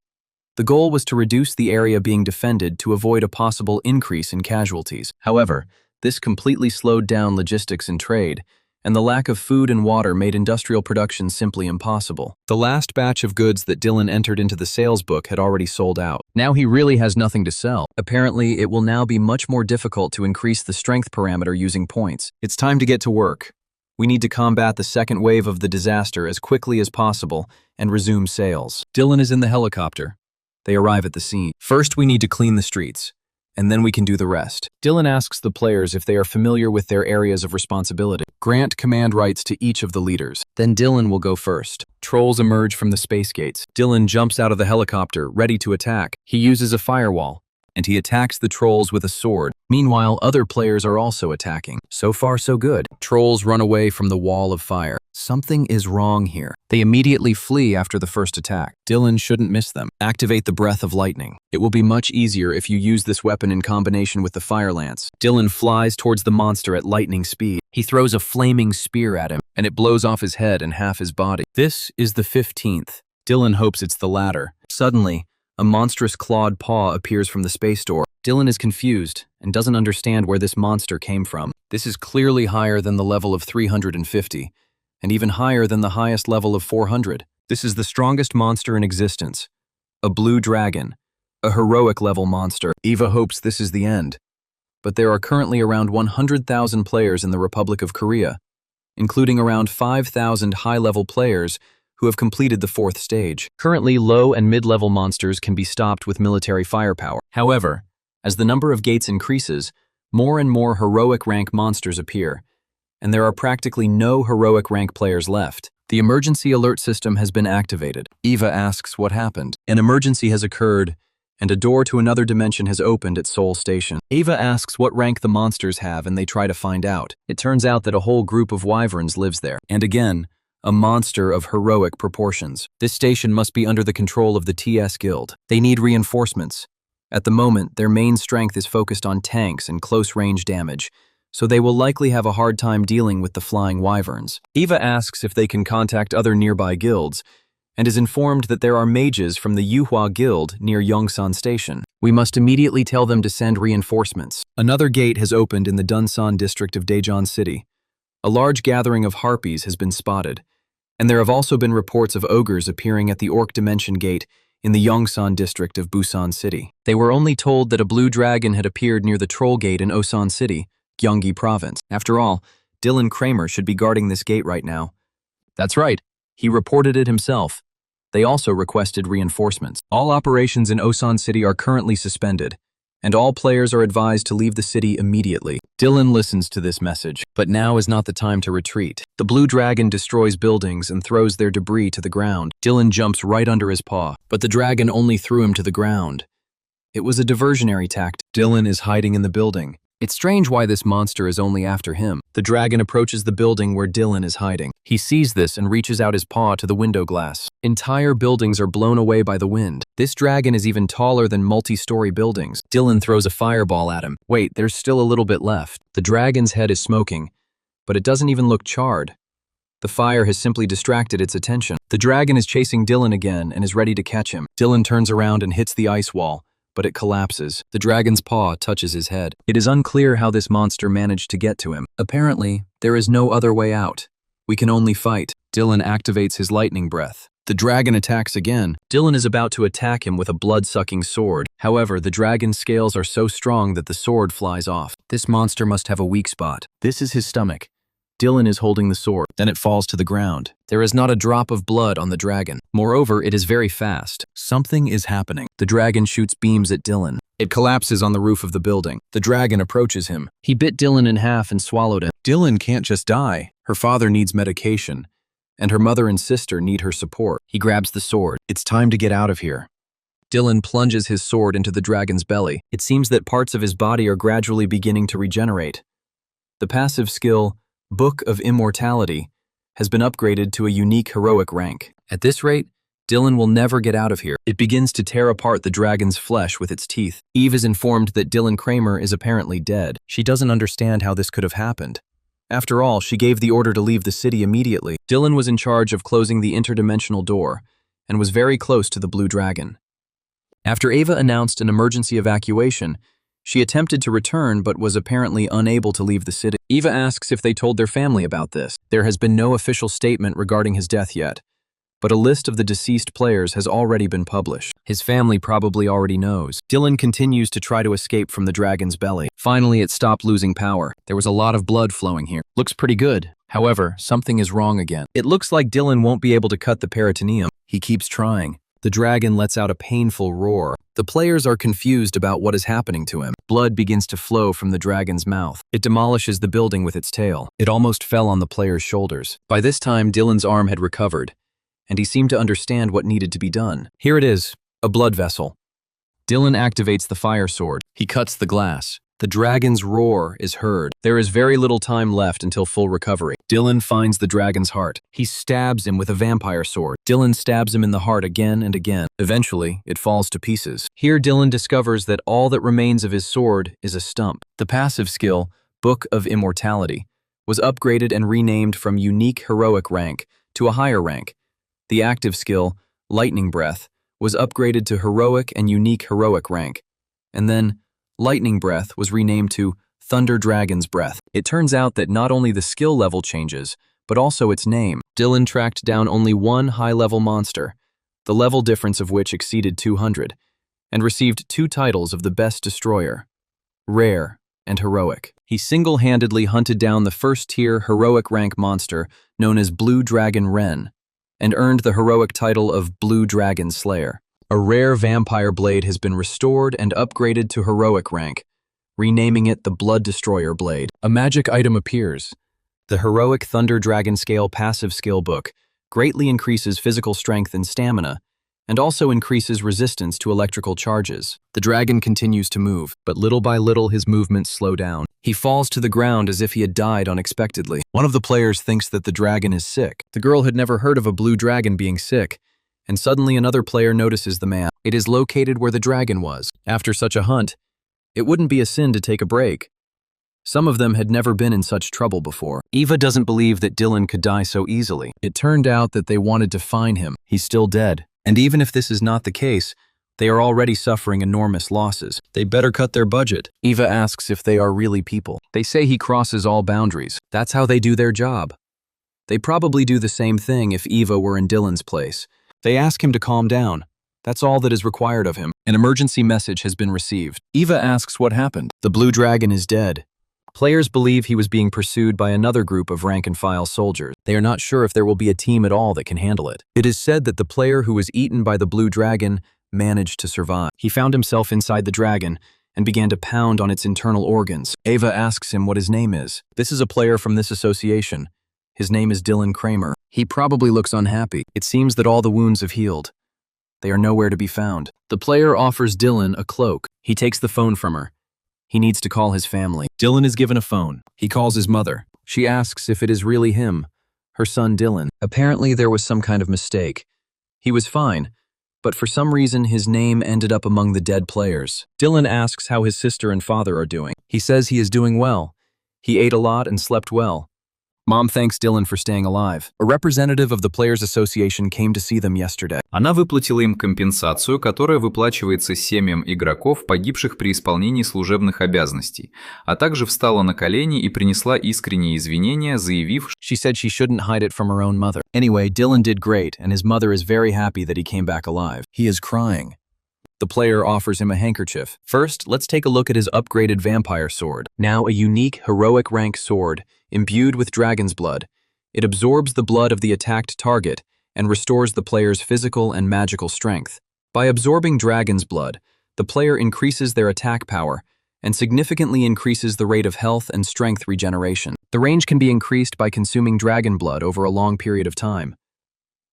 The goal was to reduce the area being defended to avoid a possible increase in casualties. However, this completely slowed down logistics and trade, and the lack of food and water made industrial production simply impossible. The last batch of goods that Dylan entered into the sales book had already sold out. Now he really has nothing to sell. Apparently, it will now be much more difficult to increase the strength parameter using points. It's time to get to work. We need to combat the second wave of the disaster as quickly as possible and resume sales. Dylan is in the helicopter. They arrive at the scene. First, we need to clean the streets, and then we can do the rest. Dylan asks the players if they are familiar with their areas of responsibility. Grant command rights to each of the leaders. Then Dylan will go first. Trolls emerge from the space gates. Dylan jumps out of the helicopter, ready to attack. He uses a firewall, and he attacks the trolls with a sword. Meanwhile, other players are also attacking. So far, so good. Trolls run away from the wall of fire. Something is wrong here. They immediately flee after the first attack. Dylan shouldn't miss them. Activate the Breath of Lightning. It will be much easier if you use this weapon in combination with the Fire Lance. Dylan flies towards the monster at lightning speed. He throws a flaming spear at him, and it blows off his head and half his body. This is the 15th. Dylan hopes it's the latter. Suddenly, a monstrous clawed paw appears from the space door. Dylan is confused and doesn't understand where this monster came from. This is clearly higher than the level of 350, and even higher than the highest level of 400. This is the strongest monster in existence. A blue dragon, a heroic level monster. Eva hopes this is the end. But there are currently around 100,000 players in the Republic of Korea, including around 5,000 high-level players who have completed the 4th stage. Currently, low and mid-level monsters can be stopped with military firepower. However, as the number of gates increases, more and more heroic rank monsters appear, and there are practically no heroic rank players left. The emergency alert system has been activated. Eva asks what happened. An emergency has occurred, and a door to another dimension has opened at Seoul Station. Eva asks what rank the monsters have, and they try to find out. It turns out that a whole group of wyverns lives there. And again, a monster of heroic proportions. This station must be under the control of the TS Guild. They need reinforcements. At the moment, their main strength is focused on tanks and close-range damage, so they will likely have a hard time dealing with the flying wyverns. Eva asks if they can contact other nearby guilds, and is informed that there are mages from the Yuhua Guild near Yongsan Station. We must immediately tell them to send reinforcements. Another gate has opened in the Dunsan district of Daejeon City. A large gathering of harpies has been spotted, and there have also been reports of ogres appearing at the Orc Dimension Gate in the Yongsan district of Busan City. They were only told that a blue dragon had appeared near the Troll Gate in Osan City, Gyeonggi Province. After all, Dylan Kramer should be guarding this gate right now. That's right, he reported it himself. They also requested reinforcements. All operations in Osan City are currently suspended, and all players are advised to leave the city immediately. Dylan listens to this message, but now is not the time to retreat. The blue dragon destroys buildings and throws their debris to the ground. Dylan jumps right under his paw, but the dragon only threw him to the ground. It was a diversionary tactic. Dylan is hiding in the building. It's strange why this monster is only after him. The dragon approaches the building where Dylan is hiding. He sees this and reaches out his paw to the window glass. Entire buildings are blown away by the wind. This dragon is even taller than multi-story buildings. Dylan throws a fireball at him. Wait, there's still a little bit left. The dragon's head is smoking, but it doesn't even look charred. The fire has simply distracted its attention. The dragon is chasing Dylan again and is ready to catch him. Dylan turns around and hits the ice wall, but it collapses. The dragon's paw touches his head. It is unclear how this monster managed to get to him. Apparently, there is no other way out. We can only fight. Dylan activates his lightning breath. The dragon attacks again. Dylan is about to attack him with a blood-sucking sword. However, the dragon's scales are so strong that the sword flies off. This monster must have a weak spot. This is his stomach. Dylan is holding the sword. Then it falls to the ground. There is not a drop of blood on the dragon. Moreover, it is very fast. Something is happening. The dragon shoots beams at Dylan. It collapses on the roof of the building. The dragon approaches him. He bit Dylan in half and swallowed him. Dylan can't just die. Her father needs medication, and her mother and sister need her support. He grabs the sword. It's time to get out of here. Dylan plunges his sword into the dragon's belly. It seems that parts of his body are gradually beginning to regenerate. The passive skill, Book of Immortality, has been upgraded to a unique heroic rank. At this rate, Dylan will never get out of here. It begins to tear apart the dragon's flesh with its teeth. Eve is informed that Dylan Kramer is apparently dead. She doesn't understand how this could have happened. After all, she gave the order to leave the city immediately. Dylan was in charge of closing the interdimensional door and was very close to the blue dragon. After Ava announced an emergency evacuation, she attempted to return but was apparently unable to leave the city. Eva asks if they told their family about this. There has been no official statement regarding his death yet, but a list of the deceased players has already been published. His family probably already knows. Dylan continues to try to escape from the dragon's belly. Finally, it stopped losing power. There was a lot of blood flowing here. Looks pretty good. However, something is wrong again. It looks like Dylan won't be able to cut the peritoneum. He keeps trying. The dragon lets out a painful roar. The players are confused about what is happening to him. Blood begins to flow from the dragon's mouth. It demolishes the building with its tail. It almost fell on the player's shoulders. By this time, Dylan's arm had recovered, and he seemed to understand what needed to be done. Here it is, a blood vessel. Dylan activates the fire sword. He cuts the glass. The dragon's roar is heard. There is very little time left until full recovery. Dylan finds the dragon's heart. He stabs him with a vampire sword. Dylan stabs him in the heart again and again. Eventually, it falls to pieces. Here, Dylan discovers that all that remains of his sword is a stump. The passive skill, Book of Immortality, was upgraded and renamed from Unique Heroic Rank to a higher rank. The active skill, Lightning Breath, was upgraded to Heroic and Unique Heroic Rank. And then, Lightning Breath was renamed to Thunder Dragon's Breath. It turns out that not only the skill level changes, but also its name. Dylan tracked down only one high-level monster, the level difference of which exceeded 200, and received 2 titles of the Best Destroyer, Rare and Heroic. He single-handedly hunted down the first-tier heroic rank monster known as Blue Dragon Ren, and earned the heroic title of Blue Dragon Slayer. A rare vampire blade has been restored and upgraded to heroic rank, renaming it the Blood Destroyer Blade. A magic item appears. The Heroic Thunder Dragon Scale passive skill book greatly increases physical strength and stamina, and also increases resistance to electrical charges. The dragon continues to move, but little by little his movements slow down. He falls to the ground as if he had died unexpectedly. One of the players thinks that the dragon is sick. The girl had never heard of a blue dragon being sick, and suddenly another player notices the man. It is located where the dragon was. After such a hunt, it wouldn't be a sin to take a break. Some of them had never been in such trouble before. Eva doesn't believe that Dylan could die so easily. It turned out that they wanted to find him. He's still dead. And even if this is not the case, they are already suffering enormous losses. They better cut their budget. Eva asks if they are really people. They say he crosses all boundaries. That's how they do their job. They probably do the same thing if Eva were in Dylan's place. They ask him to calm down. That's all that is required of him. An emergency message has been received. Eva asks what happened. The blue dragon is dead. Players believe he was being pursued by another group of rank-and-file soldiers. They are not sure if there will be a team at all that can handle it. It is said that the player who was eaten by the blue dragon managed to survive. He found himself inside the dragon and began to pound on its internal organs. Ava asks him what his name is. This is a player from this association. His name is Dylan Kramer. He probably looks unhappy. It seems that all the wounds have healed. They are nowhere to be found. The player offers Dylan a cloak. He takes the phone from her. He needs to call his family. Dylan is given a phone. He calls his mother. She asks if it is really him, her son Dylan. Apparently there was some kind of mistake. He was fine, but for some reason his name ended up among the dead players. Dylan asks how his sister and father are doing. He says he is doing well. He ate a lot and slept well. Mom thanks Dylan for staying alive. A representative of the Players Association came to see them yesterday. Она выплатила им компенсацию, которая выплачивается семьям игроков, погибших при исполнении служебных обязанностей, а также встала на колени и принесла искренние извинения, заявив, She said she shouldn't hide it from her own mother. Anyway, Dylan did great, and his mother is very happy that he came back alive. He is crying. The player offers him a handkerchief. First, let's take a look at his upgraded vampire sword. Now a unique, heroic rank sword, imbued with dragon's blood. It absorbs the blood of the attacked target and restores the player's physical and magical strength. By absorbing dragon's blood, the player increases their attack power and significantly increases the rate of health and strength regeneration. The range can be increased by consuming dragon blood over a long period of time.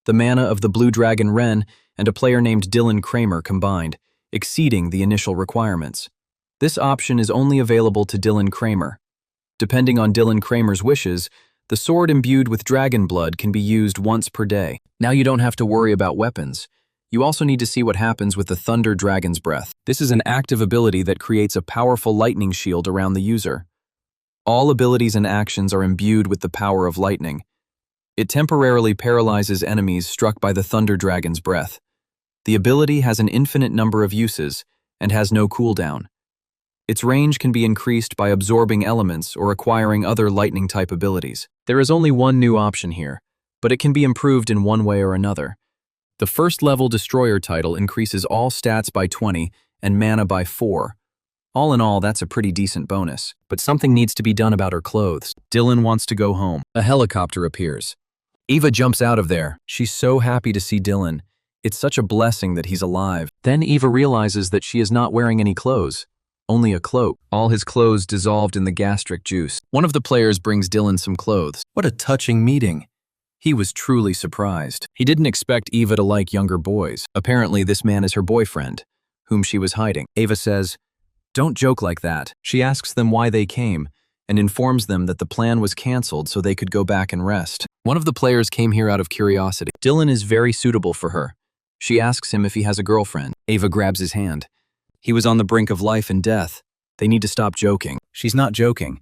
The mana of the blue dragon Ren and a player named Dylan Kramer combined, exceeding the initial requirements. This option is only available to Dylan Kramer. Depending on Dylan Kramer's wishes, the sword imbued with dragon blood can be used once per day. Now you don't have to worry about weapons. You also need to see what happens with the Thunder Dragon's Breath. This is an active ability that creates a powerful lightning shield around the user. All abilities and actions are imbued with the power of lightning. It temporarily paralyzes enemies struck by the Thunder Dragon's Breath. The ability has an infinite number of uses and has no cooldown. Its range can be increased by absorbing elements or acquiring other lightning-type abilities. There is only one new option here, but it can be improved in one way or another. The first-level Destroyer title increases all stats by 20 and mana by 4. All in all, that's a pretty decent bonus. But something needs to be done about her clothes. Dylan wants to go home. A helicopter appears. Eva jumps out of there. She's so happy to see Dylan. It's such a blessing that he's alive. Then Eva realizes that she is not wearing any clothes. Only a cloak. All his clothes dissolved in the gastric juice. One of the players brings Dylan some clothes. What a touching meeting. He was truly surprised. He didn't expect Eva to like younger boys. Apparently this man is her boyfriend, whom she was hiding. Eva says, "Don't joke like that." She asks them why they came and informs them that the plan was cancelled so they could go back and rest. One of the players came here out of curiosity. Dylan is very suitable for her. She asks him if he has a girlfriend. Eva grabs his hand. He was on the brink of life and death. They need to stop joking. She's not joking.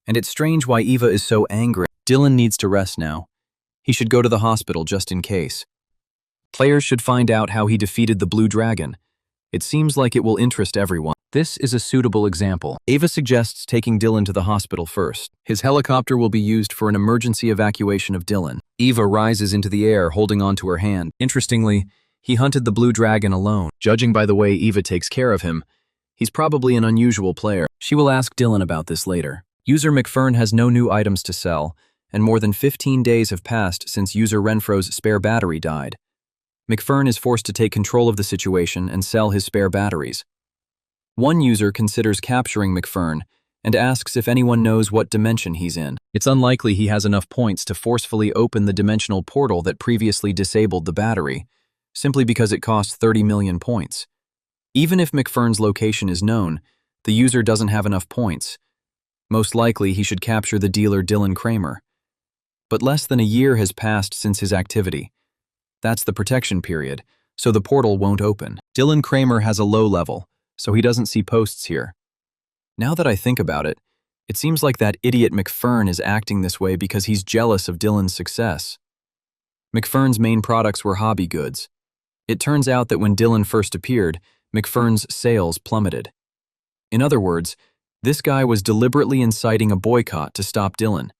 And it's strange why Eva is so angry. Dylan needs to rest now. He should go to the hospital just in case. Players should find out how he defeated the Blue Dragon. It seems like it will interest everyone. This is a suitable example. Eva suggests taking Dylan to the hospital first. His helicopter will be used for an emergency evacuation of Dylan. Eva rises into the air, holding onto her hand. Interestingly, he hunted the Blue Dragon alone. Judging by the way Eva takes care of him, he's probably an unusual player. She will ask Dylan about this later. User McFern has no new items to sell, and more than 15 days have passed since user Renfro's spare battery died. McFern is forced to take control of the situation and sell his spare batteries. One user considers capturing McFern and asks if anyone knows what dimension he's in. It's unlikely he has enough points to forcefully open the dimensional portal that previously disabled the battery, simply because it costs 30 million points. Even if McFern's location is known, the user doesn't have enough points. Most likely he should capture the dealer Dylan Kramer. But less than a year has passed since his activity. That's the protection period, so the portal won't open. Dylan Kramer has a low level, so he doesn't see posts here. Now that I think about it, it seems like that idiot McFern is acting this way because he's jealous of Dylan's success. McFern's main products were hobby goods. It turns out that when Dylan first appeared, McFern's sales plummeted. In other words, this guy was deliberately inciting a boycott to stop Dylan.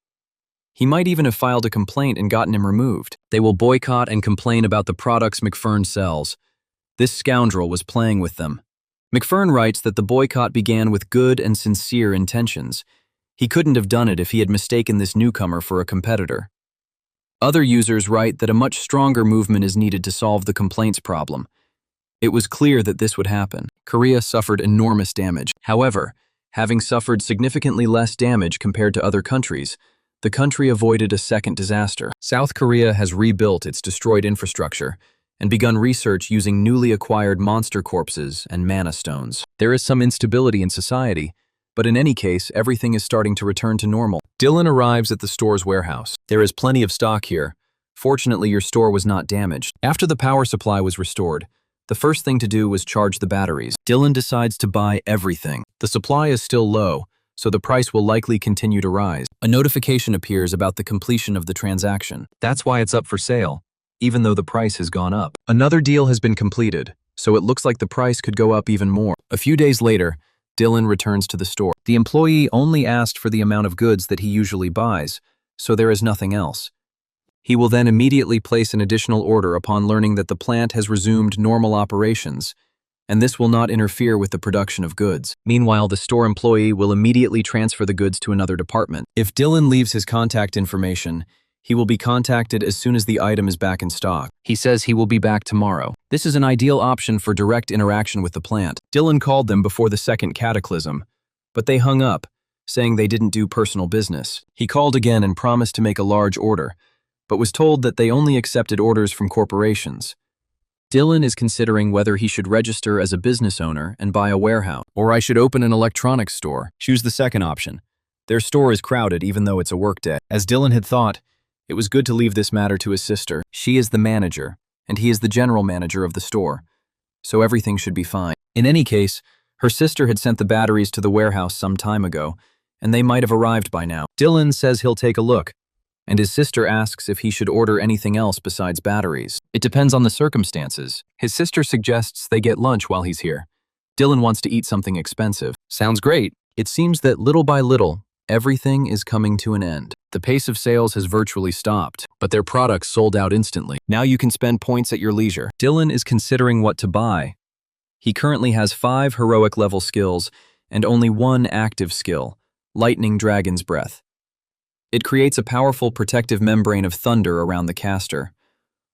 He might even have filed a complaint and gotten him removed. They will boycott and complain about the products McFern sells. This scoundrel was playing with them. McFern writes that the boycott began with good and sincere intentions. He couldn't have done it if he had mistaken this newcomer for a competitor. Other users write that a much stronger movement is needed to solve the complaints problem. It was clear that this would happen. Korea suffered enormous damage. However, having suffered significantly less damage compared to other countries, the country avoided a second disaster. South Korea has rebuilt its destroyed infrastructure and begun research using newly acquired monster corpses and mana stones. There is some instability in society, but in any case, everything is starting to return to normal. Dylan arrives at the store's warehouse. There is plenty of stock here. Fortunately, your store was not damaged. After the power supply was restored, the first thing to do was charge the batteries. Dylan decides to buy everything. The supply is still low, so the price will likely continue to rise. A notification appears about the completion of the transaction. That's why it's up for sale, even though the price has gone up. Another deal has been completed, so it looks like the price could go up even more. A few days later, Dylan returns to the store. The employee only asked for the amount of goods that he usually buys, so there is nothing else. He will then immediately place an additional order upon learning that the plant has resumed normal operations, and this will not interfere with the production of goods. Meanwhile, the store employee will immediately transfer the goods to another department. If Dylan leaves his contact information, he will be contacted as soon as the item is back in stock. He says he will be back tomorrow. This is an ideal option for direct interaction with the plant. Dylan called them before the second cataclysm, but they hung up, saying they didn't do personal business. He called again and promised to make a large order, but was told that they only accepted orders from corporations. Dylan is considering whether he should register as a business owner and buy a warehouse, or I should open an electronics store. Choose the second option. Their store is crowded even though it's a workday. As Dylan had thought, it was good to leave this matter to his sister. She is the manager, and he is the general manager of the store, so everything should be fine. In any case, her sister had sent the batteries to the warehouse some time ago, and they might have arrived by now. Dylan says he'll take a look, and his sister asks if he should order anything else besides batteries. It depends on the circumstances. His sister suggests they get lunch while he's here. Dylan wants to eat something expensive. Sounds great. It seems that little by little, everything is coming to an end. The pace of sales has virtually stopped, but their products sold out instantly. Now you can spend points at your leisure. Dylan is considering what to buy. He currently has 5 heroic level skills and only 1 active skill, Lightning Dragon's Breath. It creates a powerful protective membrane of thunder around the caster.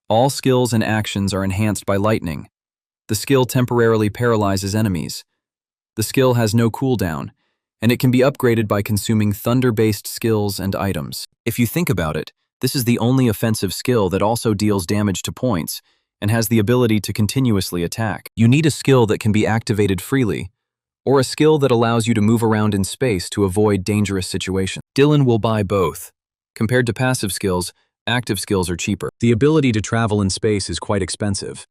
All skills and actions are enhanced by lightning. The skill temporarily paralyzes enemies. The skill has no cooldown, and it can be upgraded by consuming thunder-based skills and items. If you think about it, this is the only offensive skill that also deals damage to points and has the ability to continuously attack. You need a skill that can be activated freely, or a skill that allows you to move around in space to avoid dangerous situations. Dylan will buy both. Compared to passive skills, active skills are cheaper. The ability to travel in space is quite expensive,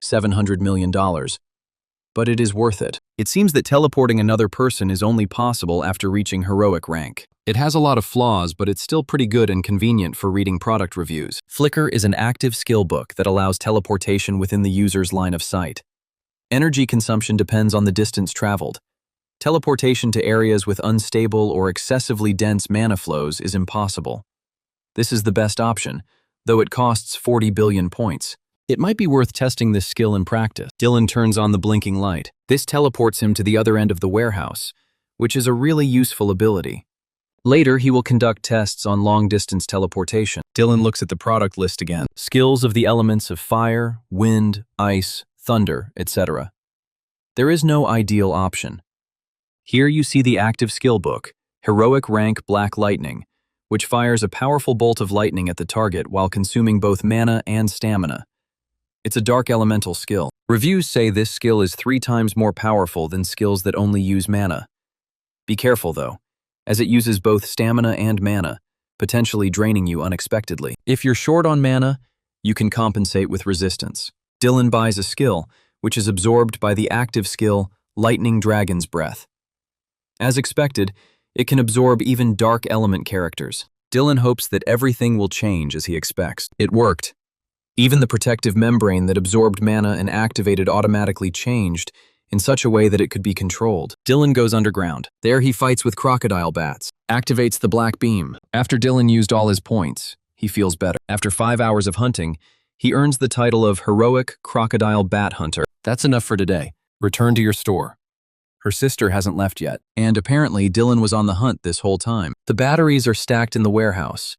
$700 million, but it is worth it. It seems that teleporting another person is only possible after reaching heroic rank. It has a lot of flaws, but it's still pretty good and convenient for reading product reviews. Flicker is an active skill book that allows teleportation within the user's line of sight. Energy consumption depends on the distance traveled. Teleportation to areas with unstable or excessively dense mana flows is impossible. This is the best option, though it costs 40 billion points. It might be worth testing this skill in practice. Dylan turns on the blinking light. This teleports him to the other end of the warehouse, which is a really useful ability. Later, he will conduct tests on long-distance teleportation. Dylan looks at the product list again. Skills of the elements of fire, wind, ice, thunder, etc. There is no ideal option. Here you see the active skill book, Heroic Rank Black Lightning, which fires a powerful bolt of lightning at the target while consuming both mana and stamina. It's a dark elemental skill. Reviews say this skill is 3 times more powerful than skills that only use mana. Be careful though, as it uses both stamina and mana, potentially draining you unexpectedly. If you're short on mana, you can compensate with resistance. Dylan buys a skill, which is absorbed by the active skill, Lightning Dragon's Breath. As expected, it can absorb even dark element characters. Dylan hopes that everything will change as he expects. It worked. Even the protective membrane that absorbed mana and activated automatically changed in such a way that it could be controlled. Dylan goes underground. There he fights with crocodile bats, activates the black beam. After Dylan used all his points, he feels better. After 5 hours of hunting, he earns the title of Heroic Crocodile Bat Hunter. That's enough for today. Return to your store. Her sister hasn't left yet, and apparently Dylan was on the hunt this whole time. The batteries are stacked in the warehouse.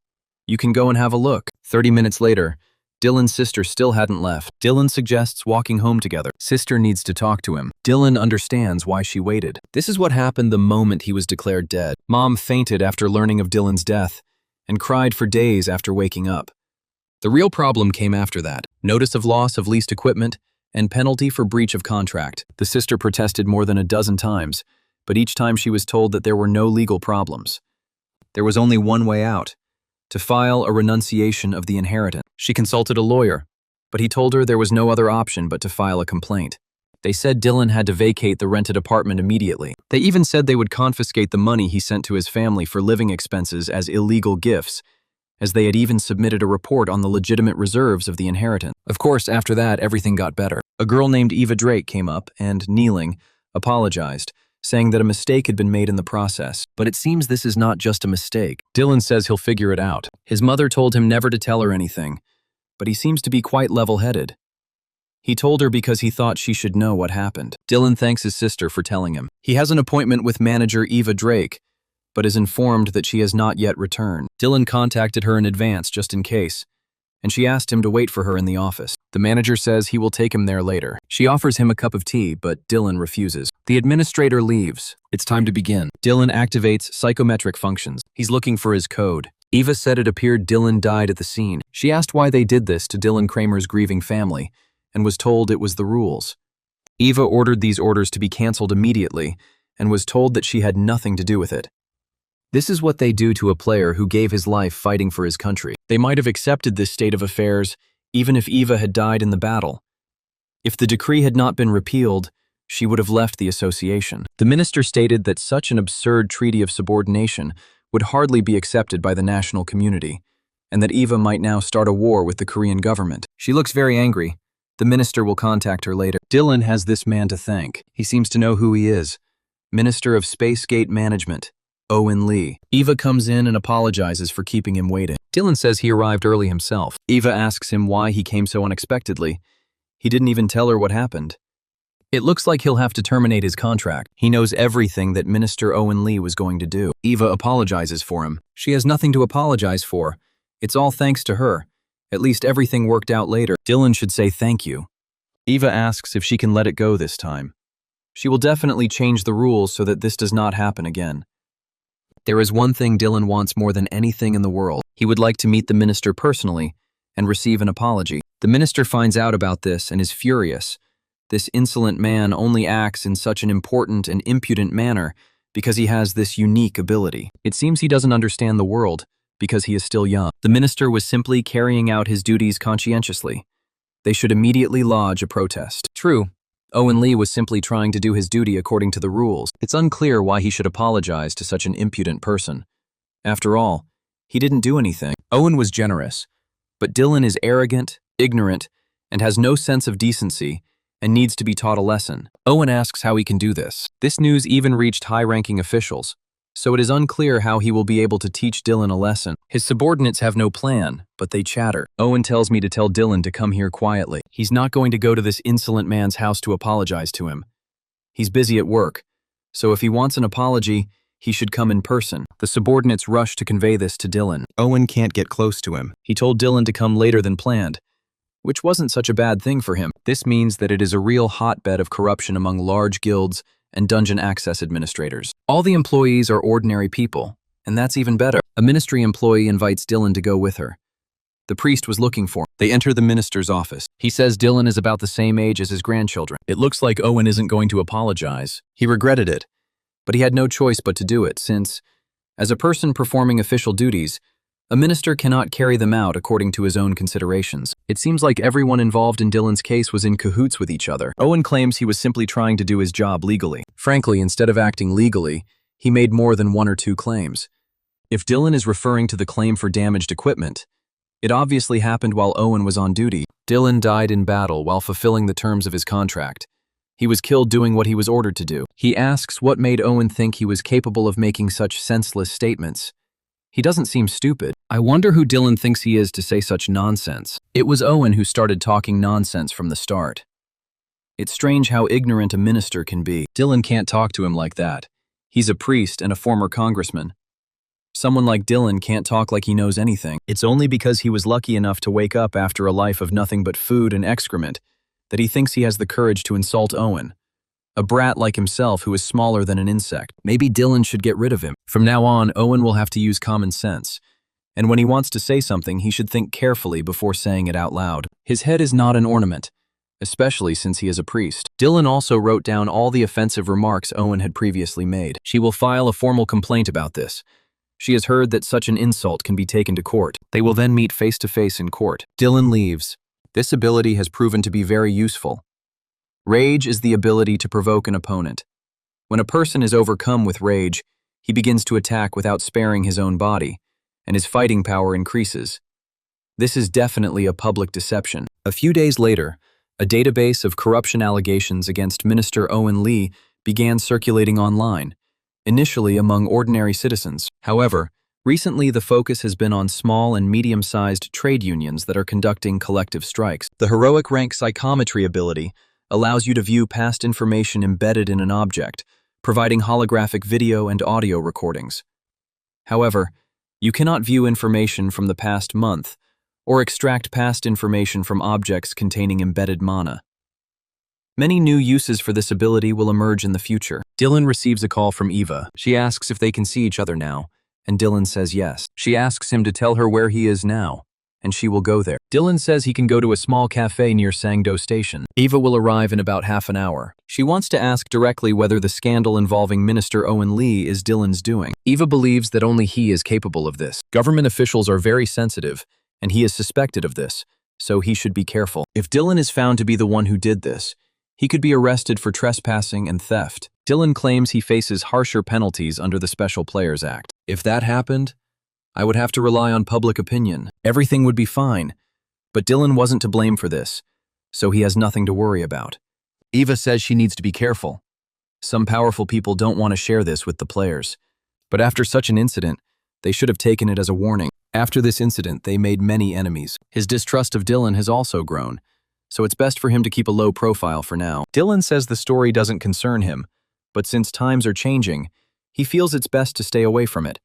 You can go and have a look. 30 minutes later, Dylan's sister still hadn't left. Dylan suggests walking home together. Sister needs to talk to him. Dylan understands why she waited. This is what happened the moment he was declared dead. Mom fainted after learning of Dylan's death and cried for days after waking up. The real problem came after that. Notice of loss of leased equipment and penalty for breach of contract. The sister protested more than a dozen times, but each time she was told that there were no legal problems. There was only one way out: to file a renunciation of the inheritance. She consulted a lawyer, but he told her there was no other option but to file a complaint. They said Dylan had to vacate the rented apartment immediately. They even said they would confiscate the money he sent to his family for living expenses as illegal gifts, as they had even submitted a report on the legitimate reserves of the inheritance. Of course, after that, everything got better. A girl named Eva Drake came up and, kneeling, apologized, saying that a mistake had been made in the process. But it seems this is not just a mistake. Dylan says he'll figure it out. His mother told him never to tell her anything, but he seems to be quite level-headed. He told her because he thought she should know what happened. Dylan thanks his sister for telling him. He has an appointment with manager Eva Drake, but is informed that she has not yet returned. Dylan contacted her in advance just in case, and she asked him to wait for her in the office. The manager says he will take him there later. She offers him a cup of tea, but Dylan refuses. The administrator leaves. It's time to begin. Dylan activates psychometric functions. He's looking for his code. Eva said it appeared Dylan died at the scene. She asked why they did this to Dylan Kramer's grieving family, and was told it was the rules. Eva ordered these orders to be canceled immediately, and was told that she had nothing to do with it. This is what they do to a player who gave his life fighting for his country. They might have accepted this state of affairs even if Eva had died in the battle. If the decree had not been repealed, she would have left the association. The minister stated that such an absurd treaty of subordination would hardly be accepted by the national community, and that Eva might now start a war with the Korean government. She looks very angry. The minister will contact her later. Dylan has this man to thank. He seems to know who he is. Minister of Spacegate Management, Owen Lee. Eva comes in and apologizes for keeping him waiting. Dylan says he arrived early himself. Eva asks him why he came so unexpectedly. He didn't even tell her what happened. It looks like he'll have to terminate his contract. He knows everything that Minister Owen Lee was going to do. Eva apologizes for him. She has nothing to apologize for. It's all thanks to her. At least everything worked out later. Dylan should say thank you. Eva asks if she can let it go this time. She will definitely change the rules so that this does not happen again. There is one thing Dylan wants more than anything in the world. He would like to meet the minister personally and receive an apology. The minister finds out about this and is furious. This insolent man only acts in such an important and impudent manner because he has this unique ability. It seems he doesn't understand the world because he is still young. The minister was simply carrying out his duties conscientiously. They should immediately lodge a protest. True, Owen Lee was simply trying to do his duty according to the rules. It's unclear why he should apologize to such an impudent person. After all, he didn't do anything. Owen was generous, but Dylan is arrogant, ignorant, and has no sense of decency and needs to be taught a lesson. Owen asks how he can do this. This news even reached high-ranking officials, so it is unclear how he will be able to teach Dylan a lesson. His subordinates have no plan, but they chatter. Owen tells me to tell Dylan to come here quietly. He's not going to go to this insolent man's house to apologize to him. He's busy at work, so if he wants an apology, he should come in person. The subordinates rush to convey this to Dylan. Owen can't get close to him. He told Dylan to come later than planned, which wasn't such a bad thing for him. This means that it is a real hotbed of corruption among large guilds and dungeon access administrators. All the employees are ordinary people, and that's even better. A ministry employee invites Dylan to go with her. The priest was looking for him. They enter the minister's office. He says Dylan is about the same age as his grandchildren. It looks like Owen isn't going to apologize. He regretted it, but he had no choice but to do it since, as a person performing official duties, a minister cannot carry them out according to his own considerations. It seems like everyone involved in Dylan's case was in cahoots with each other. Owen claims he was simply trying to do his job legally. Frankly, instead of acting legally, he made more than one or two claims. If Dylan is referring to the claim for damaged equipment, it obviously happened while Owen was on duty. Dylan died in battle while fulfilling the terms of his contract. He was killed doing what he was ordered to do. He asks what made Owen think he was capable of making such senseless statements. He doesn't seem stupid. I wonder who Dylan thinks he is to say such nonsense. It was Owen who started talking nonsense from the start. It's strange how ignorant a minister can be. Dylan can't talk to him like that. He's a priest and a former congressman. Someone like Dylan can't talk like he knows anything. It's only because he was lucky enough to wake up after a life of nothing but food and excrement that he thinks he has the courage to insult Owen, a brat like himself who is smaller than an insect. Maybe Dylan should get rid of him. From now on, Owen will have to use common sense And when he wants to say something, he should think carefully before saying it out loud. His head is not an ornament, especially since he is a priest. Dylan also wrote down all the offensive remarks Owen had previously made. She will file a formal complaint about this. She has heard that such an insult can be taken to court. They will then meet face-to-face in court. Dylan leaves. This ability has proven to be very useful. Rage is the ability to provoke an opponent. When a person is overcome with rage, he begins to attack without sparing his own body, and his fighting power increases. This is definitely a public deception. A few days later, a database of corruption allegations against Minister Owen Lee began circulating online, initially among ordinary citizens. However, recently the focus has been on small and medium-sized trade unions that are conducting collective strikes. The heroic rank psychometry ability allows you to view past information embedded in an object, providing holographic video and audio recordings. However, you cannot view information from the past month or extract past information from objects containing embedded mana. Many new uses for this ability will emerge in the future. Dylan receives a call from Eva. She asks if they can see each other now, and Dylan says yes. She asks him to tell her where he is now, and she will go there. Dylan says he can go to a small cafe near Sangdo Station. Eva will arrive in about half an hour. She wants to ask directly whether the scandal involving Minister Owen Lee is Dylan's doing. Eva believes that only he is capable of this. Government officials are very sensitive, and he is suspected of this, so he should be careful. If Dylan is found to be the one who did this, he could be arrested for trespassing and theft. Dylan claims he faces harsher penalties under the Special Players Act. If that happened, I would have to rely on public opinion. Everything would be fine, but Dylan wasn't to blame for this, so he has nothing to worry about. Eva says she needs to be careful. Some powerful people don't want to share this with the players, but after such an incident, they should have taken it as a warning. After this incident, they made many enemies. His distrust of Dylan has also grown, so it's best for him to keep a low profile for now. Dylan says the story doesn't concern him, but since times are changing, he feels it's best to stay away from it.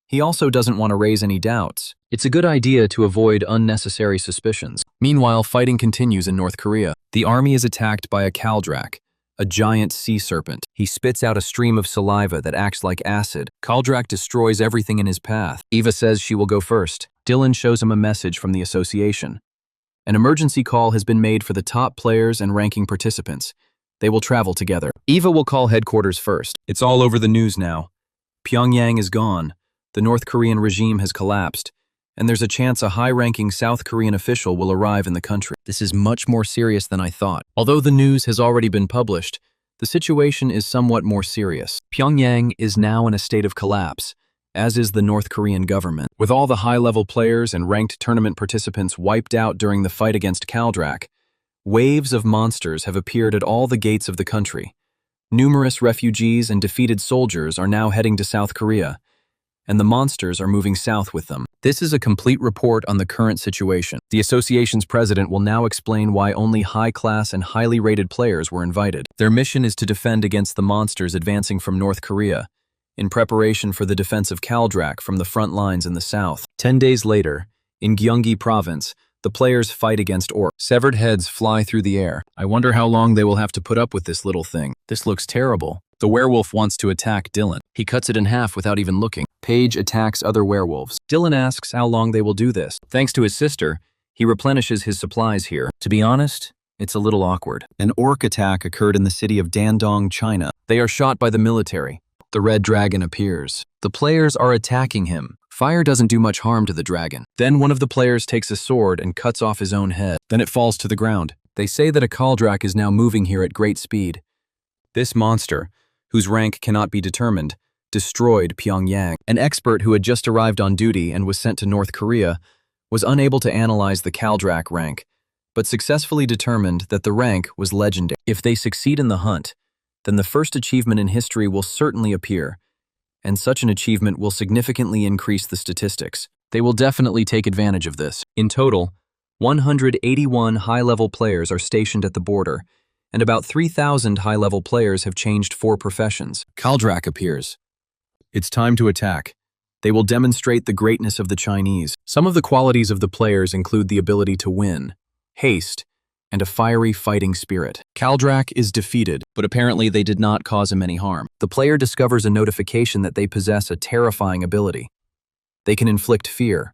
He also doesn't want to raise any doubts. It's a good idea to avoid unnecessary suspicions. Meanwhile, fighting continues in North Korea. The army is attacked by a Kaldrak, a giant sea serpent. He spits out a stream of saliva that acts like acid. Kaldrak destroys everything in his path. Eva says she will go first. Dylan shows him a message from the association. An emergency call has been made for the top players and ranking participants. They will travel together. Eva will call headquarters first. It's all over the news now. Pyongyang is gone. The North Korean regime has collapsed, and there's a chance a high-ranking South Korean official will arrive in the country. This is much more serious than I thought. Although the news has already been published, the situation is somewhat more serious. Pyongyang is now in a state of collapse, as is the North Korean government. With all the high-level players and ranked tournament participants wiped out during the fight against Kaldrak, waves of monsters have appeared at all the gates of the country. Numerous refugees and defeated soldiers are now heading to South Korea, and the monsters are moving south with them. This is a complete report on the current situation. The association's president will now explain why only high-class and highly rated players were invited. Their mission is to defend against the monsters advancing from North Korea, in preparation for the defense of Kaldrak from the front lines in the south. 10 days later, in Gyeonggi province, the players fight against orcs. Severed heads fly through the air. I wonder how long they will have to put up with this little thing. This looks terrible. The werewolf wants to attack Dylan. He cuts it in half without even looking. Paige attacks other werewolves. Dylan asks how long they will do this. Thanks to his sister, he replenishes his supplies here. To be honest, it's a little awkward. An orc attack occurred in the city of Dandong, China. They are shot by the military. The red dragon appears. The players are attacking him. Fire doesn't do much harm to the dragon. Then one of the players takes a sword and cuts off his own head. Then it falls to the ground. They say that a Kaldrak is now moving here at great speed. This monster, whose rank cannot be determined, destroyed Pyongyang. An expert who had just arrived on duty and was sent to North Korea was unable to analyze the Kaldrak rank, but successfully determined that the rank was legendary. If they succeed in the hunt, then the first achievement in history will certainly appear, and such an achievement will significantly increase the statistics. They will definitely take advantage of this. In total, 181 high-level players are stationed at the border, and about 3,000 high-level players have changed 4 professions. Kaldrak appears. It's time to attack. They will demonstrate the greatness of the Chinese. Some of the qualities of the players include the ability to win, haste, and a fiery fighting spirit. Kaldrak is defeated, but apparently they did not cause him any harm. The player discovers a notification that they possess a terrifying ability. They can inflict fear.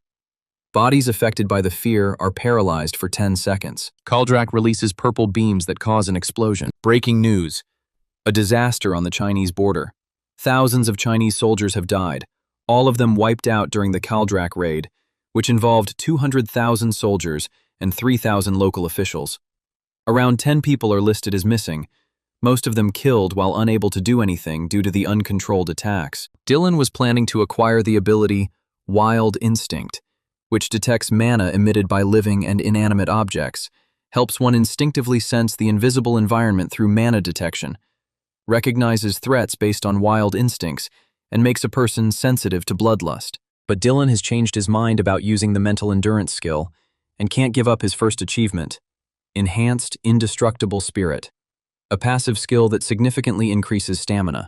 Bodies affected by the fear are paralyzed for 10 seconds. Kaldrak releases purple beams that cause an explosion. Breaking news. A disaster on the Chinese border. Thousands of Chinese soldiers have died, all of them wiped out during the Kaldrak raid, which involved 200,000 soldiers and 3,000 local officials. Around 10 people are listed as missing, most of them killed while unable to do anything due to the uncontrolled attacks. Dylan was planning to acquire the ability Wild Instinct, which detects mana emitted by living and inanimate objects, helps one instinctively sense the invisible environment through mana detection, recognizes threats based on wild instincts, and makes a person sensitive to bloodlust. But Dylan has changed his mind about using the mental endurance skill and can't give up his first achievement, Enhanced Indestructible Spirit, a passive skill that significantly increases stamina.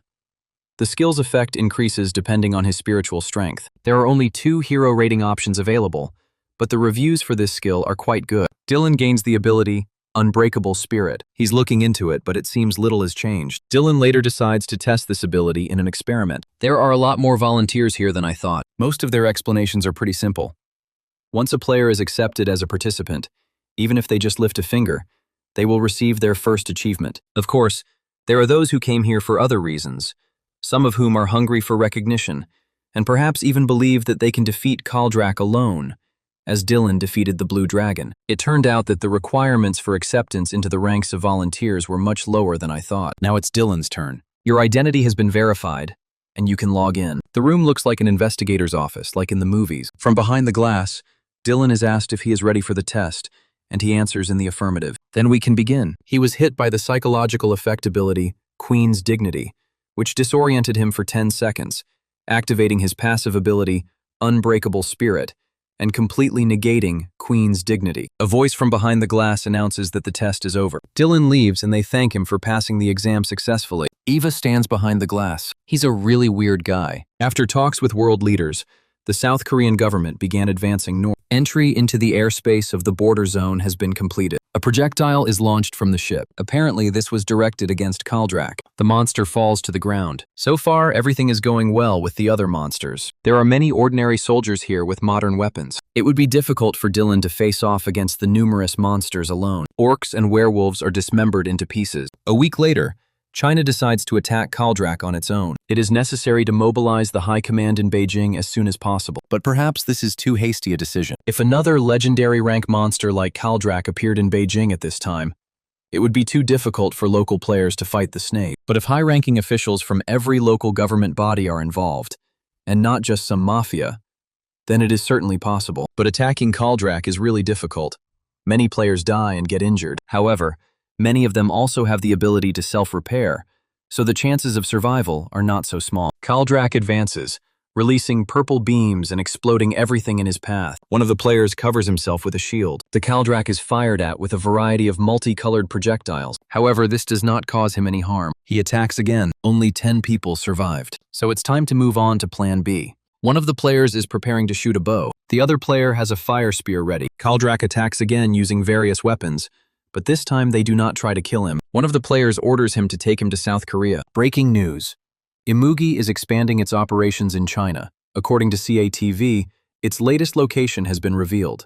The skill's effect increases depending on his spiritual strength. There are only 2 hero rating options available, but the reviews for this skill are quite good. Dylan gains the ability Unbreakable Spirit. He's looking into it, but it seems little has changed. Dylan later decides to test this ability in an experiment. There are a lot more volunteers here than I thought. Most of their explanations are pretty simple. Once a player is accepted as a participant, even if they just lift a finger, they will receive their first achievement. Of course, there are those who came here for other reasons, some of whom are hungry for recognition, and perhaps even believe that they can defeat Kaldrak alone, as Dylan defeated the Blue Dragon. It turned out that the requirements for acceptance into the ranks of volunteers were much lower than I thought. Now it's Dylan's turn. Your identity has been verified, and you can log in. The room looks like an investigator's office, like in the movies. From behind the glass, Dylan is asked if he is ready for the test, and he answers in the affirmative. Then we can begin. He was hit by the psychological effect ability, Queen's Dignity, which disoriented him for 10 seconds, activating his passive ability, Unbreakable Spirit, and completely negating Queen's Dignity. A voice from behind the glass announces that the test is over. Dylan leaves and they thank him for passing the exam successfully. Eva stands behind the glass. He's a really weird guy. After talks with world leaders, the South Korean government began advancing north. Entry into the airspace of the border zone has been completed. A projectile is launched from the ship. Apparently, this was directed against Kaldrak. The monster falls to the ground. So far, everything is going well with the other monsters. There are many ordinary soldiers here with modern weapons. It would be difficult for Dylan to face off against the numerous monsters alone. Orcs and werewolves are dismembered into pieces. A week later, China decides to attack Kaldrak on its own. It is necessary to mobilize the high command in Beijing as soon as possible. But perhaps this is too hasty a decision. If another legendary rank monster like Kaldrak appeared in Beijing at this time, it would be too difficult for local players to fight the snake. But if high-ranking officials from every local government body are involved, and not just some mafia, then it is certainly possible. But attacking Kaldrak is really difficult. Many players die and get injured. However, many of them also have the ability to self-repair, so the chances of survival are not so small. Kaldrak advances, releasing purple beams and exploding everything in his path. One of the players covers himself with a shield. The Kaldrak is fired at with a variety of multicolored projectiles. However, this does not cause him any harm. He attacks again. Only 10 people survived. So it's time to move on to Plan B. One of the players is preparing to shoot a bow. The other player has a fire spear ready. Kaldrak attacks again using various weapons, but this time they do not try to kill him. One of the players orders him to take him to South Korea. Breaking news. Imugi is expanding its operations in China. According to CATV, its latest location has been revealed.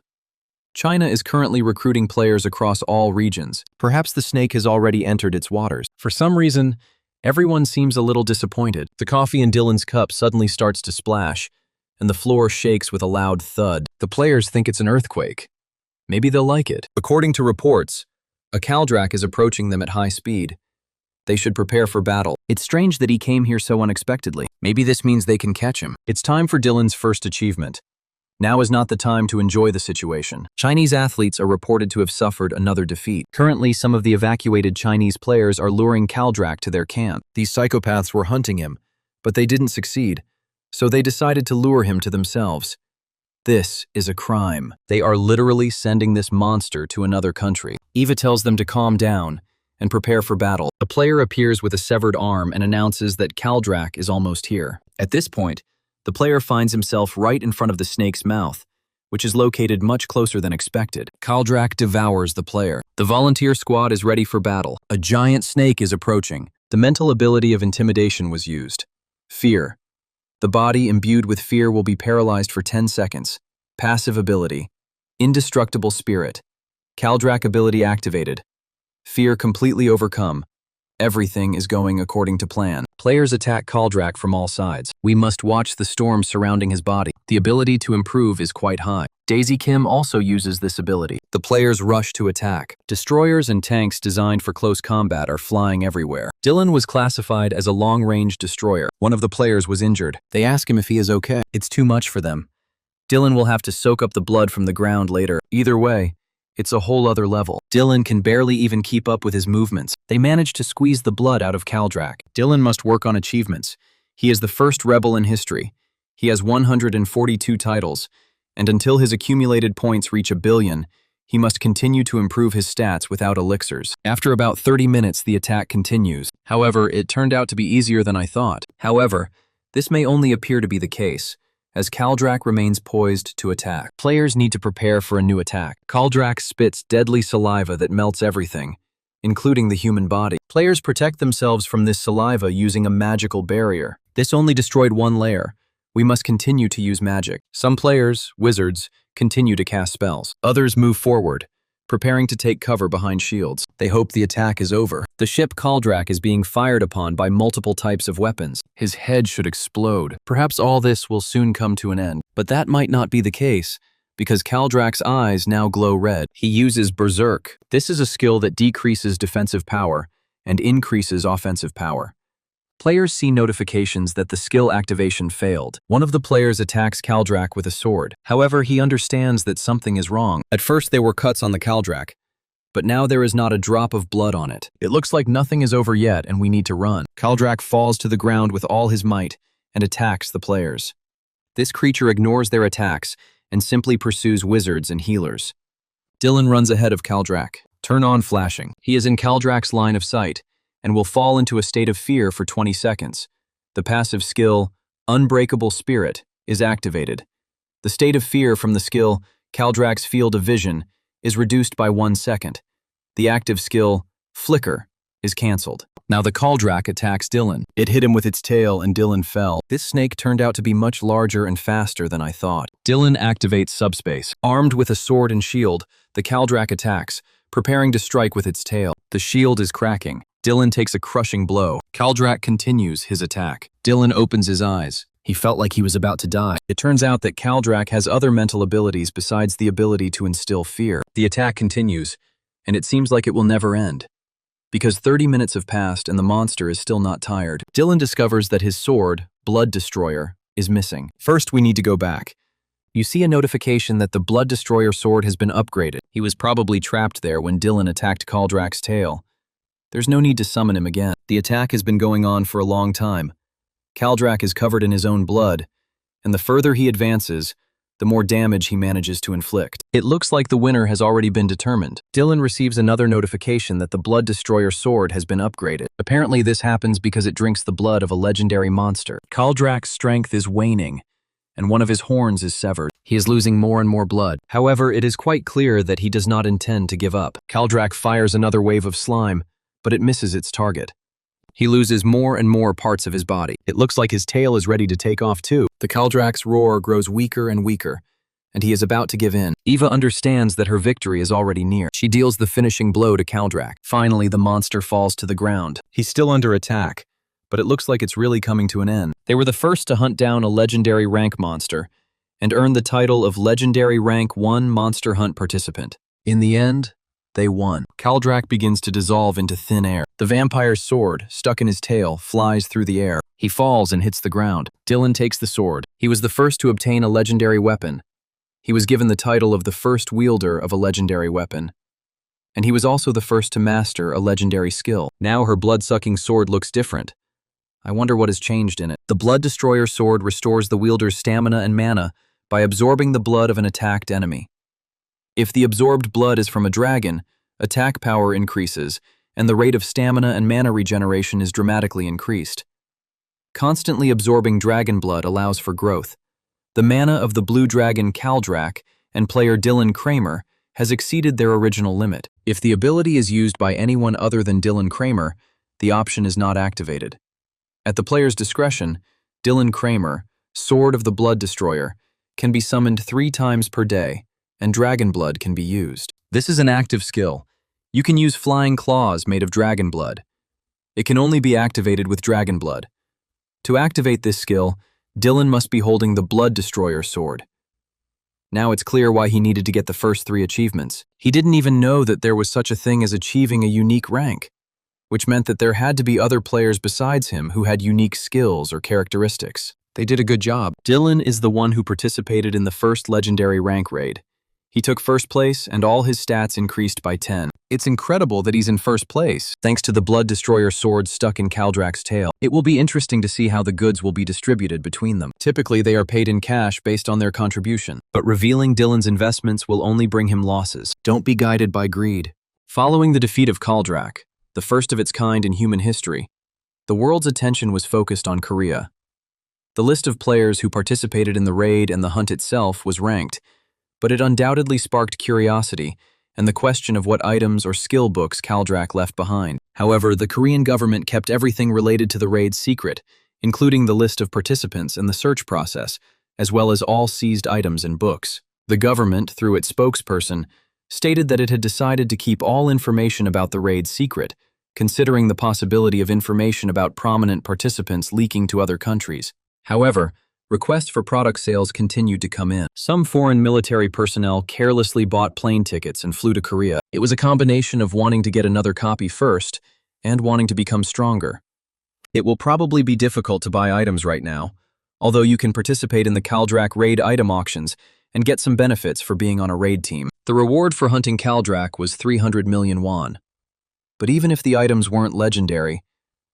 China is currently recruiting players across all regions. Perhaps the snake has already entered its waters. For some reason, everyone seems a little disappointed. The coffee in Dylan's cup suddenly starts to splash, and the floor shakes with a loud thud. The players think it's an earthquake. Maybe they'll like it. According to reports, a Kaldrak is approaching them at high speed. They should prepare for battle. It's strange that he came here so unexpectedly. Maybe this means they can catch him. It's time for Dylan's first achievement. Now is not the time to enjoy the situation. Chinese athletes are reported to have suffered another defeat. Currently, some of the evacuated Chinese players are luring Kaldrak to their camp. These psychopaths were hunting him, but they didn't succeed, so they decided to lure him to themselves. This is a crime. They are literally sending this monster to another country. Eva tells them to calm down and prepare for battle. A player appears with a severed arm and announces that Kaldrak is almost here. At this point, the player finds himself right in front of the snake's mouth, which is located much closer than expected. Kaldrak devours the player. The volunteer squad is ready for battle. A giant snake is approaching. The mental ability of intimidation was used. Fear. The body imbued with fear will be paralyzed for 10 seconds. Passive ability. Indestructible spirit. Kaldrak ability activated. Fear completely overcome. Everything is going according to plan. Players attack Kaldrak from all sides. We must watch the storm surrounding his body. The ability to improve is quite high. Daisy Kim also uses this ability. The players rush to attack. Destroyers and tanks designed for close combat are flying everywhere. Dylan was classified as a long-range destroyer. One of the players was injured. They ask him if he is okay. It's too much for them. Dylan will have to soak up the blood from the ground later. Either way, it's a whole other level. Dylan can barely even keep up with his movements. They manage to squeeze the blood out of Kaldrak. Dylan must work on achievements. He is the first rebel in history. He has 142 titles, and until his accumulated points reach 1 billion, he must continue to improve his stats without elixirs. After about 30 minutes, the attack continues. However, it turned out to be easier than I thought. However, this may only appear to be the case, as Kaldrak remains poised to attack. Players need to prepare for a new attack. Kaldrak spits deadly saliva that melts everything, including the human body. Players protect themselves from this saliva using a magical barrier. This only destroyed one layer. We must continue to use magic. Some players, wizards, continue to cast spells. Others move forward, preparing to take cover behind shields. They hope the attack is over. The ship Kaldrak is being fired upon by multiple types of weapons. His head should explode. Perhaps all this will soon come to an end. But that might not be the case, because Kaldrak's eyes now glow red. He uses Berserk. This is a skill that decreases defensive power and increases offensive power. Players see notifications that the skill activation failed. One of the players attacks Kaldrak with a sword. However, he understands that something is wrong. At first there were cuts on the Kaldrak, but now there is not a drop of blood on it. It looks like nothing is over yet and we need to run. Kaldrak falls to the ground with all his might and attacks the players. This creature ignores their attacks and simply pursues wizards and healers. Dylan runs ahead of Kaldrak. Turn on flashing. He is in Kaldrak's line of sight and will fall into a state of fear for 20 seconds. The passive skill, Unbreakable Spirit, is activated. The state of fear from the skill, Kaldrak's Field of Vision, is reduced by 1 second. The active skill, Flicker, is cancelled. Now the Kaldrak attacks Dylan. It hit him with its tail and Dylan fell. This snake turned out to be much larger and faster than I thought. Dylan activates subspace. Armed with a sword and shield, the Kaldrak attacks, preparing to strike with its tail. The shield is cracking. Dylan takes a crushing blow. Kaldrak continues his attack. Dylan opens his eyes. He felt like he was about to die. It turns out that Kaldrak has other mental abilities besides the ability to instill fear. The attack continues, and it seems like it will never end. Because 30 minutes have passed and the monster is still not tired, Dylan discovers that his sword, Blood Destroyer, is missing. First, we need to go back. You see a notification that the Blood Destroyer sword has been upgraded. He was probably trapped there when Dylan attacked Kaldrak's tail. There's no need to summon him again. The attack has been going on for a long time. Kaldrak is covered in his own blood, and the further he advances, the more damage he manages to inflict. It looks like the winner has already been determined. Dylan receives another notification that the Blood Destroyer sword has been upgraded. Apparently this happens because it drinks the blood of a legendary monster. Kaldrak's strength is waning, and one of his horns is severed. He is losing more and more blood. However, it is quite clear that he does not intend to give up. Kaldrak fires another wave of slime, but it misses its target. He loses more and more parts of his body. It looks like his tail is ready to take off too. The Kaldrak's roar grows weaker and weaker, and he is about to give in. Eva understands that her victory is already near. She deals the finishing blow to Kaldrak. Finally, the monster falls to the ground. He's still under attack, but it looks like it's really coming to an end. They were the first to hunt down a legendary rank monster and earn the title of Legendary Rank 1 Monster Hunt Participant. In the end, they won. Kaldrak begins to dissolve into thin air. The vampire's sword, stuck in his tail, flies through the air. He falls and hits the ground. Dylan takes the sword. He was the first to obtain a legendary weapon. He was given the title of the first wielder of a legendary weapon. And he was also the first to master a legendary skill. Now her blood-sucking sword looks different. I wonder what has changed in it. The Blood Destroyer sword restores the wielder's stamina and mana by absorbing the blood of an attacked enemy. If the absorbed blood is from a dragon, attack power increases, and the rate of stamina and mana regeneration is dramatically increased. Constantly absorbing dragon blood allows for growth. The mana of the blue dragon Kaldrak and player Dylan Kramer has exceeded their original limit. If the ability is used by anyone other than Dylan Kramer, the option is not activated. At the player's discretion, Dylan Kramer, Sword of the Blood Destroyer, can be summoned 3 times per day, and dragon blood can be used. This is an active skill. You can use flying claws made of dragon blood. It can only be activated with dragon blood. To activate this skill, Dylan must be holding the Blood Destroyer sword. Now it's clear why he needed to get the first 3 achievements. He didn't even know that there was such a thing as achieving a unique rank, which meant that there had to be other players besides him who had unique skills or characteristics. They did a good job. Dylan is the one who participated in the first legendary rank raid. He took first place and all his stats increased by 10. It's incredible that he's in first place, thanks to the Blood Destroyer sword stuck in Kaldrak's tail. It will be interesting to see how the goods will be distributed between them. Typically, they are paid in cash based on their contribution, but revealing Dylan's investments will only bring him losses. Don't be guided by greed. Following the defeat of Kaldrak, the first of its kind in human history, the world's attention was focused on Korea. The list of players who participated in the raid and the hunt itself was ranked, but it undoubtedly sparked curiosity and the question of what items or skill books Kaldrak left behind. However, the Korean government kept everything related to the raid secret, including the list of participants and the search process, as well as all seized items and books. The government, through its spokesperson, stated that it had decided to keep all information about the raid secret, considering the possibility of information about prominent participants leaking to other countries. However, requests for product sales continued to come in. Some foreign military personnel carelessly bought plane tickets and flew to Korea. It was a combination of wanting to get another copy first and wanting to become stronger. It will probably be difficult to buy items right now, although you can participate in the Kaldrak raid item auctions and get some benefits for being on a raid team. The reward for hunting Kaldrak was 300 million won. But even if the items weren't legendary,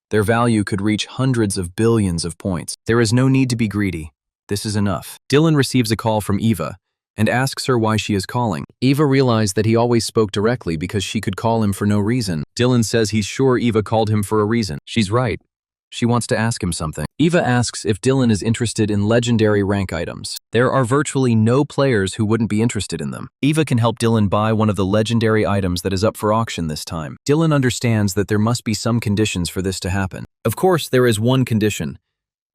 their value could reach hundreds of billions of points. There is no need to be greedy. This is enough. Dylan receives a call from Eva and asks her why she is calling. Eva realized that he always spoke directly because she could call him for no reason. Dylan says he's sure Eva called him for a reason. She's right. She wants to ask him something. Eva asks if Dylan is interested in legendary rank items. There are virtually no players who wouldn't be interested in them. Eva can help Dylan buy one of the legendary items that is up for auction this time. Dylan understands that there must be some conditions for this to happen. Of course, there is one condition,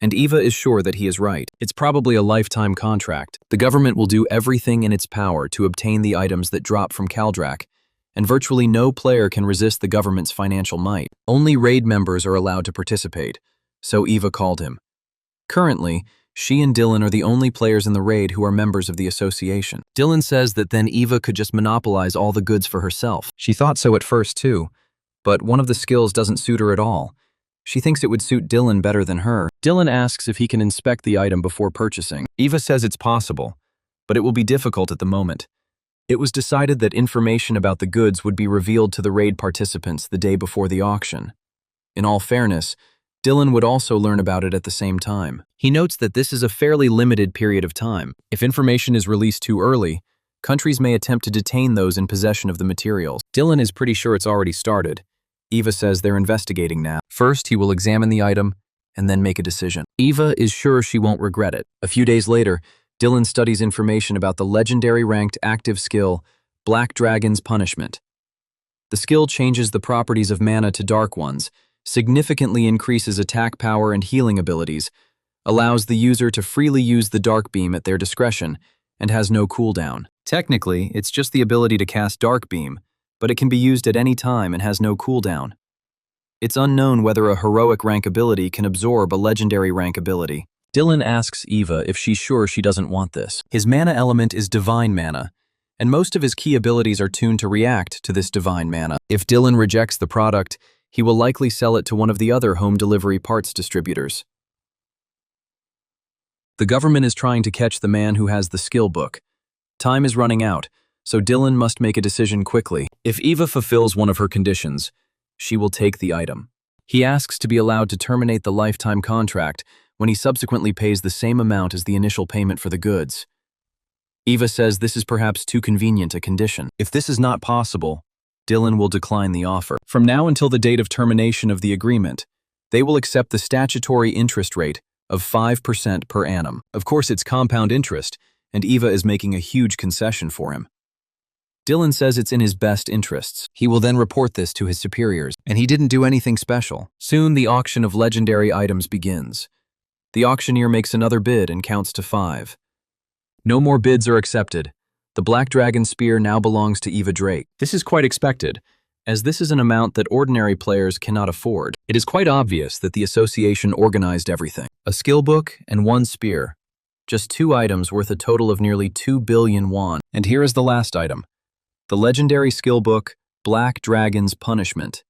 and Eva is sure that he is right. It's probably a lifetime contract. The government will do everything in its power to obtain the items that drop from Kaldrak, and virtually no player can resist the government's financial might. Only raid members are allowed to participate, so Eva called him. Currently, she and Dylan are the only players in the raid who are members of the association. Dylan says that then Eva could just monopolize all the goods for herself. She thought so at first too, but one of the skills doesn't suit her at all. She thinks it would suit Dylan better than her. Dylan asks if he can inspect the item before purchasing. Eva says it's possible, but it will be difficult at the moment. It was decided that information about the goods would be revealed to the raid participants the day before the auction. In all fairness, Dylan would also learn about it at the same time. He notes that this is a fairly limited period of time. If information is released too early, countries may attempt to detain those in possession of the materials. Dylan is pretty sure it's already started. Eva says they're investigating now. First, he will examine the item and then make a decision. Eva is sure she won't regret it. A few days later, Dylan studies information about the legendary ranked active skill, Black Dragon's Punishment. The skill changes the properties of mana to dark ones, significantly increases attack power and healing abilities, allows the user to freely use the dark beam at their discretion, and has no cooldown. Technically, it's just the ability to cast Dark Beam, but it can be used at any time and has no cooldown. It's unknown whether a heroic rank ability can absorb a legendary rank ability. Dylan asks Eva if she's sure she doesn't want this. His mana element is divine mana, and most of his key abilities are tuned to react to this divine mana. If Dylan rejects the product, he will likely sell it to one of the other home delivery parts distributors. The government is trying to catch the man who has the skill book. Time is running out, so Dylan must make a decision quickly. If Eva fulfills one of her conditions, she will take the item. He asks to be allowed to terminate the lifetime contract when he subsequently pays the same amount as the initial payment for the goods. Eva says this is perhaps too convenient a condition. If this is not possible, Dylan will decline the offer. From now until the date of termination of the agreement, they will accept the statutory interest rate of 5% per annum. Of course, it's compound interest, and Eva is making a huge concession for him. Dylan says it's in his best interests. He will then report this to his superiors, and he didn't do anything special. Soon, the auction of legendary items begins. The auctioneer makes another bid and counts to 5. No more bids are accepted. The Black Dragon Spear now belongs to Eva Drake. This is quite expected, as this is an amount that ordinary players cannot afford. It is quite obvious that the association organized everything. A skill book and 1 spear. Just 2 items worth a total of nearly 2 billion won. And here is the last item. The legendary skill book, Black Dragon's Punishment.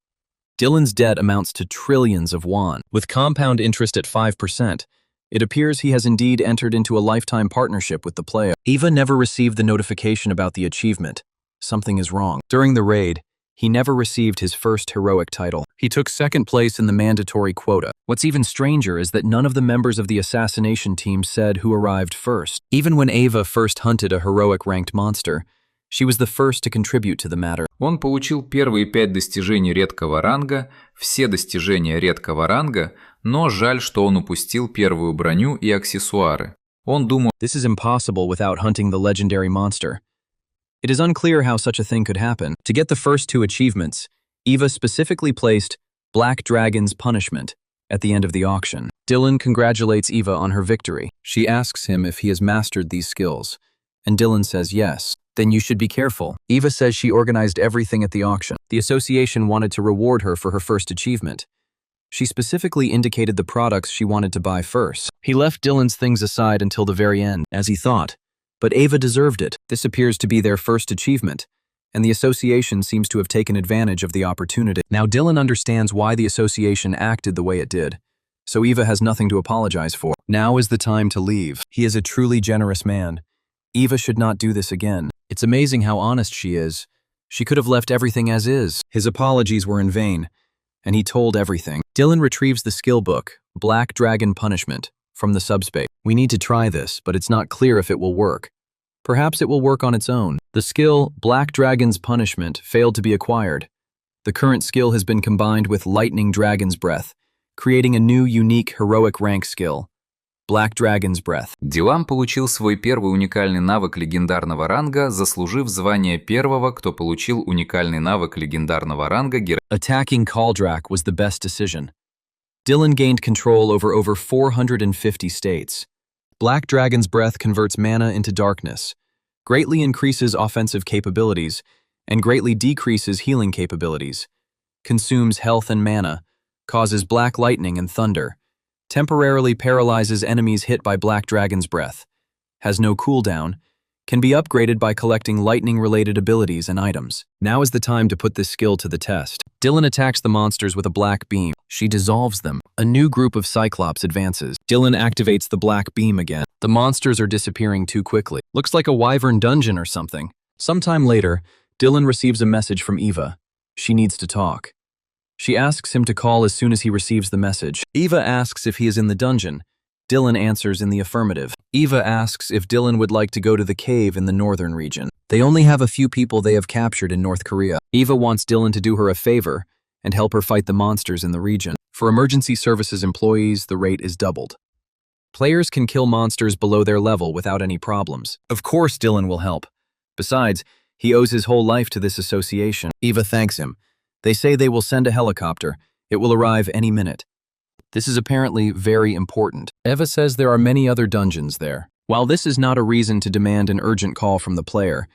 Dylan's debt amounts to trillions of won. With compound interest at 5%, it appears he has indeed entered into a lifetime partnership with the player. Eva never received the notification about the achievement. Something is wrong. During the raid, he never received his first heroic title. He took 2nd place in the mandatory quota. What's even stranger is that none of the members of the assassination team said who arrived first. Even when Eva first hunted a heroic ranked monster, she was the first to contribute to the matter. Он получил первые 5 достижений редкого ранга, все достижения редкого ранга, но жаль, что он упустил первую броню и аксессуары. Он думал, This is impossible without hunting the legendary monster. It is unclear how such a thing could happen. To get the first 2 achievements, Eva specifically placed Black Dragon's Punishment at the end of the auction. Dylan congratulates Eva on her victory. She asks him if he has mastered these skills, and Dylan says yes. Then you should be careful. Eva says she organized everything at the auction. The association wanted to reward her for her first achievement. She specifically indicated the products she wanted to buy first. He left Dylan's things aside until the very end, as he thought. But Eva deserved it. This appears to be their first achievement, and the association seems to have taken advantage of the opportunity. Now Dylan understands why the association acted the way it did, so Eva has nothing to apologize for. Now is the time to leave. He is a truly generous man. Eva should not do this again. It's amazing how honest she is. She could have left everything as is. His apologies were in vain, and he told everything. Dylan retrieves the skill book, Black Dragon Punishment, from the subspace. We need to try this, but it's not clear if it will work. Perhaps it will work on its own. The skill, Black Dragon's Punishment, failed to be acquired. The current skill has been combined with Lightning Dragon's Breath, creating a new unique heroic rank skill, Black Dragon's Breath. Дилан получил свой первый уникальный навык легендарного ранга, заслужив звание первого, кто получил уникальный навык легендарного ранга Attacking Kaldrak was the best decision. Dylan gained control over 450 states. Black Dragon's Breath converts mana into darkness, greatly increases offensive capabilities, and greatly decreases healing capabilities, consumes health and mana, causes black lightning and thunder, temporarily paralyzes enemies hit by Black Dragon's Breath, has no cooldown, can be upgraded by collecting lightning-related abilities and items. Now is the time to put this skill to the test. Dylan attacks the monsters with a black beam. She dissolves them. A new group of Cyclops advances. Dylan activates the black beam again. The monsters are disappearing too quickly. Looks like a wyvern dungeon or something. Sometime later, Dylan receives a message from Eva. She needs to talk. She asks him to call as soon as he receives the message. Eva asks if he is in the dungeon. Dylan answers in the affirmative. Eva asks if Dylan would like to go to the cave in the northern region. They only have a few people they have captured in North Korea. Eva wants Dylan to do her a favor and help her fight the monsters in the region. For emergency services employees, the rate is doubled. Players can kill monsters below their level without any problems. Of course Dylan will help. Besides, he owes his whole life to this association. Eva thanks him. They say they will send a helicopter. It will arrive any minute. This is apparently very important. Eva says there are many other dungeons there. While this is not a reason to demand an urgent call from the player,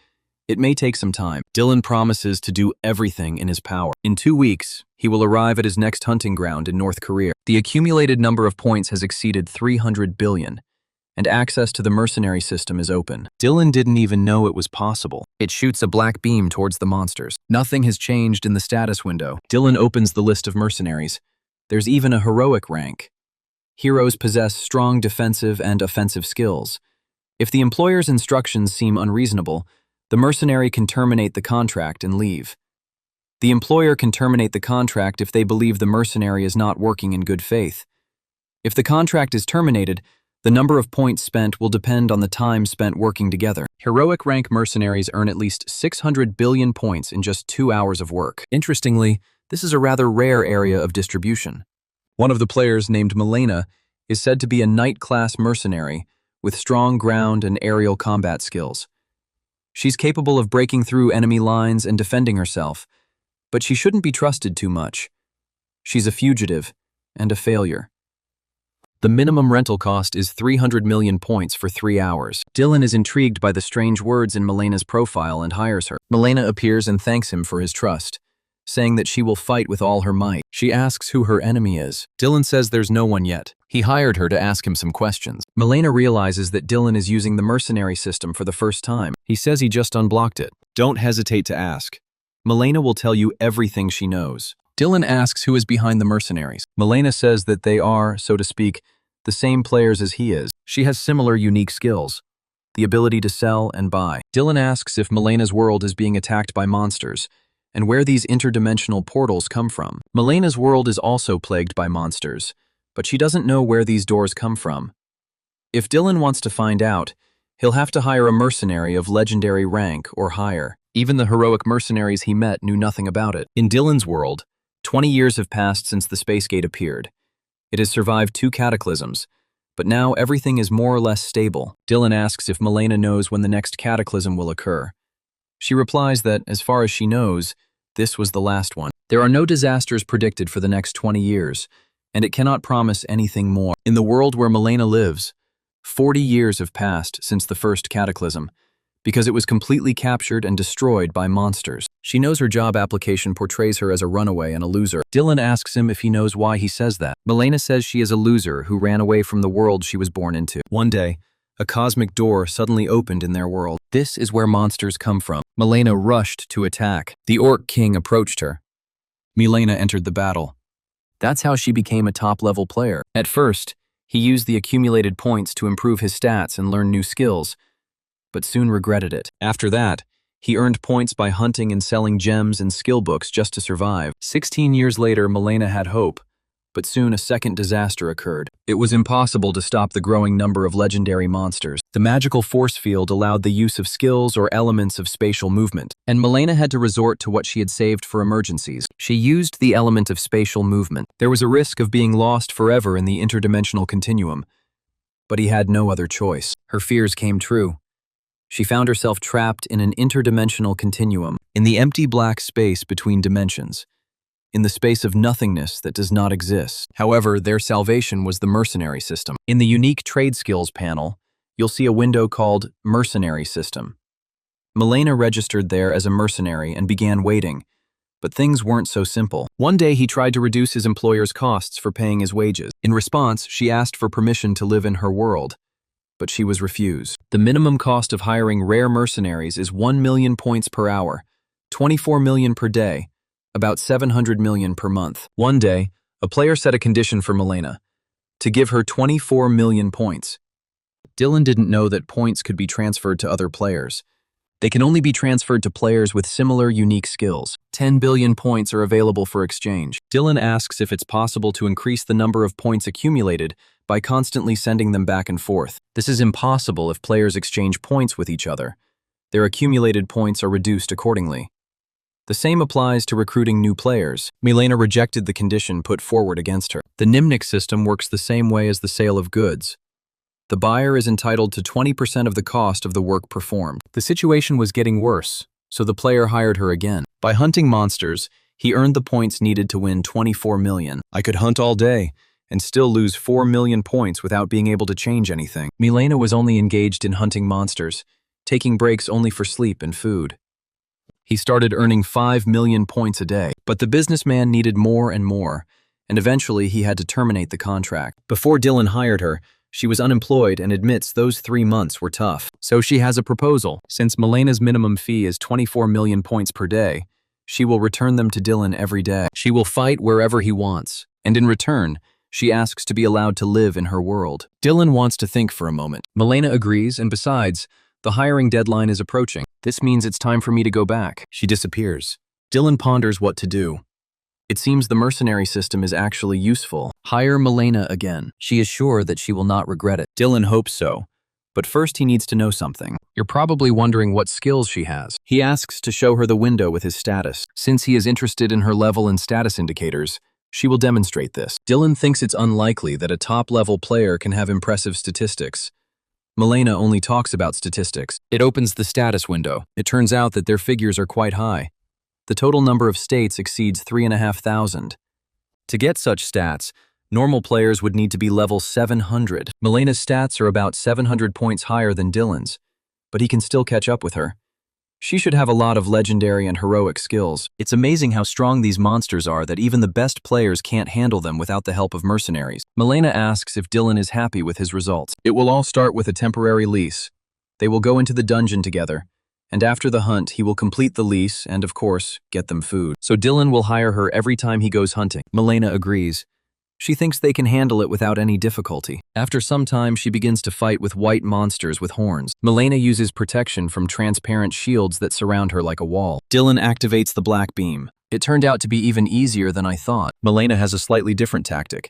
it may take some time. Dylan promises to do everything in his power. In 2 weeks, he will arrive at his next hunting ground in North Korea. The accumulated number of points has exceeded 300 billion, and access to the mercenary system is open. Dylan didn't even know it was possible. It shoots a black beam towards the monsters. Nothing has changed in the status window. Dylan opens the list of mercenaries. There's even a heroic rank. Heroes possess strong defensive and offensive skills. If the employer's instructions seem unreasonable, the mercenary can terminate the contract and leave. The employer can terminate the contract if they believe the mercenary is not working in good faith. If the contract is terminated, the number of points spent will depend on the time spent working together. Heroic rank mercenaries earn at least 600 billion points in just 2 hours of work. Interestingly, this is a rather rare area of distribution. One of the players, named Milena, is said to be a knight-class mercenary with strong ground and aerial combat skills. She's capable of breaking through enemy lines and defending herself, but she shouldn't be trusted too much. She's a fugitive and a failure. The minimum rental cost is 300 million points for 3 hours. Dylan is intrigued by the strange words in Melena's profile and hires her. Melena appears and thanks him for his trust, saying that she will fight with all her might. She asks who her enemy is. Dylan says there's no one yet. He hired her to ask him some questions. Melena realizes that Dylan is using the mercenary system for the first time. He says he just unblocked it. Don't hesitate to ask. Melena will tell you everything she knows. Dylan asks who is behind the mercenaries. Melena says that they are, so to speak, the same players as he is. She has similar unique skills, the ability to sell and buy. Dylan asks if Melena's world is being attacked by monsters, and where these interdimensional portals come from. Melena's world is also plagued by monsters, but she doesn't know where these doors come from. If Dylan wants to find out, he'll have to hire a mercenary of legendary rank or higher. Even the heroic mercenaries he met knew nothing about it. In Dylan's world, 20 years have passed since the Space Gate appeared. It has survived 2 cataclysms, but now everything is more or less stable. Dylan asks if Melena knows when the next cataclysm will occur. She replies that, as far as she knows, this was the last one. There are no disasters predicted for the next 20 years, and it cannot promise anything more. In the world where Melena lives, 40 years have passed since the first cataclysm, because it was completely captured and destroyed by monsters. She knows her job application portrays her as a runaway and a loser. Dylan asks him if he knows why he says that. Melena says she is a loser who ran away from the world she was born into. One day, a cosmic door suddenly opened in their world. This is where monsters come from. Melena rushed to attack. The Orc King approached her. Melena entered the battle. That's how she became a top-level player. At first, he used the accumulated points to improve his stats and learn new skills, but soon regretted it. After that, he earned points by hunting and selling gems and skill books just to survive. 16 years later, Melena had hope, but soon a second disaster occurred. It was impossible to stop the growing number of legendary monsters. The magical force field allowed the use of skills or elements of spatial movement, and Melena had to resort to what she had saved for emergencies. She used the element of spatial movement. There was a risk of being lost forever in the interdimensional continuum, but he had no other choice. Her fears came true. She found herself trapped in an interdimensional continuum, in the empty black space between dimensions, in the space of nothingness that does not exist. However, their salvation was the mercenary system. In the unique trade skills panel, you'll see a window called Mercenary System. Melena registered there as a mercenary and began waiting, but things weren't so simple. One day he tried to reduce his employer's costs for paying his wages. In response, she asked for permission to live in her world, but she was refused. The minimum cost of hiring rare mercenaries is 1 million points per hour, 24 million per day, about 700 million per month. One day, a player set a condition for Melena, to give her 24 million points. Dylan didn't know that points could be transferred to other players. They can only be transferred to players with similar unique skills. 10 billion points are available for exchange. Dylan asks if it's possible to increase the number of points accumulated by constantly sending them back and forth. This is impossible if players exchange points with each other. Their accumulated points are reduced accordingly. The same applies to recruiting new players. Melena rejected the condition put forward against her. The Nimnik system works the same way as the sale of goods. The buyer is entitled to 20% of the cost of the work performed. The situation was getting worse, so the player hired her again. By hunting monsters, he earned the points needed to win 24 million. I could hunt all day and still lose 4 million points without being able to change anything. Melena was only engaged in hunting monsters, taking breaks only for sleep and food. He started earning 5 million points a day, but the businessman needed more and more, and eventually he had to terminate the contract. Before Dylan hired her, she was unemployed and admits those 3 months were tough. So she has a proposal. Since Melena's minimum fee is 24 million points per day, she will return them to Dylan every day. She will fight wherever he wants, and in return, she asks to be allowed to live in her world. Dylan wants to think for a moment. Melena agrees, and besides, the hiring deadline is approaching. This means it's time for me to go back. She disappears. Dylan ponders what to do. It seems the mercenary system is actually useful. Hire Melena again. She is sure that she will not regret it. Dylan hopes so, but first he needs to know something. You're probably wondering what skills she has. He asks to show her the window with his status. Since he is interested in her level and status indicators, she will demonstrate this. Dylan thinks it's unlikely that a top-level player can have impressive statistics. Melena only talks about statistics. It opens the status window. It turns out that their figures are quite high. The total number of states exceeds 3,500. To get such stats, Normal players would need to be level 700. Melena's stats are about 700 points higher than Dylan's, but he can still catch up with her. She should have a lot of legendary and heroic skills. It's amazing how strong these monsters are that even the best players can't handle them without the help of mercenaries. Melena asks if Dylan is happy with his results. It will all start with a temporary lease. They will go into the dungeon together, and after the hunt, he will complete the lease and, of course, get them food. So Dylan will hire her every time he goes hunting. Melena agrees. She thinks they can handle it without any difficulty. After some time, she begins to fight with white monsters with horns. Melena uses protection from transparent shields that surround her like a wall. Dylan activates the black beam. It turned out to be even easier than I thought. Melena has a slightly different tactic.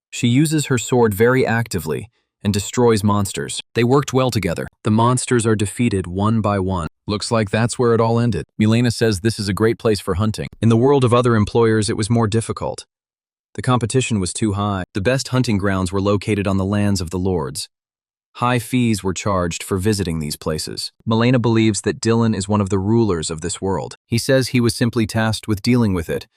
She uses her sword very actively and destroys monsters. They worked well together. The monsters are defeated one by one. Looks like that's where it all ended. Melena says this is a great place for hunting. In the world of other employers, it was more difficult. The competition was too high. The best hunting grounds were located on the lands of the lords. High fees were charged for visiting these places. Melena believes that Dylan is one of the rulers of this world. He says he was simply tasked with dealing with it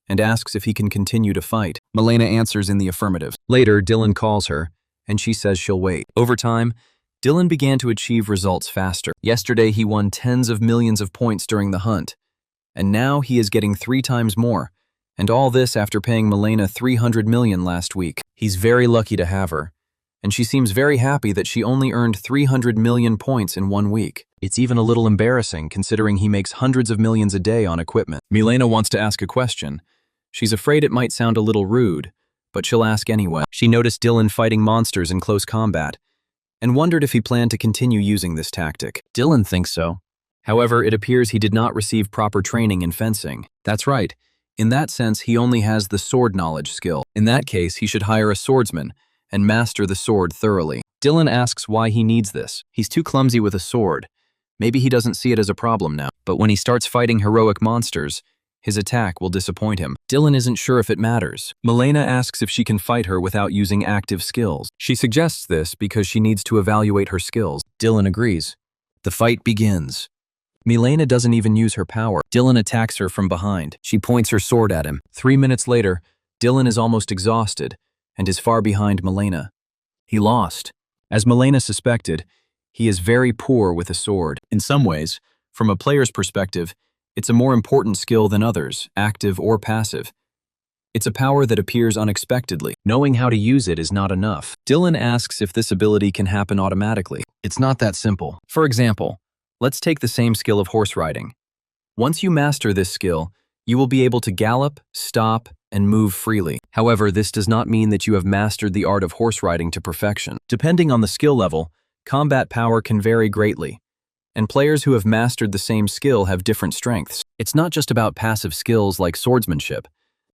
and asks if he can continue to fight. Melena answers in the affirmative. Later, Dylan calls her, and she says she'll wait. Over time, Dylan began to achieve results faster. Yesterday, he won tens of millions of points during the hunt, and now he is getting 3 times more. And all this after paying Melena 300 million last week. He's very lucky to have her, and she seems very happy that she only earned 300 million points in 1 week. It's even a little embarrassing considering he makes hundreds of millions a day on equipment. Melena wants to ask a question. She's afraid it might sound a little rude, but she'll ask anyway. She noticed Dylan fighting monsters in close combat, and wondered if he planned to continue using this tactic. Dylan thinks so. However, it appears he did not receive proper training in fencing. That's right. In that sense, he only has the sword knowledge skill. In that case, he should hire a swordsman and master the sword thoroughly. Dylan asks why he needs this. He's too clumsy with a sword. Maybe he doesn't see it as a problem now. But when he starts fighting heroic monsters, his attack will disappoint him. Dylan isn't sure if it matters. Melena asks if she can fight her without using active skills. She suggests this because she needs to evaluate her skills. Dylan agrees. The fight begins. Melena doesn't even use her power. Dylan attacks her from behind. She points her sword at him. 3 minutes later, Dylan is almost exhausted and is far behind Melena. He lost. As Melena suspected, he is very poor with a sword. In some ways, from a player's perspective, it's a more important skill than others, active or passive. It's a power that appears unexpectedly. Knowing how to use it is not enough. Dylan asks if this ability can happen automatically. It's not that simple. For example, let's take the same skill of horse riding. Once you master this skill, you will be able to gallop, stop, and move freely. However, this does not mean that you have mastered the art of horse riding to perfection. Depending on the skill level, combat power can vary greatly, and players who have mastered the same skill have different strengths. It's not just about passive skills like swordsmanship.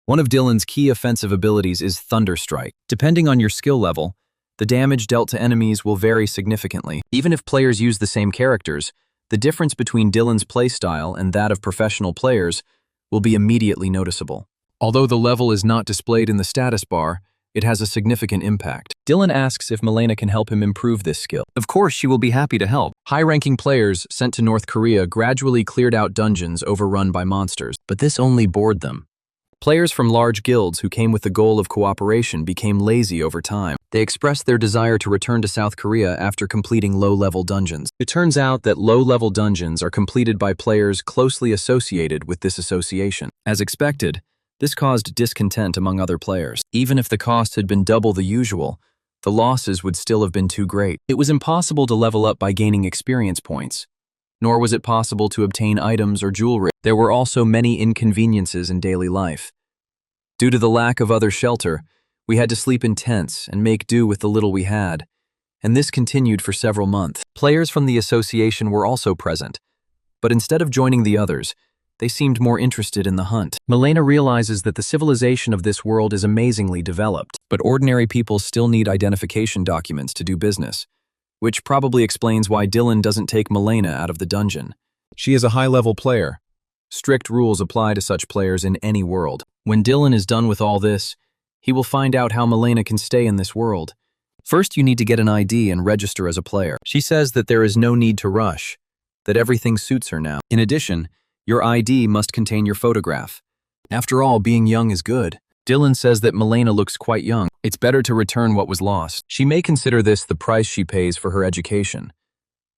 One of Dylan's key offensive abilities is Thunder Strike. Depending on your skill level, the damage dealt to enemies will vary significantly. Even if players use the same characters, the difference between Dylan's playstyle and that of professional players will be immediately noticeable. Although the level is not displayed in the status bar, it has a significant impact. Dylan asks if Melena can help him improve this skill. Of course, she will be happy to help. High-ranking players sent to North Korea gradually cleared out dungeons overrun by monsters, but this only bored them. Players from large guilds who came with the goal of cooperation became lazy over time. They expressed their desire to return to South Korea after completing low-level dungeons. It turns out that low-level dungeons are completed by players closely associated with this association. As expected, this caused discontent among other players. Even if the cost had been double the usual, the losses would still have been too great. It was impossible to level up by gaining experience points, nor was it possible to obtain items or jewelry. There were also many inconveniences in daily life. Due to the lack of other shelter, we had to sleep in tents and make do with the little we had, and this continued for several months. Players from the association were also present, but instead of joining the others, they seemed more interested in the hunt. Melena realizes that the civilization of this world is amazingly developed, but ordinary people still need identification documents to do business, which probably explains why Dylan doesn't take Melena out of the dungeon. She is a high-level player. Strict rules apply to such players in any world. When Dylan is done with all this, he will find out how Melena can stay in this world. First, you need to get an ID and register as a player. She says that there is no need to rush, that everything suits her now. In addition, your ID must contain your photograph. After all, being young is good. Dylan says that Milena looks quite young. It's better to return what was lost. She may consider this the price she pays for her education.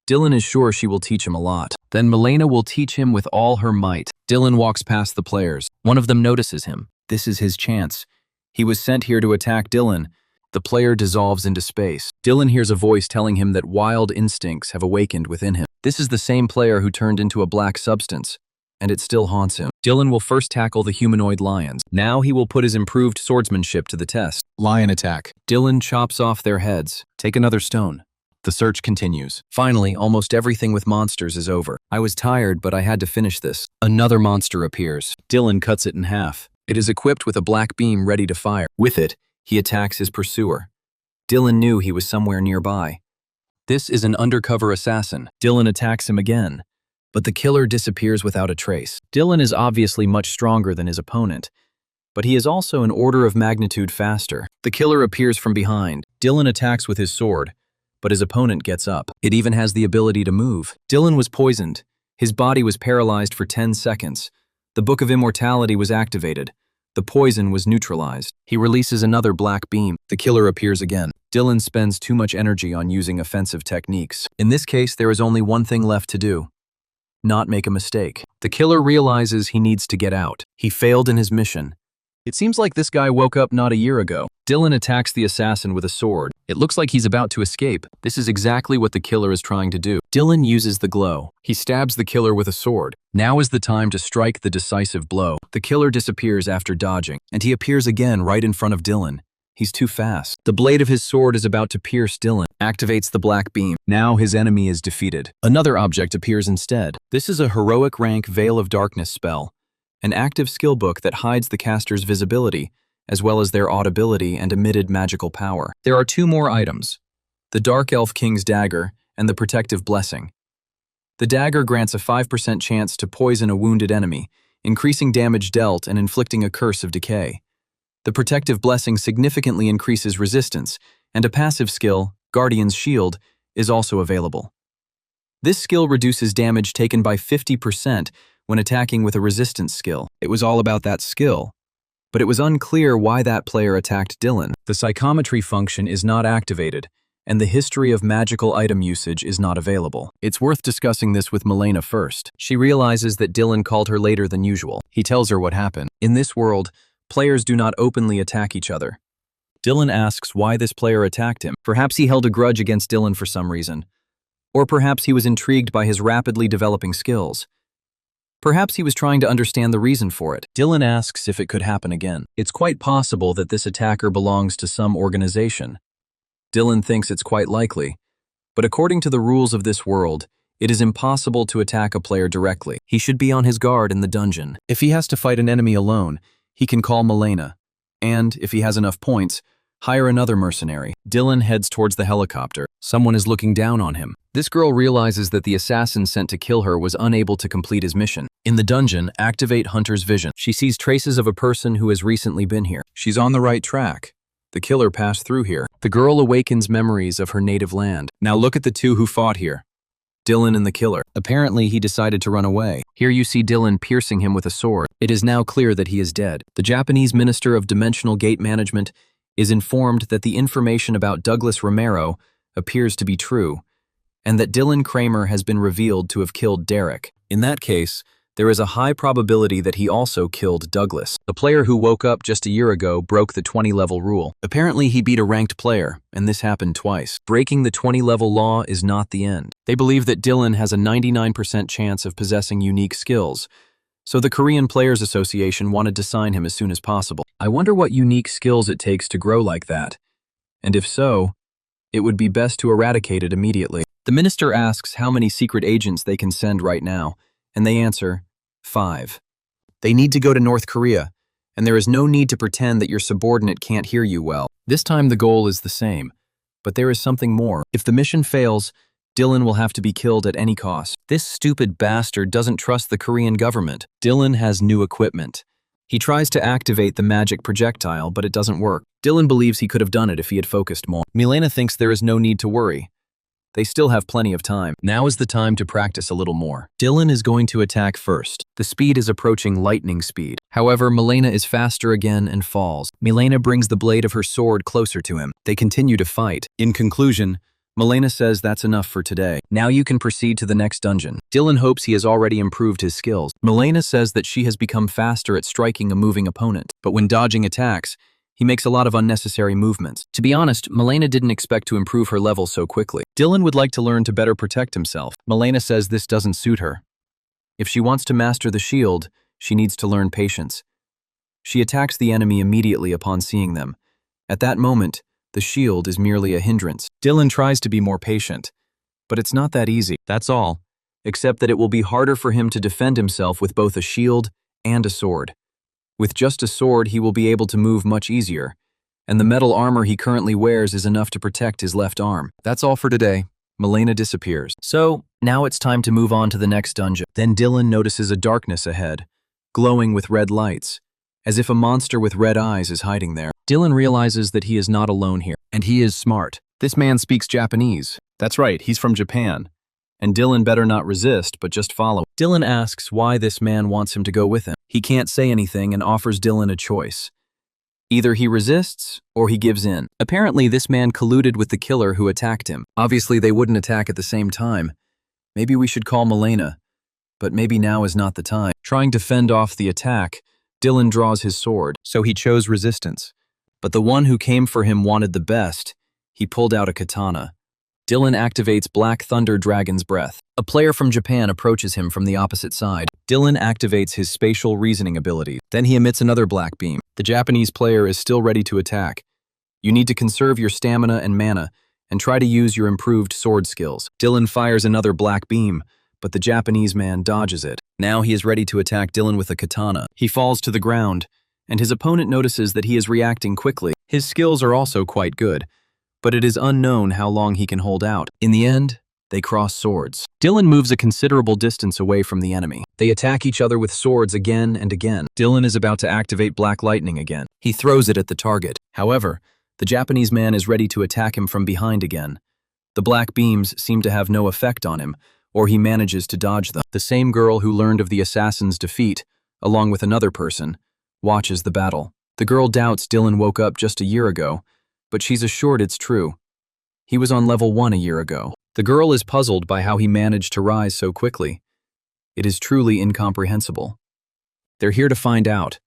Dylan is sure she will teach him a lot. Then Milena will teach him with all her might. Dylan walks past the players. One of them notices him. This is his chance. He was sent here to attack Dylan. The player dissolves into space. Dylan hears a voice telling him that wild instincts have awakened within him. This is the same player who turned into a black substance, and it still haunts him. Dylan will first tackle the humanoid lions. Now he will put his improved swordsmanship to the test. Lion attack. Dylan chops off their heads. Take another stone. The search continues. Finally, almost everything with monsters is over. I was tired, but I had to finish this. Another monster appears. Dylan cuts it in half. It is equipped with a black beam ready to fire. With it, he attacks his pursuer. Dylan knew he was somewhere nearby. This is an undercover assassin. Dylan attacks him again, but the killer disappears without a trace. Dylan is obviously much stronger than his opponent, but he is also an order of magnitude faster. The killer appears from behind. Dylan attacks with his sword, but his opponent gets up. It even has the ability to move. Dylan was poisoned. His body was paralyzed for 10 seconds. The Book of Immortality was activated. The poison was neutralized. He releases another black beam. The killer appears again. Dylan spends too much energy on using offensive techniques. In this case, there is only one thing left to do: not make a mistake. The killer realizes he needs to get out. He failed in his mission. It seems like this guy woke up not a year ago. Dylan attacks the assassin with a sword. It looks like he's about to escape. This is exactly what the killer is trying to do. Dylan uses the glow. He stabs the killer with a sword. Now is the time to strike the decisive blow. The killer disappears after dodging, and he appears again right in front of Dylan. He's too fast. The blade of his sword is about to pierce Dylan. Activates the black beam. Now his enemy is defeated. Another object appears instead. This is a heroic rank Veil of Darkness spell, an active skill book that hides the caster's visibility, as well as their audibility and emitted magical power. There are two more items: the Dark Elf King's Dagger and the Protective Blessing. The dagger grants a 5% chance to poison a wounded enemy, increasing damage dealt and inflicting a curse of decay. The Protective Blessing significantly increases resistance, and a passive skill, Guardian's Shield, is also available. This skill reduces damage taken by 50% when attacking with a resistance skill. It was all about that skill, but it was unclear why that player attacked Dylan. The psychometry function is not activated, and the history of magical item usage is not available. It's worth discussing this with Milena first. She realizes that Dylan called her later than usual. He tells her what happened. In this world, players do not openly attack each other. Dylan asks why this player attacked him. Perhaps he held a grudge against Dylan for some reason. Or perhaps he was intrigued by his rapidly developing skills. Perhaps he was trying to understand the reason for it. Dylan asks if it could happen again. It's quite possible that this attacker belongs to some organization. Dylan thinks it's quite likely, but according to the rules of this world, it is impossible to attack a player directly. He should be on his guard in the dungeon. If he has to fight an enemy alone, he can call Milena, and, if he has enough points, hire another mercenary. Dylan heads towards the helicopter. Someone is looking down on him. This girl realizes that the assassin sent to kill her was unable to complete his mission. In the dungeon, activate Hunter's vision. She sees traces of a person who has recently been here. She's on the right track. The killer passed through here. The girl awakens memories of her native land. Now look at the two who fought here: Dylan and the killer. Apparently, he decided to run away. Here you see Dylan piercing him with a sword. It is now clear that he is dead. The Japanese Minister of Dimensional Gate Management is informed that the information about Douglas Romero appears to be true, and that Dylan Kramer has been revealed to have killed Derek. In that case, there is a high probability that he also killed Douglas. The player who woke up just a year ago broke the 20-level rule. Apparently, he beat a ranked player, and this happened twice. Breaking the 20-level law is not the end. They believe that Dylan has a 99% chance of possessing unique skills, so the Korean Players Association wanted to sign him as soon as possible. I wonder what unique skills it takes to grow like that, and if so, it would be best to eradicate it immediately. The minister asks how many secret agents they can send right now, and they answer, 5. They need to go to North Korea, and there is no need to pretend that your subordinate can't hear you well. This time the goal is the same, but there is something more. If the mission fails, Dylan will have to be killed at any cost. This stupid bastard doesn't trust the Korean government. Dylan has new equipment. He tries to activate the magic projectile, but it doesn't work. Dylan believes he could have done it if he had focused more. Milena thinks there is no need to worry. They still have plenty of time. Now is the time to practice a little more. Dylan is going to attack first. The speed is approaching lightning speed. However, Milena is faster again and falls. Milena brings the blade of her sword closer to him. They continue to fight. In conclusion, Milena says that's enough for today. Now you can proceed to the next dungeon. Dylan hopes he has already improved his skills. Milena says that she has become faster at striking a moving opponent, but when dodging attacks, he makes a lot of unnecessary movements. To be honest, Milena didn't expect to improve her level so quickly. Dylan would like to learn to better protect himself. Milena says this doesn't suit her. If she wants to master the shield, she needs to learn patience. She attacks the enemy immediately upon seeing them. At that moment, the shield is merely a hindrance. Dylan tries to be more patient, but it's not that easy. That's all, except that it will be harder for him to defend himself with both a shield and a sword. With just a sword, he will be able to move much easier, and the metal armor he currently wears is enough to protect his left arm. That's all for today. Milena disappears. So, now it's time to move on to the next dungeon. Then Dylan notices a darkness ahead, glowing with red lights, as if a monster with red eyes is hiding there. Dylan realizes that he is not alone here, and he is smart. This man speaks Japanese. That's right, he's from Japan. And Dylan better not resist, but just follow. Dylan asks why this man wants him to go with him. He can't say anything and offers Dylan a choice. Either he resists, or he gives in. Apparently, this man colluded with the killer who attacked him. Obviously, they wouldn't attack at the same time. Maybe we should call Milena, but maybe now is not the time. Trying to fend off the attack, Dylan draws his sword, so he chose resistance. But the one who came for him wanted the best. He pulled out a katana. Dylan activates Black Thunder Dragon's Breath. A player from Japan approaches him from the opposite side. Dylan activates his spatial reasoning ability. Then he emits another black beam. The Japanese player is still ready to attack. You need to conserve your stamina and mana, and try to use your improved sword skills. Dylan fires another black beam, but the Japanese man dodges it. Now he is ready to attack Dylan with a katana. He falls to the ground, and his opponent notices that he is reacting quickly. His skills are also quite good, but it is unknown how long he can hold out. In the end, they cross swords. Dylan moves a considerable distance away from the enemy. They attack each other with swords again and again. Dylan is about to activate Black Lightning again. He throws it at the target. However, the Japanese man is ready to attack him from behind again. The black beams seem to have no effect on him, or he manages to dodge them. The same girl who learned of the assassin's defeat, along with another person, watches the battle. The girl doubts Dylan woke up just a year ago, but she's assured it's true. He was on level 1 a year ago. The girl is puzzled by how he managed to rise so quickly. It is truly incomprehensible. They're here to find out.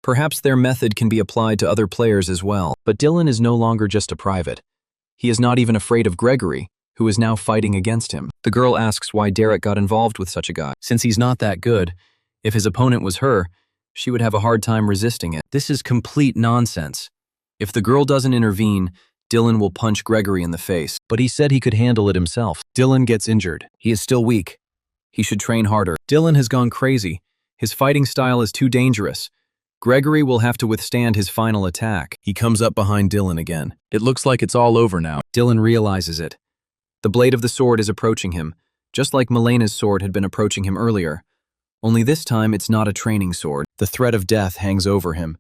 Perhaps their method can be applied to other players as well. But Dylan is no longer just a private. He is not even afraid of Gregory, who is now fighting against him. The girl asks why Derek got involved with such a guy. Since he's not that good, if his opponent was her, she would have a hard time resisting it. This is complete nonsense. If the girl doesn't intervene, Dylan will punch Gregory in the face. But he said he could handle it himself. Dylan gets injured. He is still weak. He should train harder. Dylan has gone crazy. His fighting style is too dangerous. Gregory will have to withstand his final attack. He comes up behind Dylan again. It looks like it's all over now. Dylan realizes it. The blade of the sword is approaching him, just like Milena's sword had been approaching him earlier. Only this time it's not a training sword. The threat of death hangs over him,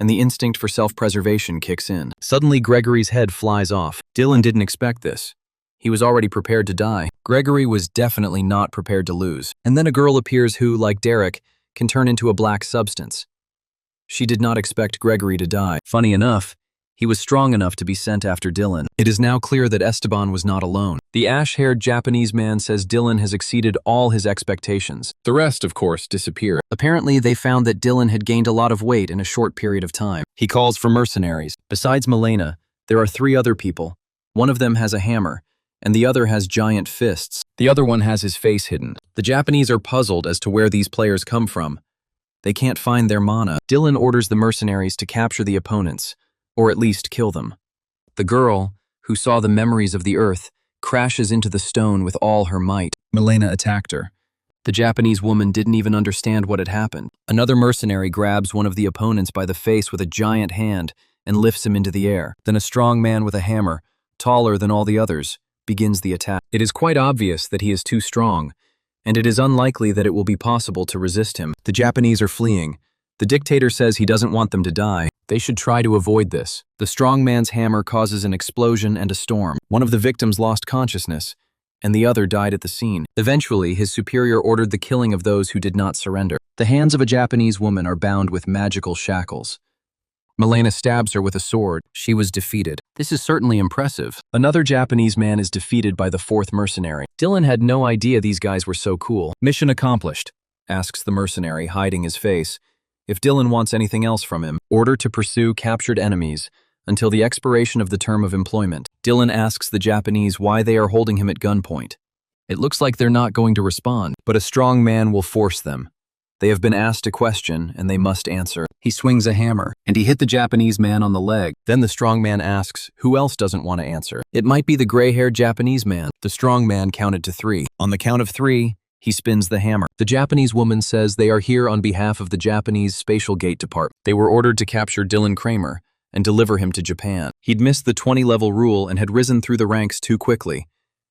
and the instinct for self-preservation kicks in. Suddenly, Gregory's head flies off. Dylan didn't expect this. He was already prepared to die. Gregory was definitely not prepared to lose. And then a girl appears who, like Derek, can turn into a black substance. She did not expect Gregory to die. Funny enough, he was strong enough to be sent after Dylan. It is now clear that Esteban was not alone. The ash-haired Japanese man says Dylan has exceeded all his expectations. The rest, of course, disappear. Apparently, they found that Dylan had gained a lot of weight in a short period of time. He calls for mercenaries. Besides Milena, there are 3 other people. One of them has a hammer, and the other has giant fists. The other one has his face hidden. The Japanese are puzzled as to where these players come from. They can't find their mana. Dylan orders the mercenaries to capture the opponents, or at least kill them. The girl, who saw the memories of the earth, crashes into the stone with all her might. Milena attacked her. The Japanese woman didn't even understand what had happened. Another mercenary grabs one of the opponents by the face with a giant hand and lifts him into the air. Then a strong man with a hammer, taller than all the others, begins the attack. It is quite obvious that he is too strong, and it is unlikely that it will be possible to resist him. The Japanese are fleeing. The dictator says he doesn't want them to die. They should try to avoid this. The strong man's hammer causes an explosion and a storm. One of the victims lost consciousness, and the other died at the scene. Eventually, his superior ordered the killing of those who did not surrender. The hands of a Japanese woman are bound with magical shackles. Milena stabs her with a sword. She was defeated. This is certainly impressive. Another Japanese man is defeated by the fourth mercenary. Dylan had no idea these guys were so cool. Mission accomplished, asks the mercenary, hiding his face. If Dylan wants anything else from him, order to pursue captured enemies until the expiration of the term of employment. Dylan asks the Japanese why they are holding him at gunpoint. It looks like they're not going to respond, but a strong man will force them. They have been asked a question, and they must answer. He swings a hammer, and he hit the Japanese man on the leg. Then the strong man asks, who else doesn't want to answer? It might be the gray-haired Japanese man. The strong man counted to 3. On the count of 3, he spins the hammer. The Japanese woman says they are here on behalf of the Japanese Spatial Gate Department. They were ordered to capture Dylan Kramer and deliver him to Japan. He'd missed the 20-level rule and had risen through the ranks too quickly,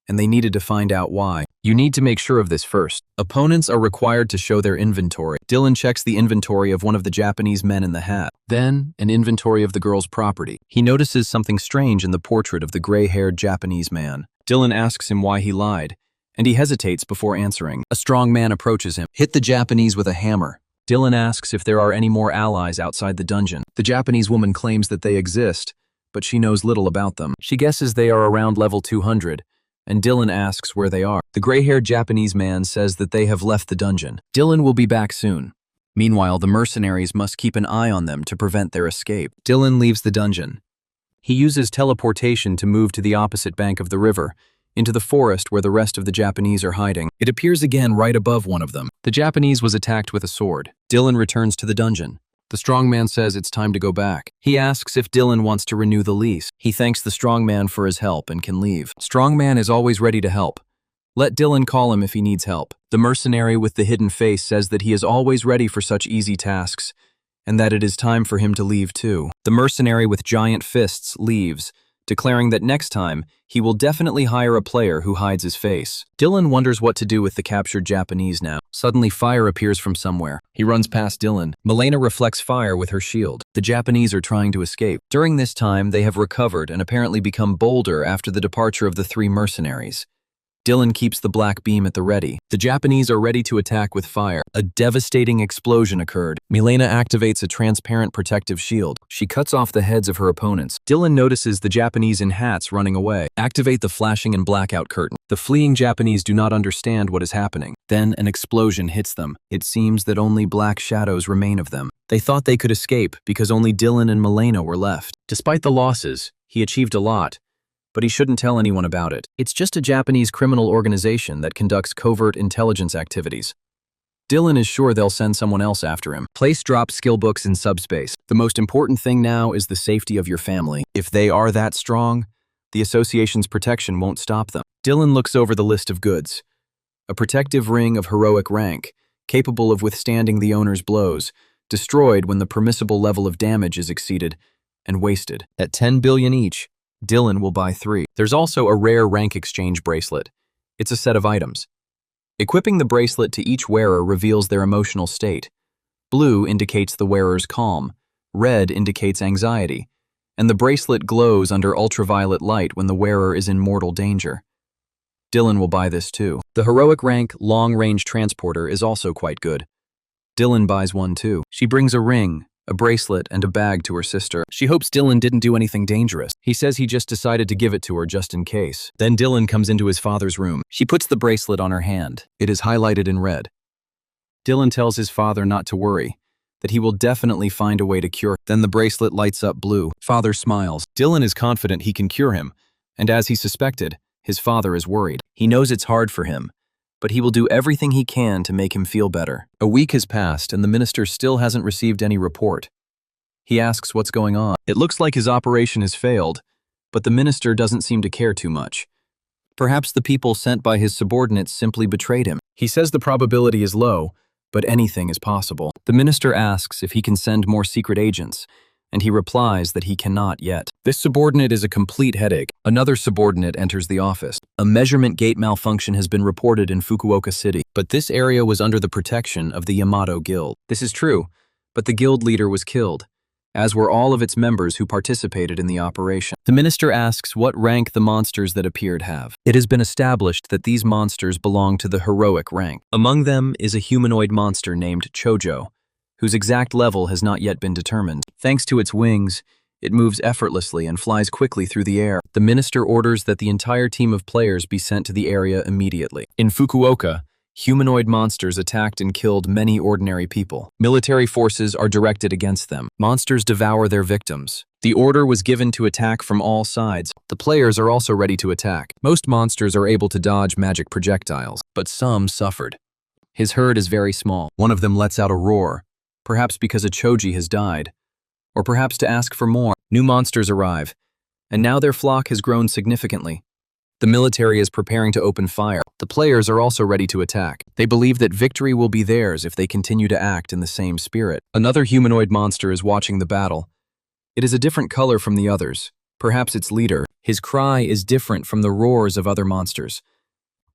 and they needed to find out why. You need to make sure of this first. Opponents are required to show their inventory. Dylan checks the inventory of one of the Japanese men in the hat. Then, an inventory of the girl's property. He notices something strange in the portrait of the gray-haired Japanese man. Dylan asks him why he lied, and he hesitates before answering. A strong man approaches him. Hit the Japanese with a hammer. Dylan asks if there are any more allies outside the dungeon. The Japanese woman claims that they exist, but she knows little about them. She guesses they are around level 200, and Dylan asks where they are. The gray-haired Japanese man says that they have left the dungeon. Dylan will be back soon. Meanwhile, the mercenaries must keep an eye on them to prevent their escape. Dylan leaves the dungeon. He uses teleportation to move to the opposite bank of the river, into the forest where the rest of the Japanese are hiding. It appears again right above one of them. The Japanese was attacked with a sword. Dylan returns to the dungeon. The strong man says it's time to go back. He asks if Dylan wants to renew the lease. He thanks the strong man for his help and can leave. Strong man is always ready to help. Let Dylan call him if he needs help. The mercenary with the hidden face says that he is always ready for such easy tasks, and that it is time for him to leave too. The mercenary with giant fists leaves, declaring that next time, he will definitely hire a player who hides his face. Dylan wonders what to do with the captured Japanese now. Suddenly, fire appears from somewhere. He runs past Dylan. Milena reflects fire with her shield. The Japanese are trying to escape. During this time, they have recovered and apparently become bolder after the departure of the 3 mercenaries. Dylan keeps the black beam at the ready. The Japanese are ready to attack with fire. A devastating explosion occurred. Milena activates a transparent protective shield. She cuts off the heads of her opponents. Dylan notices the Japanese in hats running away. Activate the flashing and blackout curtain. The fleeing Japanese do not understand what is happening. Then an explosion hits them. It seems that only black shadows remain of them. They thought they could escape because only Dylan and Milena were left. Despite the losses, he achieved a lot, but he shouldn't tell anyone about it. It's just a Japanese criminal organization that conducts covert intelligence activities. Dylan is sure they'll send someone else after him. Place drop skill books in subspace. The most important thing now is the safety of your family. If they are that strong, the association's protection won't stop them. Dylan looks over the list of goods. A protective ring of heroic rank, capable of withstanding the owner's blows, destroyed when the permissible level of damage is exceeded, and wasted. At 10 billion each, Dylan will buy 3. There's also a rare rank exchange bracelet. It's a set of items. Equipping the bracelet to each wearer reveals their emotional state. Blue indicates the wearer's calm, red indicates anxiety, and the bracelet glows under ultraviolet light when the wearer is in mortal danger. Dylan will buy this too. The heroic rank long-range transporter is also quite good. Dylan buys one too. She brings a ring, a bracelet, and a bag to her sister. She hopes Dylan didn't do anything dangerous. He says he just decided to give it to her just in case. Then Dylan comes into his father's room. She puts the bracelet on her hand. It is highlighted in red. Dylan tells his father not to worry, that he will definitely find a way to cure. Then the bracelet lights up blue. Father smiles. Dylan is confident he can cure him, and as he suspected, his father is worried. He knows it's hard for him, but he will do everything he can to make him feel better. A week has passed and the minister still hasn't received any report. He asks what's going on. It looks like his operation has failed, but the minister doesn't seem to care too much. Perhaps the people sent by his subordinates simply betrayed him. He says the probability is low, but anything is possible. The minister asks if he can send more secret agents, and he replies that he cannot yet. This subordinate is a complete headache. Another subordinate enters the office. A measurement gate malfunction has been reported in Fukuoka City, but this area was under the protection of the Yamato Guild. This is true, but the guild leader was killed, as were all of its members who participated in the operation. The minister asks what rank the monsters that appeared have. It has been established that these monsters belong to the heroic rank. Among them is a humanoid monster named Chojo, whose exact level has not yet been determined. Thanks to its wings, it moves effortlessly and flies quickly through the air. The minister orders that the entire team of players be sent to the area immediately. In Fukuoka, humanoid monsters attacked and killed many ordinary people. Military forces are directed against them. Monsters devour their victims. The order was given to attack from all sides. The players are also ready to attack. Most monsters are able to dodge magic projectiles, but some suffered. His herd is very small. One of them lets out a roar, perhaps because a Choji has died, or perhaps to ask for more. New monsters arrive, and now their flock has grown significantly. The military is preparing to open fire. The players are also ready to attack. They believe that victory will be theirs if they continue to act in the same spirit. Another humanoid monster is watching the battle. It is a different color from the others, perhaps its leader. His cry is different from the roars of other monsters.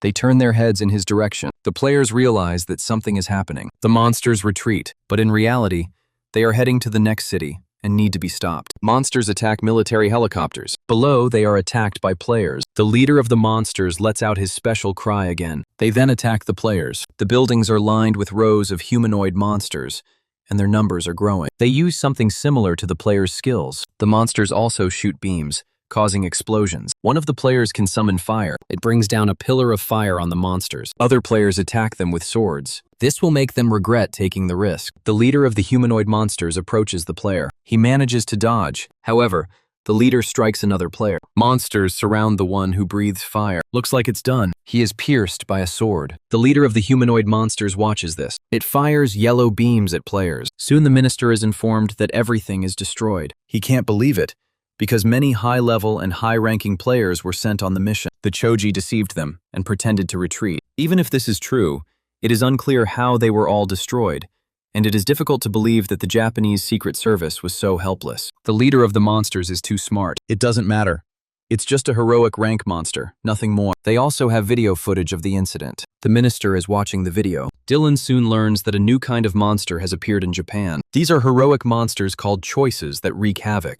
They turn their heads in his direction. The players realize that something is happening. The monsters retreat, but in reality, they are heading to the next city and need to be stopped. Monsters attack military helicopters. Below, they are attacked by players. The leader of the monsters lets out his special cry again. They then attack the players. The buildings are lined with rows of humanoid monsters, and their numbers are growing. They use something similar to the players' skills. The monsters also shoot beams, causing explosions. One of the players can summon fire. It brings down a pillar of fire on the monsters. Other players attack them with swords. This will make them regret taking the risk. The leader of the humanoid monsters approaches the player. He manages to dodge. However, the leader strikes another player. Monsters surround the one who breathes fire. Looks like it's done. He is pierced by a sword. The leader of the humanoid monsters watches this. It fires yellow beams at players. Soon the minister is informed that everything is destroyed. He can't believe it, because many high-level and high-ranking players were sent on the mission. The Choji deceived them and pretended to retreat. Even if this is true, it is unclear how they were all destroyed, and it is difficult to believe that the Japanese Secret Service was so helpless. The leader of the monsters is too smart. It doesn't matter. It's just a heroic rank monster, nothing more. They also have video footage of the incident. The minister is watching the video. Dylan soon learns that a new kind of monster has appeared in Japan. These are heroic monsters called choices that wreak havoc.